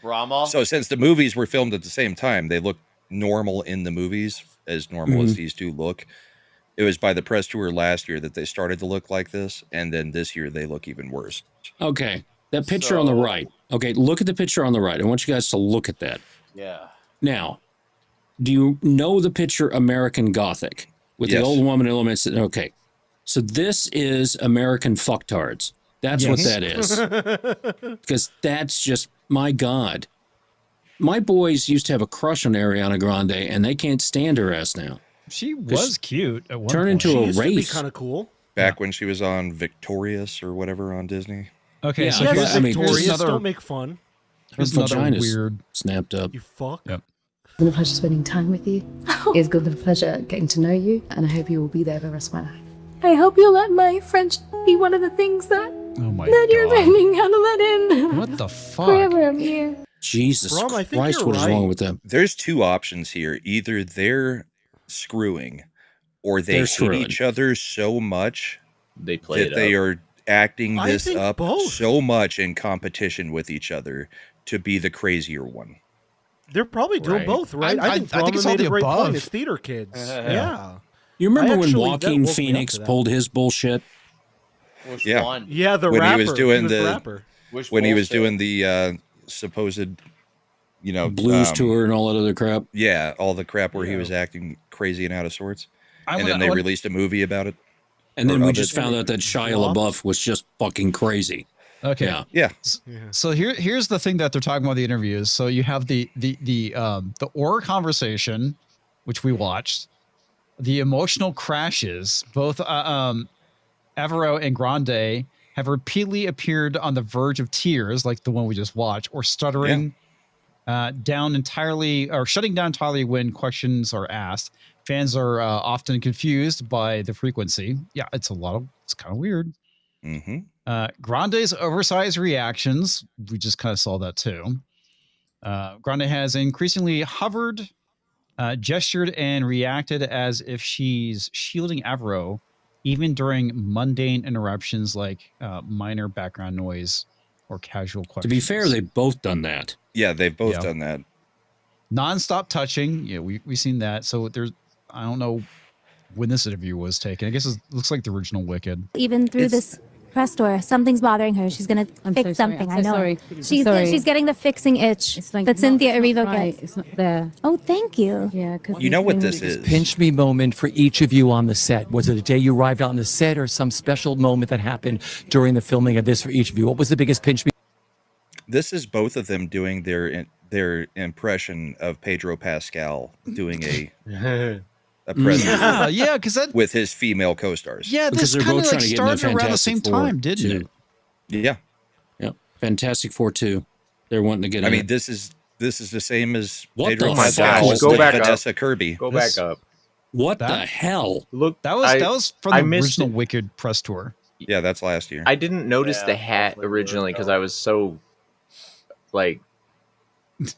Brahma. So since the movies were filmed at the same time, they looked normal in the movies as normal as these two look. It was by the press tour last year that they started to look like this, and then this year they look even worse. Okay, that picture on the right. Okay, look at the picture on the right. I want you guys to look at that. Yeah. Now, do you know the picture American Gothic with the old woman elements? Okay, so this is American fucktards. That's what that is. Because that's just, my God. My boys used to have a crush on Ariana Grande, and they can't stand her ass now. She was cute at one Turn point. into a used to be wraith. kind of cool. Back when she was on Victorious or whatever on Disney. Okay, so Yes, here's Victorious, another, don't make fun. here's another vagina's weird. snapped up. You fuck. Yep. It's been a pleasure spending time with you. It's been a pleasure getting to know you, and I hope you will be there for the rest of my life. I hope you'll let my French be one of the things that you're learning how to let in. What the fuck? Forever I'm here. Jesus Brom, I think Christ, you're what is right. wrong with them? There's two options here. Either they're screwing or they They're hate screwing. each other so much They play that they are acting I this think up both. so much in competition with each other to be the crazier one. They're probably doing Right. both, right? I I think think it's Brahma all made a the great above. point. It's theater kids. Yeah. You remember I when actually- that Joaquin woke me up Phoenix to that. pulled his bullshit? Which Yeah. one? Yeah, the When rapper. he was doing the the rapper. Which when he was bullshit? doing the supposed, Blues tour and all that other crap. Yeah, all the crap where he was acting crazy and out of sorts. I Then they released a movie about it. And then Or we of just it. found out that Shia LaBeouf was just fucking crazy. Okay. Yeah. Yeah. So here's the thing that they're talking about in the interviews. So you have the Aura conversation, which we watched, the emotional crashes. Both Avero and Grande have repeatedly appeared on the verge of tears, like the one we just watched, or stuttering down entirely or shutting down entirely when questions are asked. Fans are often confused by the frequency. Yeah, it's kind of weird. Mm-hmm. Grande's oversized reactions, we just kind of saw that too. Grande has increasingly hovered, gestured, and reacted as if she's shielding Avro, even during mundane interruptions like minor background noise or casual questions. To be fair, they've both done that. Yeah, they've both done that. Non-stop touching. Yeah, we've seen that. So there's, I don't know when this interview was taken. I guess it looks like the original Wicked. Even through this press tour, something's bothering her. She's gonna fix something. I know. She's getting the fixing itch that Cynthia Erivo gets. It's not there. Oh, thank you. Yeah, because You know what this is? Pinch me moment for each of you on the set. Was it the day you arrived on the set or some special moment that happened during the filming of this for each of you? What was the biggest pinch me? This is both of them doing their impression of Pedro Pascal doing a president. Yeah, because that with his female co-stars. Yeah, Because this they're kind both of trying like to get in the started around the Fantastic same Four, time, didn't too. it? Yeah. Yeah. Fantastic Four 2. They're wanting to get I in mean, it. this is the same as What Pedro the Pascal fuck? with Go back up. Vanessa Kirby. Go This- back up. What the that- hell? Look, That was from I the missed original it. Wicked press tour. Yeah, that's last year. I didn't notice Yeah, the hat roughly a year originally ago. because I was so like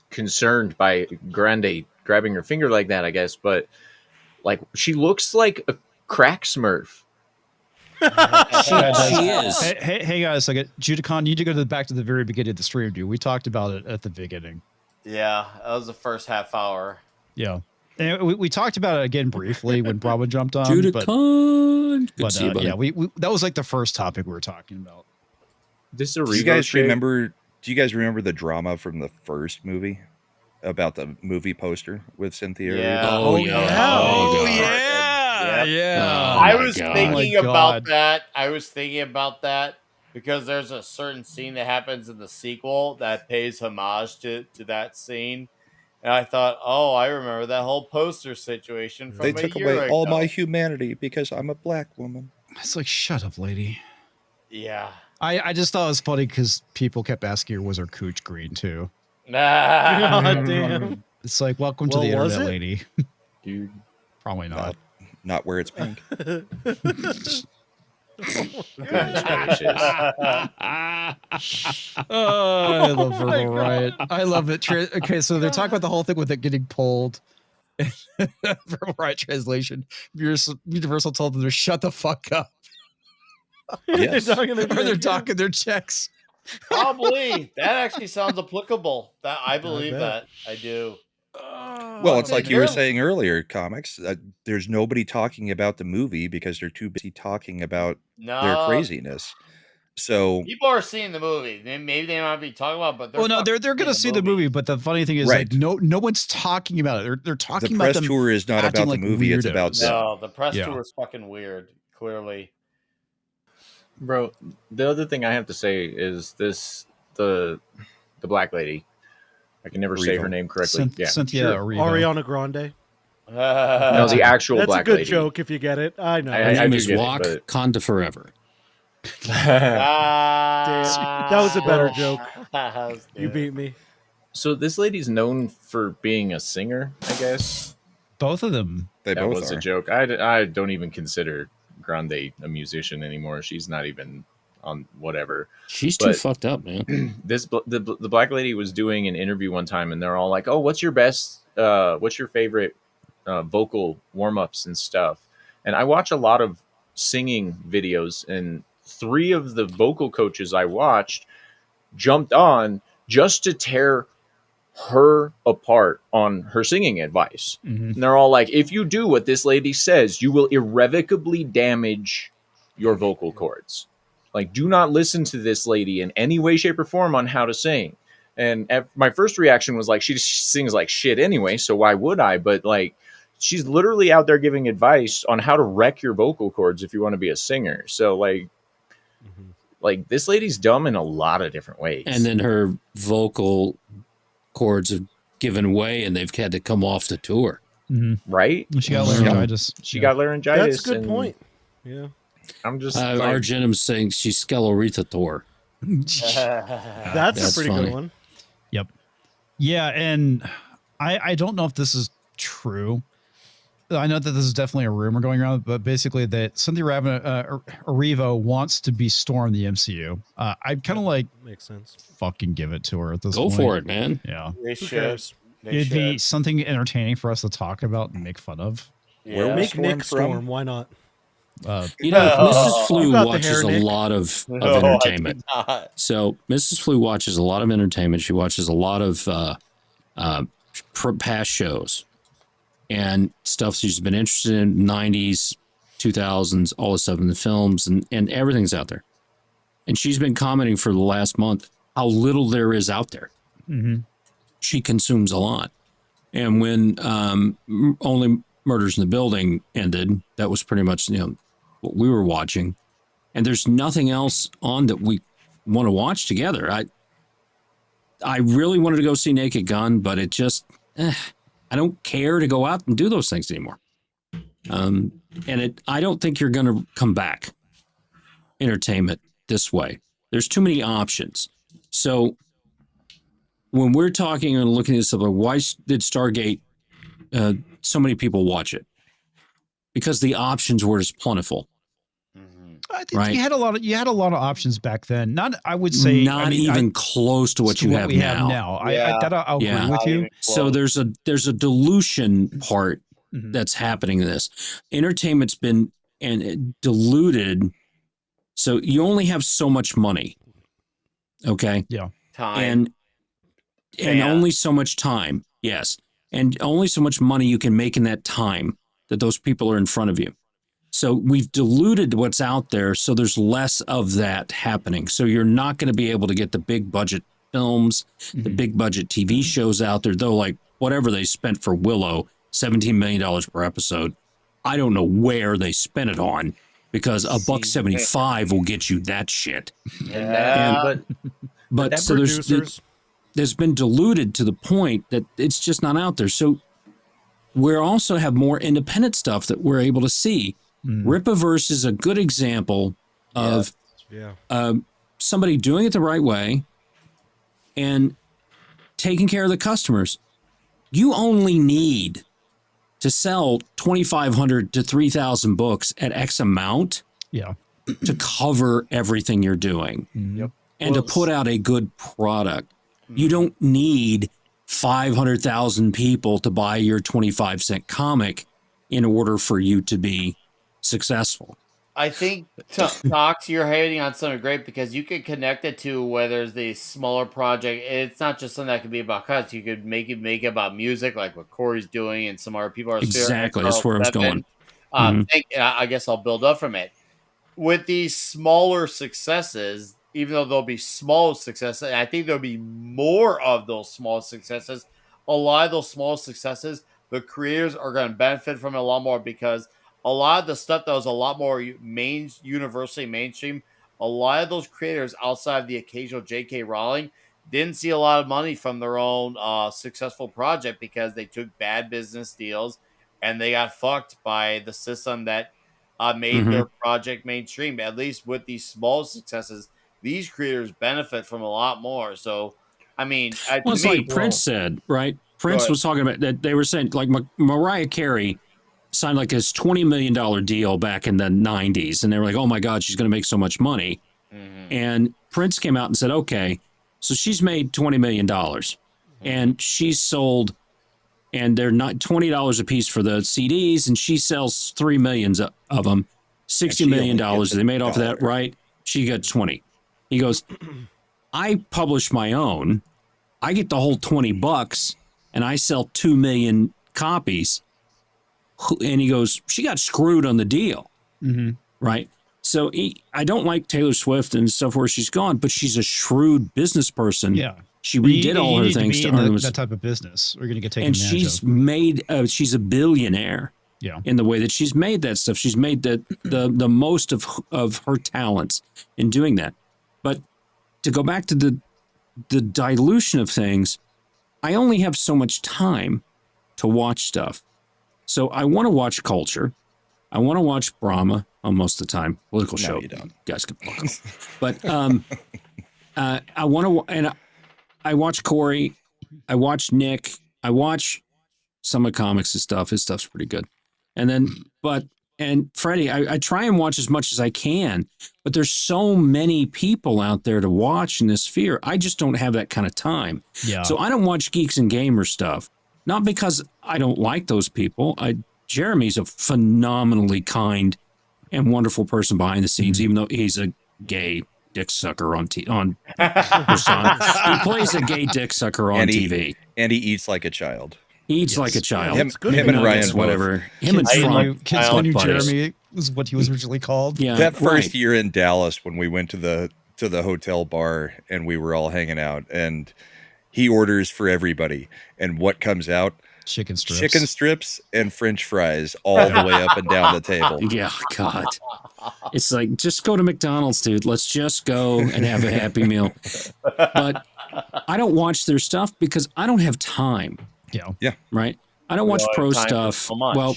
concerned by Grande grabbing her finger like that, I guess. But like, she looks like a crack Smurf. She is. Hey guys, like Judicon, you need to go back to the very beginning of the stream, dude. We talked about it at the beginning. Yeah, that was the first half hour. Yeah. And we talked about it again briefly when Brahma jumped on. Judicon. Good But to see you, buddy. yeah, we that was like the first topic we were talking about. This is a Do you guys remember? Do you guys remember the drama from the first movie about the movie poster with Cynthia? Yeah. Erivo? Oh, yeah. Oh, God. yeah. Yep. Yeah. Oh, I my was God. thinking Oh, my about God. that. I was thinking about that because there's a certain scene that happens in the sequel that pays homage to that scene. And I thought, oh, I remember that whole poster situation from They a took year away ago. all my humanity because I'm a black woman. It's like, shut up, lady. Yeah. I just thought it was funny because people kept asking her, was her cooch green too? Nah. God damn. It's like, welcome to Well, the was internet, it? lady. Dude. Probably not. Not where it's pink. Goodness gracious. Oh, I love Verbal Riot. I love it. Okay, so they're talking about the whole thing with it getting pulled. Verbal Riot translation. Universal told them to shut the fuck up. Yes. They're talking Or they're docking their checks. Probably. That actually sounds applicable. That I believe bet. that. I do. Well, it's like you were saying earlier, comics. There's nobody talking about the movie because they're too busy talking about their craziness. So people are seeing the movie. Maybe they might be talking about, but they're going to see the movie. But the funny thing is, like, no one's talking about it. They're talking the about press tour is not about the movie; it's about them. No, the press tour is fucking weird. Clearly, bro. The other thing I have to say is the black lady. I can never say her name correctly. Cynthia Ariana Grande. No, the actual That's black a good lady. joke if you get it. I know. Her name is Wakanda Forever. That was a better joke. You beat me. So this lady's known for being a singer, I guess. Both of them. That was a joke. I don't even consider Grande a musician anymore. She's not even on whatever. She's too fucked up, man. The black lady was doing an interview one time, and they're all like, "Oh, what's your favorite vocal warm-ups and stuff?" And I watch a lot of singing videos, and 3 of the vocal coaches I watched jumped on just to tear her apart on her singing advice. Mm-hmm. And they're all like, if you do what this lady says, you will irrevocably damage your vocal cords. Like, do not listen to this lady in any way, shape, or form on how to sing. And my first reaction was like, she sings like shit anyway, so why would I? But like, she's literally out there giving advice on how to wreck your vocal cords if you want to be a singer. So like, like this lady's dumb in a lot of different ways. And then her vocal cords have given way, and they've had to come off the tour. Mm-hmm. Right? She got laryngitis. She got laryngitis. That's a good point. Yeah. I'm just Argenum's saying she's Sclerothor. That's a pretty good one. Yep. Yeah, and I don't know if this is true. I know that this is definitely a rumor going around, but basically that Cynthia Erivo wants to be Storm the MCU. I kind of like makes sense. Fucking give it to her at this point. Go for it, man. Yeah, they should. It'd be something entertaining for us to talk about and make fun of. Yeah. Make Nick Storm. Why not? Mrs. Flu watches a lot of entertainment. So Mrs. Flu watches a lot of entertainment. She watches a lot of past shows and stuff she's been interested in, 90s, 2000s, all the stuff in the films, and everything's out there. And she's been commenting for the last month how little there is out there. Mm-hmm. She consumes a lot. And when Only Murders in the Building ended, that was pretty much what we were watching. And there's nothing else on that we want to watch together. I really wanted to go see Naked Gun, but it just I don't care to go out and do those things anymore. I don't think you're going to come back entertainment this way. There's too many options. So when we're talking and looking at stuff like, why did Stargate so many people watch it? Because the options were just plentiful. I think you had a lot of options back then. Not, I would say, not even close to what you have now. I'll agree with you. So there's a dilution part that's happening in this. Entertainment's been diluted, so you only have so much money. Okay. Yeah. Time. And only so much time. Yes. And only so much money you can make in that time that those people are in front of you. So we've diluted what's out there, so there's less of that happening. So you're not going to be able to get the big budget films, the big budget TV shows out there, though, like whatever they spent for Willow, $17 million per episode. I don't know where they spent it on, because $1.75 will get you that shit. Yeah. But so there's been diluted to the point that it's just not out there. So we also have more independent stuff that we're able to see. Rippaverse is a good example of somebody doing it the right way and taking care of the customers. You only need to sell 2,500 to 3,000 books at X amount to cover everything you're doing and to put out a good product. You don't need 500,000 people to buy your 25-cent comic in order for you to be successful. I think Tox, you're hitting on something great because you could connect it to whether it's the smaller project. It's not just something that could be about cuts. You could make it about music, like what Corey's doing, and some other people are Exactly. That's where I was going. I guess I'll build up from it. With these smaller successes, even though there'll be small successes, and I think there'll be more of those small successes. A lot of those small successes, the creators are going to benefit from it a lot more because a lot of the stuff that was a lot more universally mainstream, a lot of those creators outside of the occasional J.K. Rowling didn't see a lot of money from their own successful project because they took bad business deals and they got fucked by the system that made their project mainstream. At least with these small successes, these creators benefit from a lot more. So, I mean, it's like Prince said, right? Prince was talking about that. They were saying like Mariah Carey signed like his $20 million deal back in the 90s. And they were like, oh my God, she's going to make so much money. And Prince came out and said, okay, so she's made $20 million and she's sold, and they're not $20 a piece for the CDs. And she sells 3 million of them, $60 million. They made off of that, right? She got 20. He goes, I publish my own. I get the whole $20 and I sell 2 million copies. And he goes, she got screwed on the deal. Right. So I don't like Taylor Swift and stuff where she's gone, but she's a shrewd business person. Yeah. She redid all her things to earn that type of business. We're going to get taken and advantage she's of. made, she's a billionaire. Yeah. In the way that she's made that stuff. She's made the most of her talents in doing that. But to go back to the dilution of things, I only have so much time to watch stuff. So I want to watch culture. I want to watch Brahma most of the time. Political show. You don't. Guys can fuck 'em. But I want to, and I watch Corey. I watch Nick. I watch some of the comics and stuff. His stuff's pretty good. And then, and Freddie, I try and watch as much as I can, but there's so many people out there to watch in this sphere. I just don't have that kind of time. Yeah. So I don't watch Geeks and Gamers stuff, not because I don't like those people. Jeremy's a phenomenally kind and wonderful person behind the scenes, even though he's a gay dick sucker on Persona. He plays a gay dick sucker on TV. And he eats like a child. He eats like a child. Him and Ryan, whatever. Him and Trump. Kids knew Jeremy was what he was originally called. Yeah, that first year in Dallas when we went to the hotel bar and we were all hanging out, and he orders for everybody, and what comes out? Chicken strips and French fries all the way up and down the table. Yeah, God. It's like, just go to McDonald's, dude. Let's just go and have a Happy Meal. But I don't watch their stuff because I don't have time. Yeah. Right? I don't watch Pro stuff. So much. Well,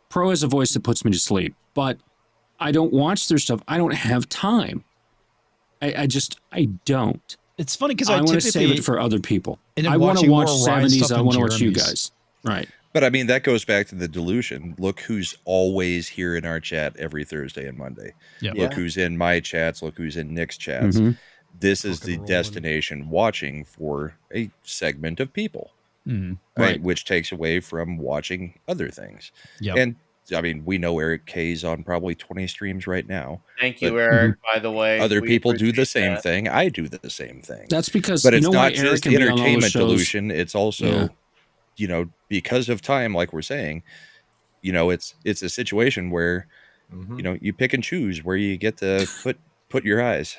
Pro has a voice that puts me to sleep, but I don't watch their stuff. I don't have time. I don't. It's funny because I want to save it for other people. I want to watch 70s. I want to watch you guys. Right. But I mean, that goes back to the delusion. Look who's always here in our chat every Thursday and Monday. Yeah. Look who's in my chats. Look who's in Nick's chats. This is the destination watching for a segment of people. Right. Which takes away from watching other things. Yep. And I mean, we know Eric K's on probably 20 streams right now. Thank you, Eric, by the way. Other people do the same thing. I do the same thing. That's because, but it's you know, not why Eric just can be on all those entertainment shows? delusion. It's also, you know, because of time, like we're saying, you know, it's a situation where, you know, you pick and choose where you get to put your eyes.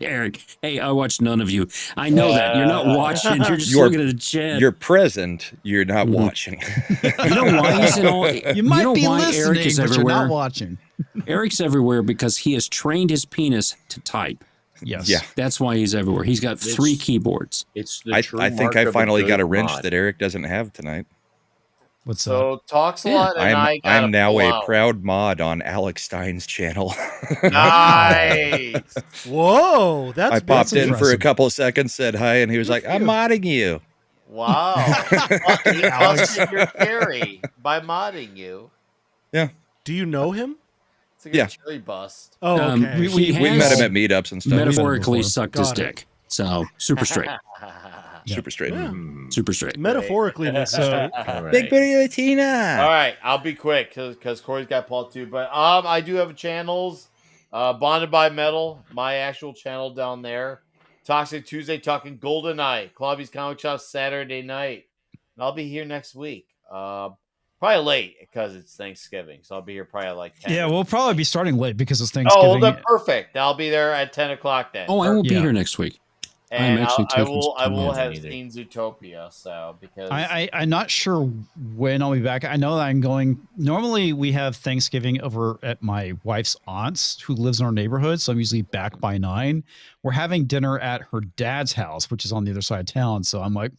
Eric, hey, I watched none of you. I know that. You're not watching. You're just looking at the chat. You're present. You're not watching. You know why he's in all... You might be listening, Eric is but everywhere? you're not watching. Eric's everywhere because he has trained his penis to type. Yes. Yeah. That's why he's everywhere. He's got 3 keyboards. It's the I true think mark I of finally good got a wrench mod. that Eric doesn't have tonight. What's So talks a lot, and I'm now a proud. proud mod on Alex Stein's channel. Nice. Whoa, that's I popped in for a impressive. couple of seconds, said hi, and he was like, "I'm modding you." Wow. He busted your theory by modding you. Yeah. Do you know him? It's a good cherry bust. Oh, okay. He We met has him at meetups and stuff. metaphorically sucked his Got it. dick. So, super straight. Super straight. Super straight. Metaphorically, makes So- straight. All right. Big Booty Latina. All right, I'll be quick because Corey's got Paul too. But I do have channels. Bonded by Metal, my actual channel down there. Toxic Tuesday talking Golden Eye. Clubby's Comic Shop Saturday night. And I'll be here next week. Probably late because it's Thanksgiving. So I'll be here probably like 10. Yeah, we'll probably be starting late because it's Thanksgiving. Oh, well, then perfect. I'll be there at 10 o'clock then. Oh, I won't be Yeah. here next week. And I'm actually I taking will some have either. seen Zootopia. So because I'm not sure when I'll be back. I know that I'm going. Normally, we have Thanksgiving over at my wife's aunt's, who lives in our neighborhood. So I'm usually back by 9. We're having dinner at her dad's house, which is on the other side of town. So I'm like,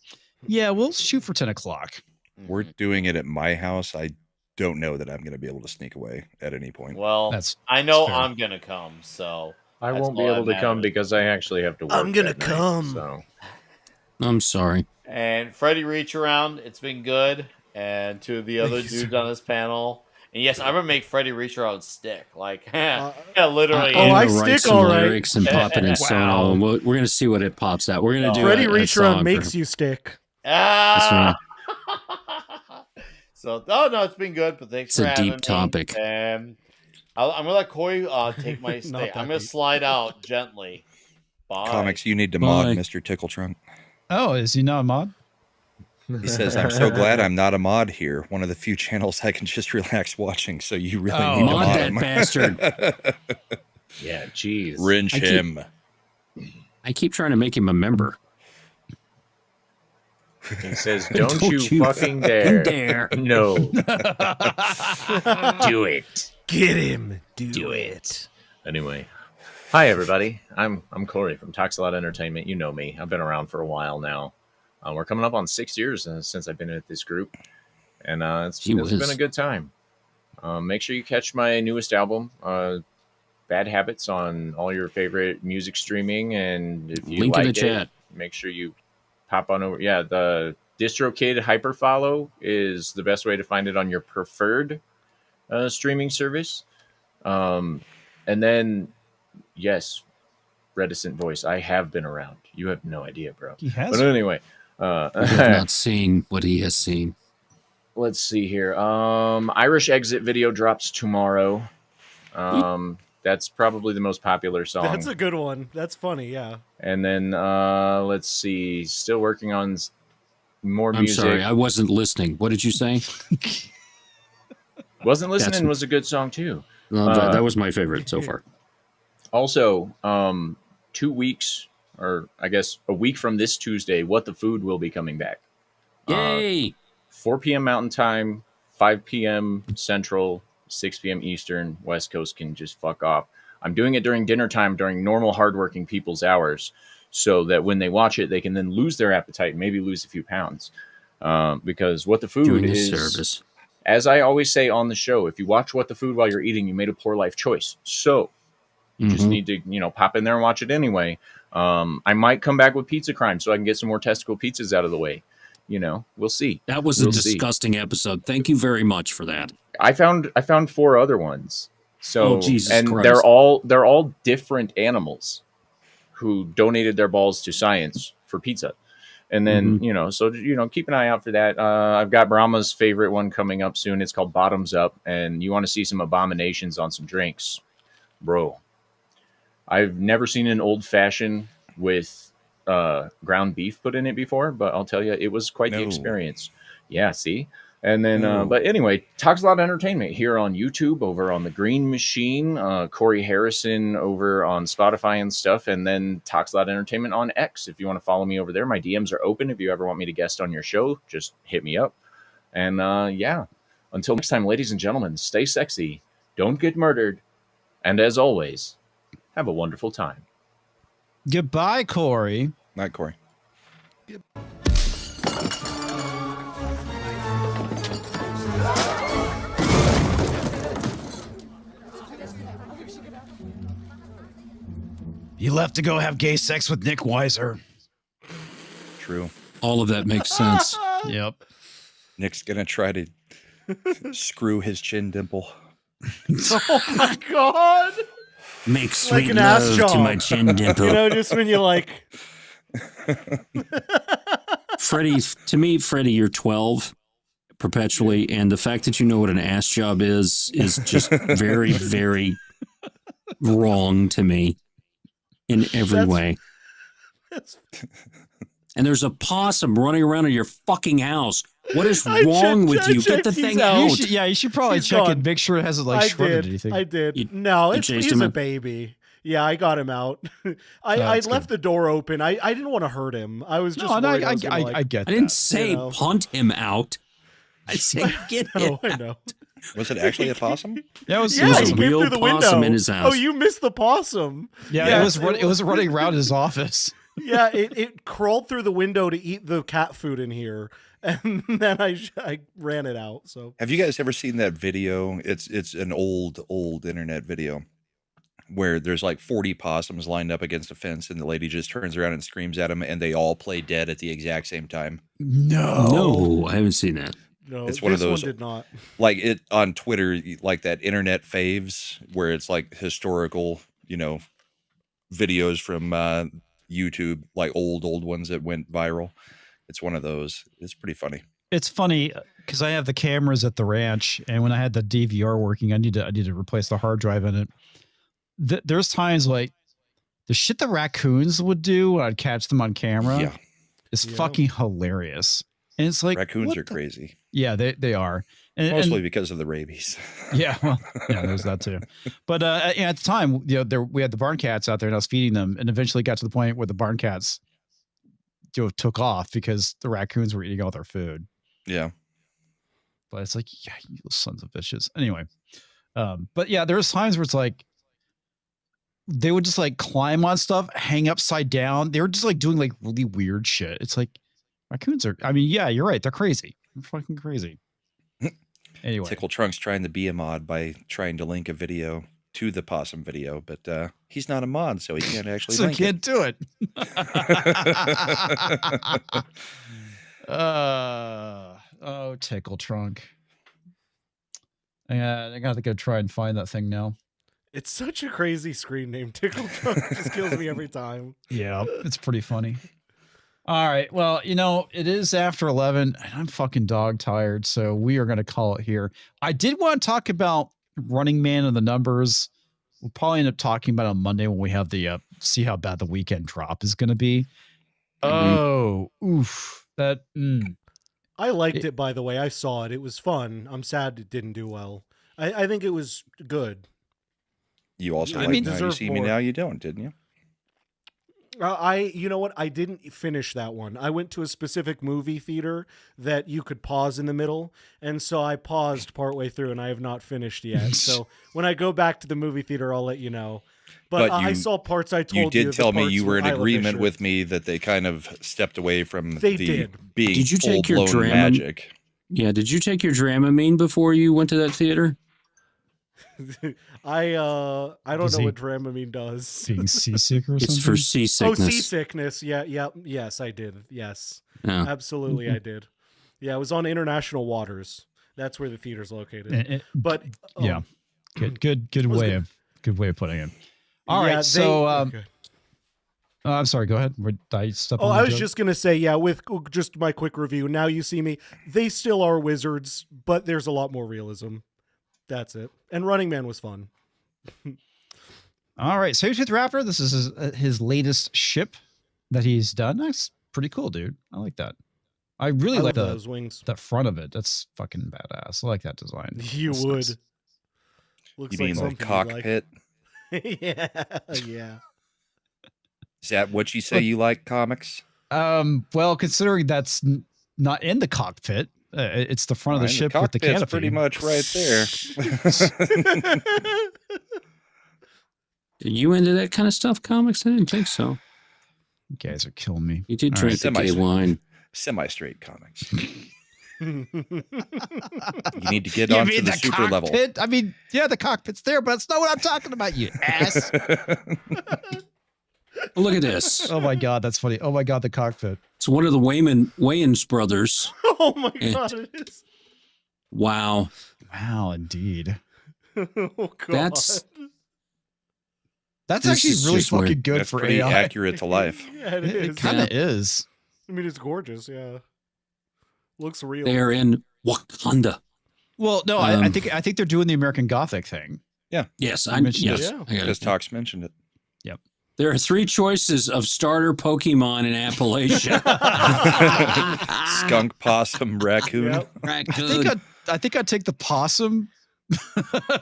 yeah, we'll shoot for 10 o'clock. We're doing it at my house. I don't know that I'm going to be able to sneak away at any point. well, That's I know fair. I'm gonna come. So I that's won't be all that able to come matters. because I actually have to work. I'm gonna that night, come. so I'm sorry. And Freddie Reach Around, it's been good. And to the other dudes on this panel. And yes, I'm gonna make Freddie Reach Around stick. Like yeah, literally. Oh, I I'm gonna write stick some all right. lyrics and pop it in sono. And we're gonna see what it pops out. We're gonna do Freddie a Reach song Around for makes him. you stick. Ah! So, no, it's been good, but thanks It's for a having deep me. topic. And I'm gonna let Corey take my Not stay. that I'm gonna deep. slide out gently. Bye. Comics, you need to Bye. mod Mr. Tickle Trunk. Oh, is he not a mod? He says, I'm so glad I'm not a mod here. One of the few channels I can just relax watching, so you really Oh, need to mod mod that him. bastard. yeah, jeez. Wrench I keep- him. I keep trying to make him a member. He says, "Don't, Don't you you fucking dare! dare. No, do it. Get him. Do it." Anyway, hi everybody. I'm Corey from Toxalot Entertainment. You know me. I've been around for a while now. We're coming up on 6 years since I've been at this group, and it's Gee been whiz. a good time. Make sure you catch my newest album, Bad Habits, on all your favorite music streaming, and if you Link in like the it, chat. make sure you pop on over. Yeah, the DistroKid Hyperfollow is the best way to find it on your preferred streaming service. And then, yes, reticent voice. I have been around. You have no idea, bro. He has. But anyway, I have not seen what he has seen. let's see here. Irish Exit video drops tomorrow. That's probably the most popular song. That's a good one. That's funny. Yeah. And then let's see. Still working on more I'm music. sorry, I wasn't listening. What did you say? Wasn't listening That's- was a good song too. Well, that was my favorite so far. Also, 2 weeks, or I guess a week from this Tuesday, What the Food will be coming back. Yay! 4 p.m. Mountain Time, 5 p.m. Central, 6 p.m. Eastern. West Coast can just fuck off. I'm doing it during dinner time, during normal hardworking people's hours, so that when they watch it, they can then lose their appetite and maybe lose a few pounds. Because What the Food Doing is, this service. as I always say on the show, if you watch What the Food while you're eating, you made a poor life choice. So you just Mhm. need to, pop in there and watch it anyway. I might come back with Pizza Crime so I can get some more testicle pizzas out of the way. We'll see. That was We'll a see. disgusting episode. Thank you very much for that. I found 4 other ones. So Oh, Jesus and Christ. they're all different animals who donated their balls to science for pizza. And then, keep an eye out for that. I've got Brahma's favorite one coming up soon. It's called Bottoms Up, and you want to see some abominations on some drinks. Bro, I've never seen an old fashioned with ground beef put in it before, but I'll tell you, it was quite the experience. Yeah, see? And then, but anyway, Talks a Lot Entertainment here on YouTube, over on the Green Machine, Corey Harrison over on Spotify and stuff, and then Talks a Lot Entertainment on X. If you want to follow me over there, my DMs are open. If you ever want me to guest on your show, just hit me up. And until next time, ladies and gentlemen, stay sexy, don't get murdered, and as always, have a wonderful time. Goodbye, Corey. Not Corey. You left to go have gay sex with Nick Weiser. True. All of that makes sense. Yep. Nick's going to try to screw his chin dimple. Oh my god! Make Like sweet an ass love job. to my chin dimple. Just when you like. Freddie, to me, Freddie, you're 12 perpetually, and the fact that you know what an ass job is just very, very wrong to me in every way. And there's a possum running around in your fucking house. What is wrong with you? Get the thing out. You should probably check it. Make sure it hasn't shredded anything. I did. No, he's a baby. Yeah, I got him out. I left the door open. I didn't want to hurt him. I was just worried I get that. I didn't say punt him out. I said get him I know. Was it actually a possum? Yeah, it was he a came real through the possum window. in his house. Oh, you missed the possum. Yeah, it was running around his office. Yeah, it crawled through the window to eat the cat food in here, and then I ran it out. So, have you guys ever seen that video? It's an old internet video where there's like 40 possums lined up against a fence, and the lady just turns around and screams at them, and they all play dead at the exact same time. No, I haven't seen that. No, it's one of those. One did not. Like it on Twitter, like that internet faves where it's like historical, videos from YouTube, like old ones that went viral. It's one of those. It's pretty funny. It's funny because I have the cameras at the ranch, and when I had the DVR working, I need to replace the hard drive in it. There's times like the shit the raccoons would do when I'd catch them on camera is fucking hilarious. And it's like raccoons are crazy. Yeah, they are. Mostly because of the rabies. Yeah, well, there's that too. But at the time, we had the barn cats out there, and I was feeding them, and eventually got to the point where the barn cats took off because the raccoons were eating all their food. Yeah. But it's like, you sons of bitches. Anyway, but yeah, there was times where it's like they would just like climb on stuff, hang upside down. They were just like doing like really weird shit. It's like raccoons are. I mean, yeah, you're right. They're crazy. They're fucking crazy. Anyway, Tickle Trunk's trying to be a mod by trying to link a video to the possum video, but he's not a mod, so he can't actually. So link he can't do it. Oh, Tickle Trunk. I got to go try and find that thing now. It's such a crazy screen name. Tickle Trunk just kills me every time. Yeah, it's pretty funny. All right. Well, it is after 11 and I'm fucking dog tired. So we are going to call it here. I did want to talk about Running Man and the numbers. We'll probably end up talking about it on Monday when we have the see how bad the weekend drop is going to be. Oh, oof. I liked it, by the way. I saw it. It was fun. I'm sad it didn't do well. I think it was good. You also Now You See Me Now You Don't, didn't you? You know what? I didn't finish that one. I went to a specific movie theater that you could pause in the middle. And so I paused partway through and I have not finished yet. So when I go back to the movie theater, I'll let you know. But I saw parts I told you. You did tell me you were in agreement with me that they kind of stepped away from being Did you take your full-blown magic. Yeah, did you take your Dramamine before you went to that theater? I don't know what Dramamine does. Being seasick or something? It's for seasickness. Oh, seasickness. Yeah. Yes, I did. Yes. Yeah. Absolutely, I did. Yeah, it was on international waters. That's where the theater's located. But yeah, good way of putting it. All right, so I'm sorry. Go ahead. I was just gonna say, with just my quick review. Now You See Me. They still are wizards, but there's a lot more realism. That's it. And Running Man was fun. All right, Sabertooth Raptor. This is his latest ship that he's done. That's pretty cool, dude. I like that. I really like those wings. The front of it. That's fucking badass. I like that design. You would. Nice. Looks you mean like cockpit? Yeah. Is that what you say you like comics? Well, considering that's not in the cockpit, it's the front of the ship with the canopy. Pretty much right there. Are you into that kind of stuff, comics? I didn't think so. You guys are killing me. You did drink the gay wine. Semi-straight comics. You need to get onto the super level. I mean, yeah, the cockpit's there, but that's not what I'm talking about, you ass. Look at this. Oh my God, that's funny. Oh my God, the cockpit. It's one of the Wayans brothers. Oh my God, it is. Wow. Wow, indeed. Oh God. That's actually really fucking good that's for pretty AI. accurate to life. Yeah, it is. It kind of is. I mean, it's gorgeous. Yeah, looks real. They're in Wakanda. Well, no, I think they're doing the American Gothic thing. Yeah. Yes, yes. Because Tox mentioned it. Yep. There are 3 choices of starter Pokemon in Appalachia. Skunk, possum, raccoon. Yep. Raccoon. I think I'd take the possum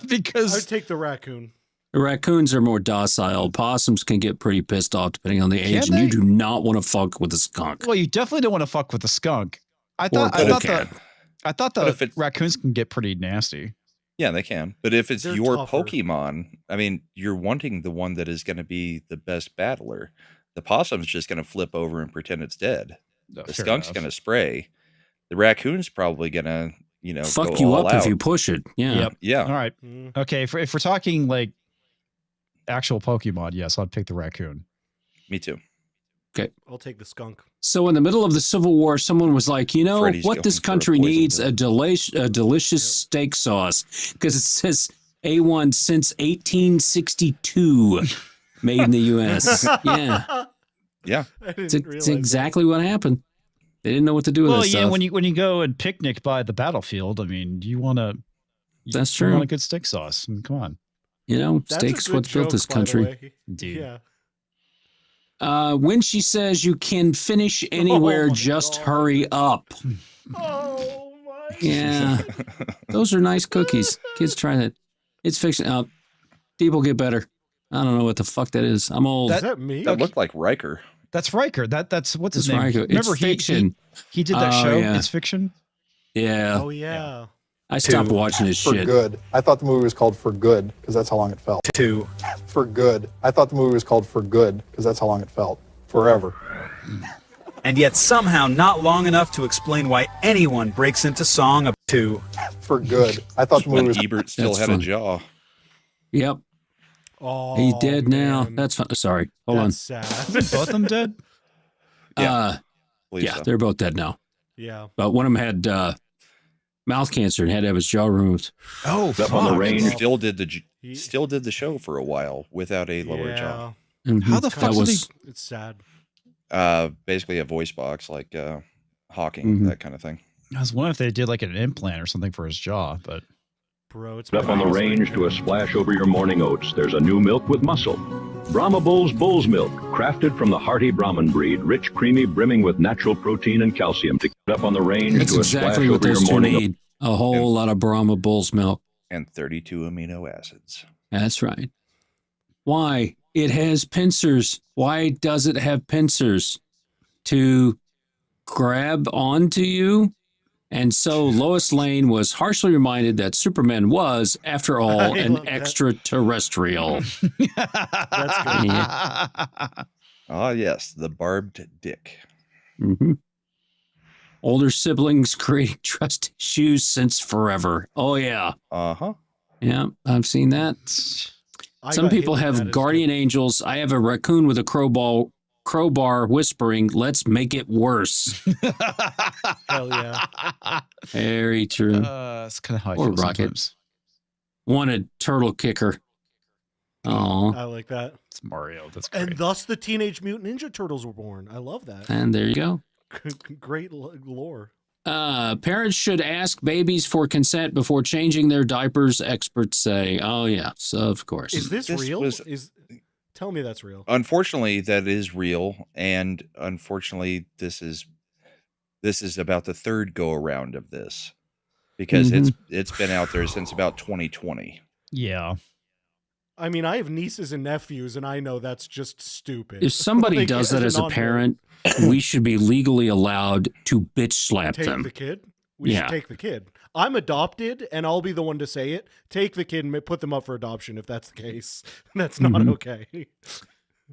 because I'd take the raccoon. The raccoons are more docile. Possums can get pretty pissed off depending on the age, Can and you they? do not want to fuck with a skunk. Well, you definitely don't want to fuck with the skunk. I Or thought But if the raccoons can get pretty nasty. Yeah, they can. But if it's They're your tougher. Pokemon, I mean, you're wanting the one that is going to be the best battler. The possum's just going to flip over and pretend it's dead. Oh, The fair skunk's enough. going to spray. The raccoon's probably going to, Fuck go you all up if out. you push it. Yeah. Yep. Yeah. All right. Mm. Okay. If we're talking like actual Pokemon, yes, I'd pick the raccoon. Me too. I'll take the skunk. So in the middle of the Civil War, someone was like, Freddy's what this going for a country poison needs pill. a delicious steak sauce, because it says A1 since 1862, made in the U.S. Yeah, Yeah. I didn't it's realize exactly what happened. They didn't know what to do with Well, this yeah, stuff. when you go and picnic by the battlefield, I mean, do you want to? That's You true. want a good steak sauce? I mean, come on. That's a steak's good what's built joke, this by the country. way. Indeed. Yeah. When she says you can finish anywhere, my just God. hurry up. Oh my. Yeah, those are nice cookies. Kids try that. It's fiction. People get better. I don't know what the fuck that is. I'm old. Is that me? That looked like Riker. That's Riker. That's what's his It's name? Riker. It's Remember fiction. He did that Oh, show. yeah. It's fiction. Yeah, Oh yeah. I stopped watching this For shit. Good. I thought the movie was called For Good because that's how long it felt. 2. For Good. I thought the movie was called For Good because that's how long it felt. Forever. And yet somehow not long enough to explain why anyone breaks into song of 2. For Good. I thought the movie When was Ebert still That's had fun. a jaw. Yep, Oh, he's dead now. man. That's fun. Sorry, hold That's sad. Both of them dead. on. Believe Yeah, so. they're both dead now. Yeah. But one of them had mouth cancer and had to have his jaw removed. Oh, Up on the range. Still did the show for a while without a lower jaw. Mhm. How the That fuck did was It's sad. Basically a voice box like Hawking, Mhm. that kind of thing. I was wondering if they did like an implant or something for his jaw, but Bro, it's Up on the range to a splash over your morning oats, there's a new milk with muscle. Brahma Bull's Bull's Milk, crafted from the hearty Brahman breed, rich, creamy, brimming with natural protein and calcium to get up on the range that's to a exactly splash what over your those two morning need. A whole lot of Brahma Bull's milk. And 32 amino acids. That's right. Why? It has pincers. Why does it have pincers? To grab onto you? And so Lois Lane was harshly reminded that Superman was, after all, I an love that. extraterrestrial. That's good. Yeah. Ah, yes, the barbed dick. Mhm. Older siblings creating trust issues since forever. Oh, yeah. Uh-huh. Yeah, I've seen that. I Some got hit people with that have as guardian angels. I have a raccoon with a crowbar whispering, let's make it worse. kid. Hell yeah. Very true. that's kind of how I Or feel Rocket. sometimes. Wanted turtle kicker. Oh, I like that. It's Mario. That's great. And thus the Teenage Mutant Ninja Turtles were born. I love that. and there you go. Great lore. Parents should ask babies for consent before changing their diapers, experts say. Oh, yes, of course. Is this real? was- Tell me that's real. Unfortunately, that is real, and unfortunately, this is about the third go around of this because it's been out there since about 2020. Yeah. I mean, I have nieces and nephews, and I know that's just stupid. If somebody Like, does that as a non-parent, parent, we should be legally allowed to bitch slap take them. the kid. We Yeah. should take the kid. I'm adopted, and I'll be the one to say it. Take the kid and put them up for adoption if that's the case. That's not Mhm. okay.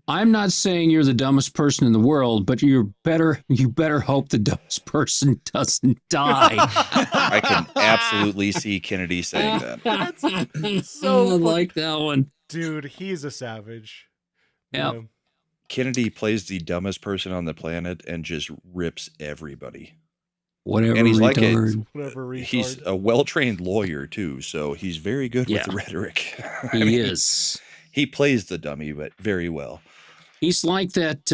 I'm not saying you're the dumbest person in the world, but you better hope the dumbest person doesn't die. I can absolutely see Kennedy saying that. So I like that one. Dude, he's a savage. Yeah. Yeah. Kennedy plays the dumbest person on the planet and just rips everybody. Whatever. And he's like retard. Whatever he's retard. a well-trained lawyer too, so he's very good Yeah. with rhetoric. He is. He plays the dummy, but very well. He's like that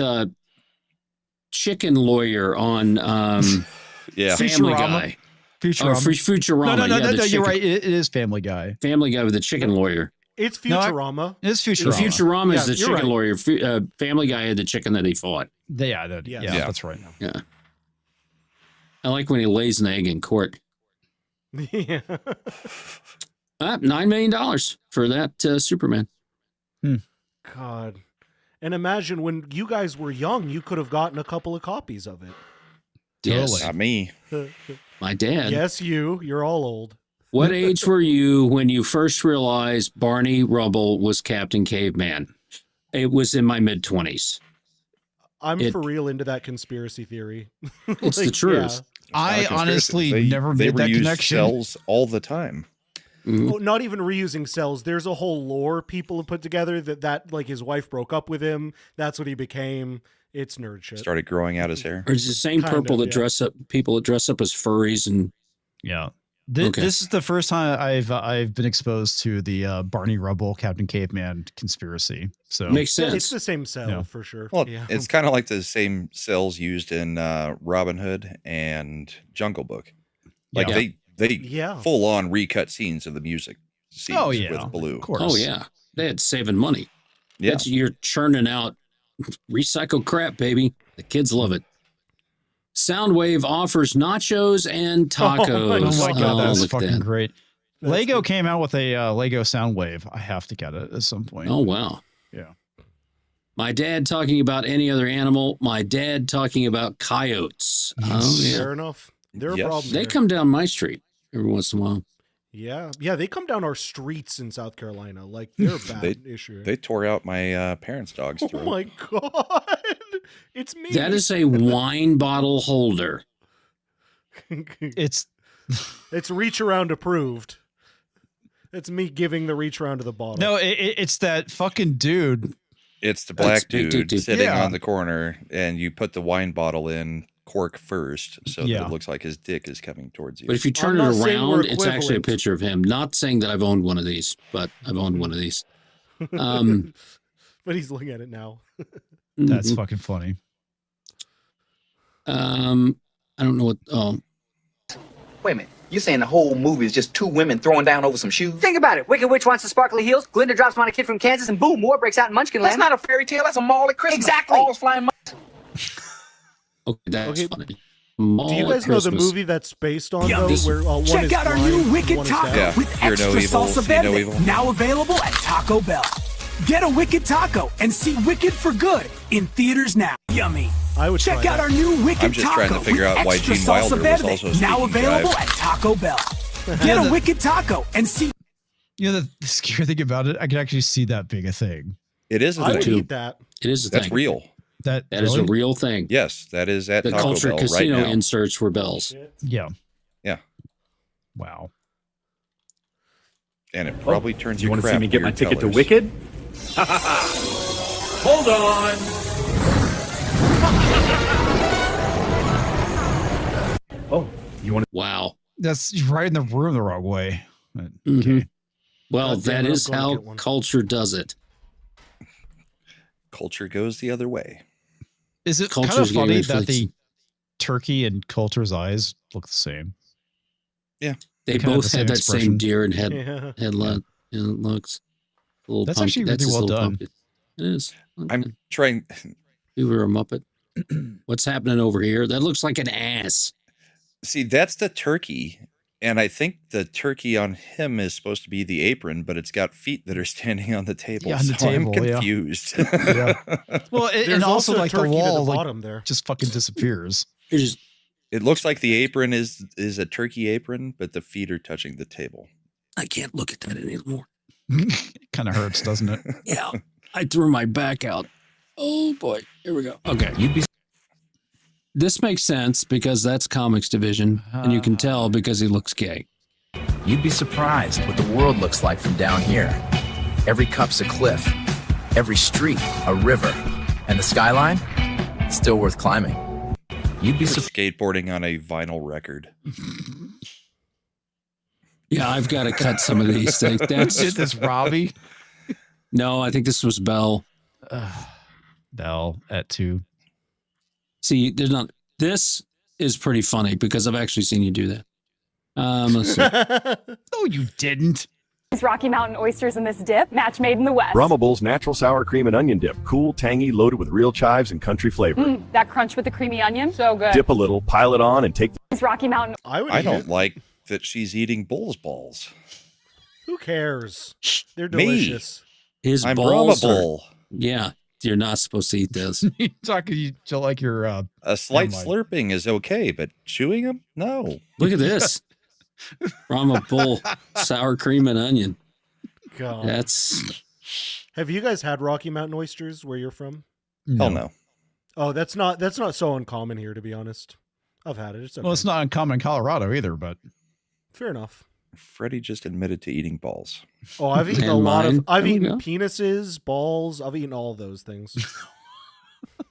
chicken lawyer on yeah, Family Futurama. Guy. Futurama. Futurama. No, yeah, you're right. It is Family Guy. Family Guy with the chicken lawyer. It's Futurama. It's Futurama. Futurama. Is the you're chicken right. lawyer. Family Guy had the chicken that he fought. Yeah, Yeah. that's right. Yeah. I like when he lays an egg in court. Yeah. $9 million for that Superman. God. And imagine when you guys were young, you could have gotten a couple of copies of it. Yes. not me. My dad. Yes, you. You're all old. What age were you when you first realized Barney Rubble was Captain Caveman? It was in my mid-20s. I'm for real into that conspiracy theory. It's the truth. I honestly never made that reuse connection. cells all the time. Oh, not even reusing cells. There's a whole lore people have put together that like his wife broke up with him. That's what he became. It's nerd shit. Started growing out his hair. Or it's the same people that dress up as furries and yeah. This is the first time I've been exposed to the Barney Rubble Captain Caveman conspiracy. So makes sense. It's the same cell for sure. Well, yeah. it's kind of like the same cells used in Robin Hood and Jungle Book. Like they full on recut scenes of the music scenes with Blue. Of course. Oh yeah, they had saving money. Yeah, you're churning out recycled crap, baby. The kids love it. Soundwave offers nachos and tacos. Oh my god, that's look at fucking that. great. Lego came out with a Lego Soundwave. I have to get it at some point. Oh wow. Yeah. My dad talking about any other animal. My dad talking about coyotes. Oh yeah. Fair enough. They're a problem. They come down my street every once in a while. Yeah, they come down our streets in South Carolina. Like they're a bad issue. They tore out my parents' dog's throat. Oh my god, it's me. That is a wine bottle holder. It's reach around approved. It's me giving the reach around to the bottle. No, it's that fucking dude. It's the black dude sitting on the corner, and you put the wine bottle in cork first, so that it looks like his dick is coming towards you. But if you turn it around, it's actually a picture of him. Not saying that I've owned one of these, but I've owned one of these. But he's looking at it now. That's fucking funny. I don't know what. Oh, wait a minute. You're saying the whole movie is just two women throwing down over some shoes? Think about it. Wicked Witch wants the sparkly heels. Glinda drops them on a kid from Kansas, and boom, war breaks out in Munchkin Land. That's not a fairy tale. That's a mall at Christmas. Exactly. All's flying. Okay, that's funny. Do you guys know the movie that's based on though? Where one check is out our blind, new Wicked one is Taco deaf? with extra salsa verde, now available at Taco Bell. Get a Wicked Taco and see Wicked for Good in theaters now. Yummy. I would check try out that. our new Wicked I'm just Taco trying to figure with out why extra Gene salsa Wilder was verde, also now speaking available jive. at Taco Bell. Get a Wicked Taco and see. You know the scary thing about it, I can actually see that being a thing. It is a I thing. would eat that. It is a That's thing. real. That is a real thing. Yes, that is at The Taco Culture Bell Casino right now. inserts were bells. Yeah. Yeah. Wow. And it probably turns You your want to see crap me get my weird ticket colors. to Wicked? Hold on. Oh, you want to? Wow. That's right in the room the wrong way. But, Mhm. Well, God damn that it, is I'm gonna how get one. culture does it. Culture goes the other way. Is it Culture's kind of funny getting that the turkey and Coulter's eyes look the same? Yeah. They Kind of both the had same that same expression. deer and head Yeah. headline. You know, it looks a little That's pumpkin. actually really his well little done. pumpkin. It is. I'm trying. You were a Muppet. What's happening over here? That looks like an ass. See, that's the turkey. And I think the turkey on him is supposed to be the apron, but it's got feet that are standing on the table. Yeah, on the so table, I'm yeah. confused. Well, There's and also also a like the turkey to the wall like, bottom there. just fucking disappears. It looks like the apron is a turkey apron, but the feet are touching the table. I can't look at that anymore. It kind of hurts, doesn't it? Yeah, I threw my back out. Oh boy, here we go. Okay, this makes sense because that's comics division, and you can tell because he looks gay. You'd be surprised what the world looks like from down here. Every cup's a cliff, every street a river, and the skyline, still worth climbing. You'd be skateboarding on a vinyl record. Yeah, I've got to cut some of these things. That's Robbie. No, I think this was Bell. Bell at 2. See, there's not. This is pretty funny because I've actually seen you do that. Let's see. No, you didn't. Rocky Mountain oysters in this dip, match made in the West. Brahma Bull's natural sour cream and onion dip. Cool, tangy, loaded with real chives and country flavor. That crunch with the creamy onion, so good. Dip a little, pile it on, and take It's Rocky Mountain. I don't like that she's eating bull's balls. Who cares? They're Me. delicious. His I'm balls Brahma are- Bull. Yeah, you're not supposed to eat this. You talking to like your A slight Never mind. slurping is okay, but chewing them? No. Look at this. Brahma Bull, sour cream and onion. God. That's. Have you guys had Rocky Mountain oysters where you're from? Hell no. Oh, that's not so uncommon here, to be honest. I've had it. It's okay. Well, it's not uncommon in Colorado either, but Fair enough. Freddie just admitted to eating balls. Oh, I've eaten And a lot mine. of. I've There we eaten go. penises, balls. I've eaten all of those things.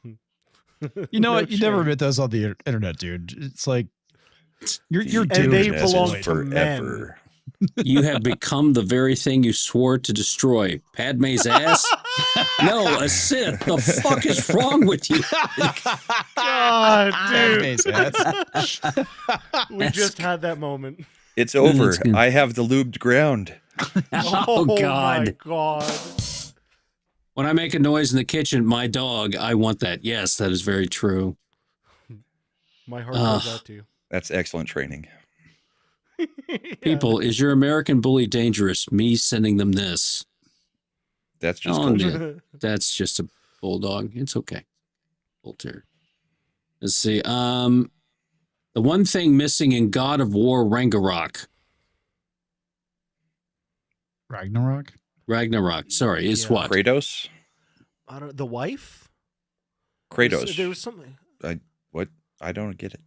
you know No what? You never shame. admit those on the internet, dude. It's like you're And doomed. they Internet is belong to men. forever. You have become the very thing you swore to destroy. Padme's ass? No, a Sith. The fuck is wrong with you? God, Padme's dude. We just had that moment. It's over. That's good. I have the lubed ground. Oh, my God. God. When I make a noise in the kitchen, my dog, I want that. Yes, that is very true. My heart goes out to you. That's excellent training. People, is your American bully dangerous? Me sending them this. That's just Oh, culture. yeah. That's just a bulldog. It's okay. Bull terrier. Let's see. The one thing missing in God of War Ragnarok. Ragnarok. Sorry, is Yeah. what? Kratos? I don't. The wife? Kratos. There was something. What? I don't get it.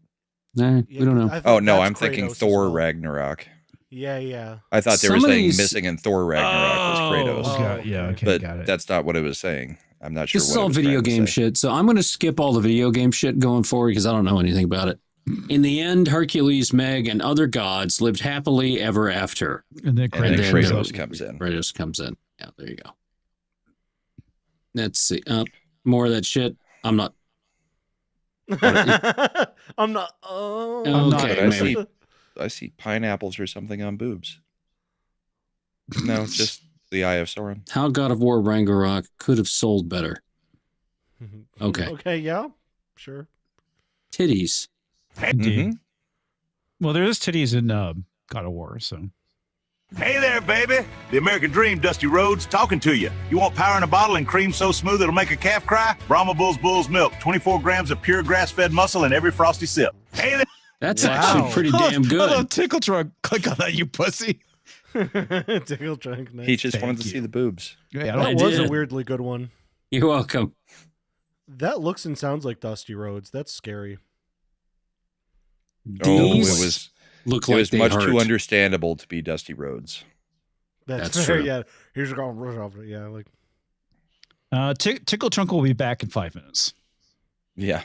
Nah, we don't know. I think Oh, no, that's I'm thinking Kratos as Thor well. Ragnarok. Yeah, yeah. I thought they were Some of saying these- missing in Thor Ragnarok was Kratos. Oh, God, yeah, okay, But got it. that's not what it was saying. I'm not sure This what is all it was video trying to game say. shit, so I'm going to skip all the video game shit going forward because I don't know anything about it. In the end, Hercules, Meg, and other gods lived happily ever after. And then And then Kratos. Kratos comes in. Kratos comes in. Yeah, there you go. Let's see. More of that shit. I'm not. I'm not. Okay, But maybe. I see pineapples or something on boobs. No, it's just the Eye of Sauron. How God of War Ragnarok could have sold better. Okay. Okay. Yeah. Sure. Titties. Indeed. Well, there's titties in God of War, so. Hey there, baby. The American Dream, Dusty Rhodes, talking to you. You want power in a bottle and cream so smooth it'll make a calf cry? Brahma Bull's Milk. 24 grams of pure grass-fed muscle in every frosty sip. Hey there. That's actually pretty damn I good. love Tickle Truck. Click on that, you pussy. Tickle Trunk. Nice. He just Thank wanted to you. see the boobs. Yeah, That was a did. weirdly good one. You're welcome. That looks and sounds like Dusty Rhodes. That's scary. Oh, it These was look it like was they much hurt. too understandable to be Dusty Rhodes. That's That's fair. true. Yeah. Here's going. Yeah. Like. Tickle Trunk will be back in 5 minutes. Yeah.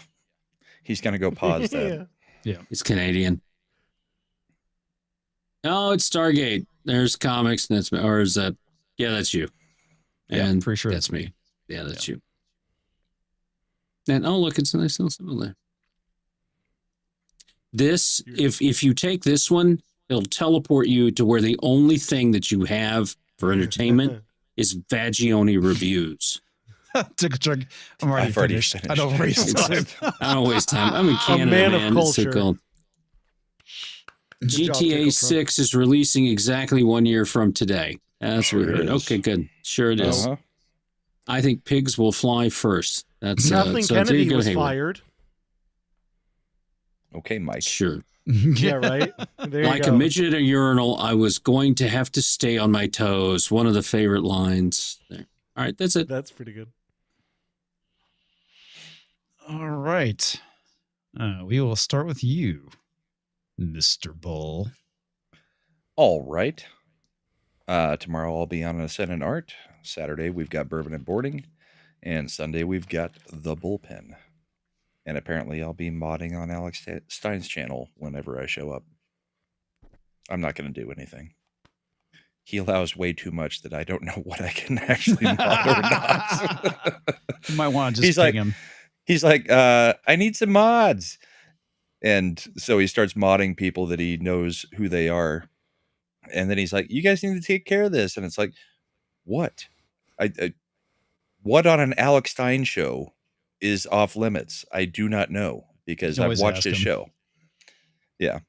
He's going to go pause that. Yeah. It's Canadian. Oh, it's Stargate. There's comics, and that's me. Or is that? Yeah, that's you. Yeah, And pretty sure that's me. Yeah, that's you. And oh, look, it's a nice little symbol there. This, if you take this one, it'll teleport you to where the only thing that you have for entertainment is Vagioni reviews. Tickle Trunk. I'm already I've already finished. I finished. don't waste time. I don't waste time. I'm in Canada, man of man. It's so culture. cool. Good job, Tickle GTA Trunk. 6 is releasing exactly 1 year from today. That's what we Sure heard. is. Okay, good. Sure it is. Uh-huh. I think pigs will fly first. That's Kathleen so there you Kennedy go, was Hayward. fired. Okay, Mike. Sure. Yeah. Right. There Like you a go. midget at a urinal, I was going to have to stay on my toes. One of the favorite lines. There. All right, that's it. That's pretty good. All right. We will start with you, Mr. Bull. All right. Tomorrow I'll be on Ascent and Art. Saturday we've got Bourbon and Boarding. And Sunday we've got The Bullpen. And apparently I'll be modding on Alex Stein's channel whenever I show up. I'm not going to do anything. He allows way too much that I don't know what I can actually mod or not. You might want to just He's ping like, him. He's like, I need some mods. And so he starts modding people that he knows who they are. And then he's like, you guys need to take care of this. And it's like, what? What on an Alex Stein show is off limits? I do not know, because I've watched his show. Yeah.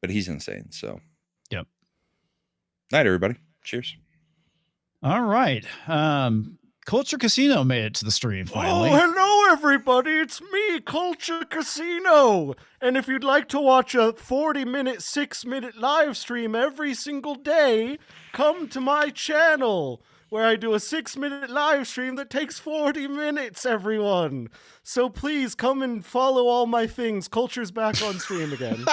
But he's insane. So, yep. Night, everybody. Cheers. All right. Culture Casino made it to the stream finally. Oh, hello, everybody. It's me, Culture Casino. And if you'd like to watch a 40-minute, 6-minute live stream every single day, come to my channel, where I do a 6-minute live stream that takes 40 minutes, everyone. So please come and follow all my things. Culture's back on stream again.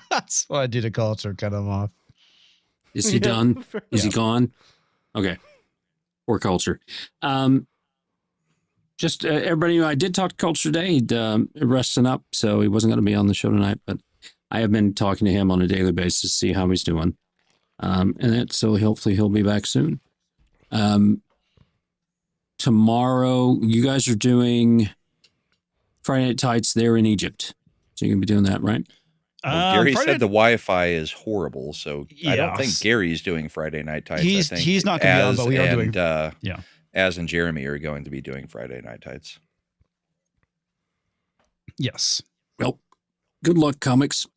That's what I do to Culture. Cut him off. Is he done? Is he gone? Okay. Or Culture. Just everybody knew I did talk to Culture today. He'd resting up, so he wasn't going to be on the show tonight, but I have been talking to him on a daily basis to see how he's doing. So hopefully he'll be back soon. Tomorrow, you guys are doing Friday Night Tights there in Egypt. So you're going to be doing that, right? Well, Gary said the Wi-Fi is horrible, so I don't think Gary's doing Friday Night Tights. He's not going to be on, but we are doing. Az and Jeremy are going to be doing Friday Night Tights. Yes. Well, good luck, comics.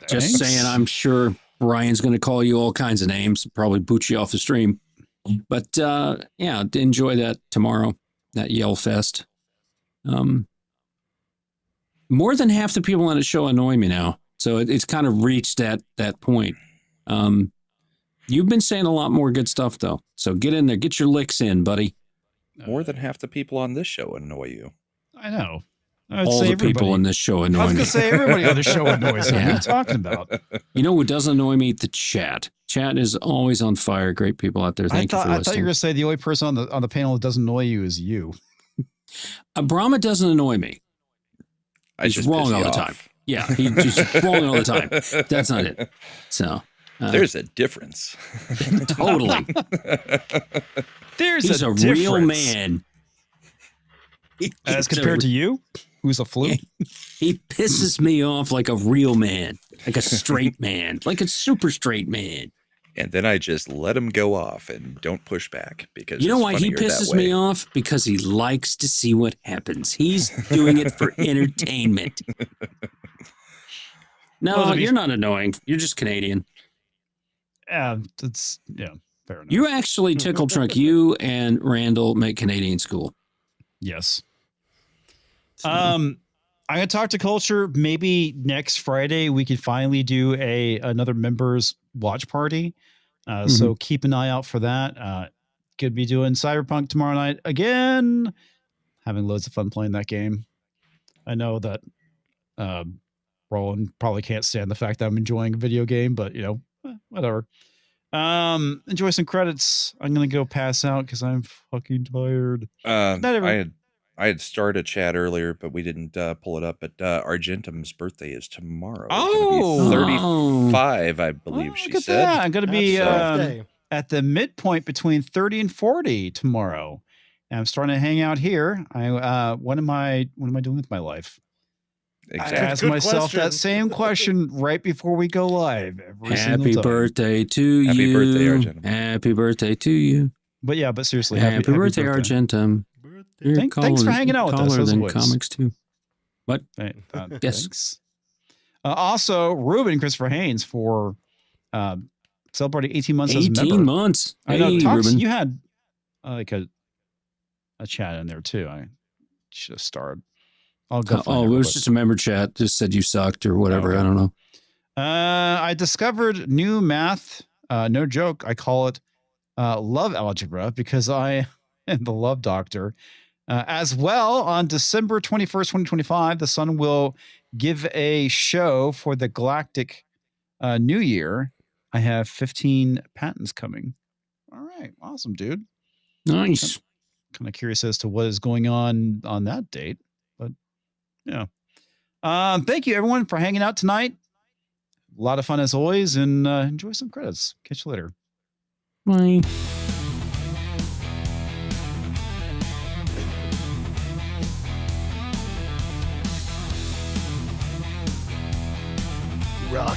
Just saying, I'm sure Brian's going to call you all kinds of names, probably boot you off the stream. But yeah, enjoy that tomorrow, that Yell Fest. More than half the people on the show annoy me now. So it's kind of reached that point. You've been saying a lot more good stuff, though. So get in there. Get your licks in, buddy. More than half the people on this show annoy you. I know. All the people on this show annoy me. I was going to say everybody on the show annoys me. What are you talking about? You know what doesn't annoy me? The chat. Chat is always on fire. Great people out there. Thank you for listening. I thought you were going to say the only person on the panel that doesn't annoy you is you. Brahma doesn't annoy me. He's wrong all the time. Yeah, he's wrong all the time. That's not it. So there's a difference. Totally. He's a real man. As compared to you, who's a fluke? He pisses me off like a real man, like a straight man, like a super straight man. And then I just let him go off and don't push back, because you know why he pisses me off? Because he likes to see what happens. He's doing it for entertainment. No, you're not annoying. You're just Canadian. Yeah, fair enough. You actually tickle Trunk. You and Randall make Canadian school. Yes. I'm gonna talk to Culture. Maybe next Friday we could finally do another members watch party. So keep an eye out for that. Could be doing Cyberpunk tomorrow night again. Having loads of fun playing that game. I know that Roland probably can't stand the fact that I'm enjoying a video game, but whatever. Enjoy some credits. I'm gonna go pass out because I'm fucking tired. I had started a chat earlier, but we didn't pull it up. But Argentum's birthday is tomorrow. Oh, 35, I believe she said. That. I'm going to be at the midpoint between 30 and 40 tomorrow. And I'm starting to hang out here. What am I doing with my life? Exactly. I ask myself that same question right before we go live. Happy birthday to you. Happy birthday, Argentum. Happy birthday to you. But seriously, happy birthday, Argentum. Thanks for hanging out with us. Than comics too. What? Yes. Thanks. Also, Ruben Christopher Haynes for celebrating 18 months as a member. 18 months. I know. Hey, Ruben. You had like a chat in there too. I should have starred. I'll go. It was just a member chat. Just said you sucked or whatever. I don't know. I discovered new math. No joke. I call it love algebra because I am the love doctor. As well, on December 21st, 2025, the Sun will give a show for the Galactic New Year. I have 15 patents coming. All right. Awesome, dude. Nice. Kind of curious as to what is going on that date. But, yeah. Thank you, everyone, for hanging out tonight. A lot of fun as always, and enjoy some credits. Catch you later. Bye.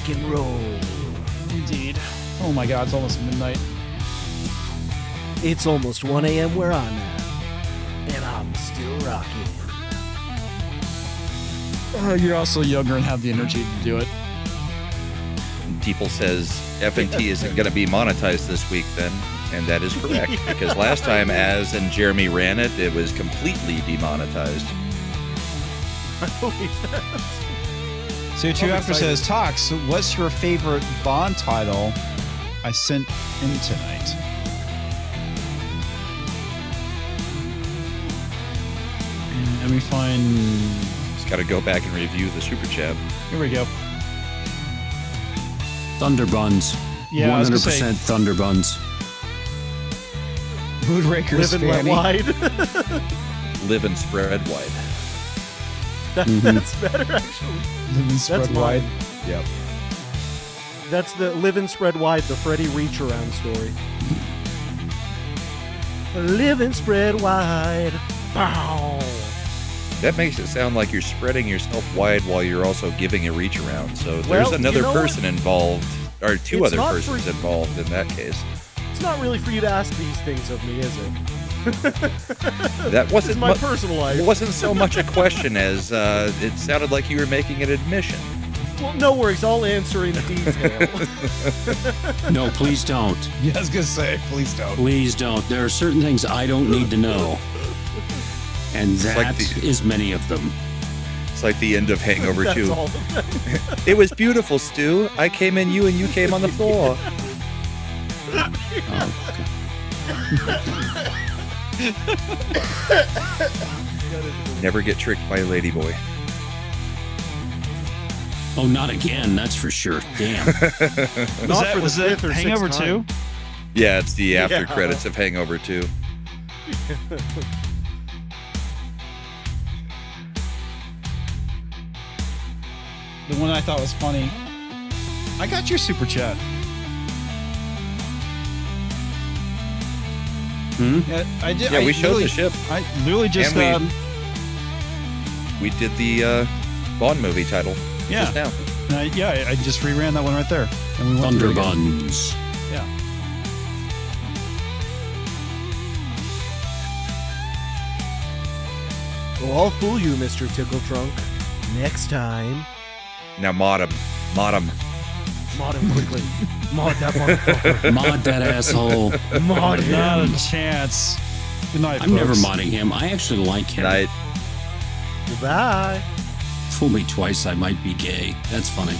rock and roll. Indeed. Oh my God, it's almost midnight. It's almost 1 a.m. where I'm at, and I'm still rocking. You're also younger and have the energy to do it. People says F&T isn't going to be monetized this week then, and that is correct, because last time Az and Jeremy ran it, it was completely demonetized. I believe that. So two after says, Tox, what's your favorite Bond title I sent in tonight? Let me find... Just got to go back and review the super chat. Here we go. Thunderbuns. Yeah, 100% Thunderbuns. Moodraker's Live and let wide. Live and spread wide. That's better, actually. Live and spread wide. Yep. That's the Live and Spread Wide, the Freddy Reach Around story. Live and spread wide. Bow. That makes it sound like you're spreading yourself wide while you're also giving a reach around. So there's another person involved, or two other persons involved in that case. It's not really for you to ask these things of me, is it? That wasn't my personal life. It wasn't so much a question as it sounded like you were making an admission. Well, no worries. I'll answer in detail. No, please don't. Yeah, I was going to say, please don't. Please don't. There are certain things I don't need to know. And that is many of them. It's like the end of Hangover 2. It was beautiful, Stu. I came in you and you came on the floor. Never get tricked by a ladyboy. Oh, not again, that's for sure. Damn. Was that Hangover 2? Yeah, it's the after credits of Hangover 2. The one I thought was funny. I got your super chat. Yeah, I did. Yeah, we showed the ship. I literally just. And we did the Bond movie title. Yeah. Just now. I just reran that one right there. And we went Thunderbuns. Yeah. Well, I'll fool you, Mr. Tickle Trunk. Next time. Now mod him. Mod him. Mod him quickly. Mod that motherfucker. Mod that asshole. Mod him. Not a chance. Good night, I'm never modding him. I actually like him. Night. Goodbye. Fool me twice, I might be gay. That's funny.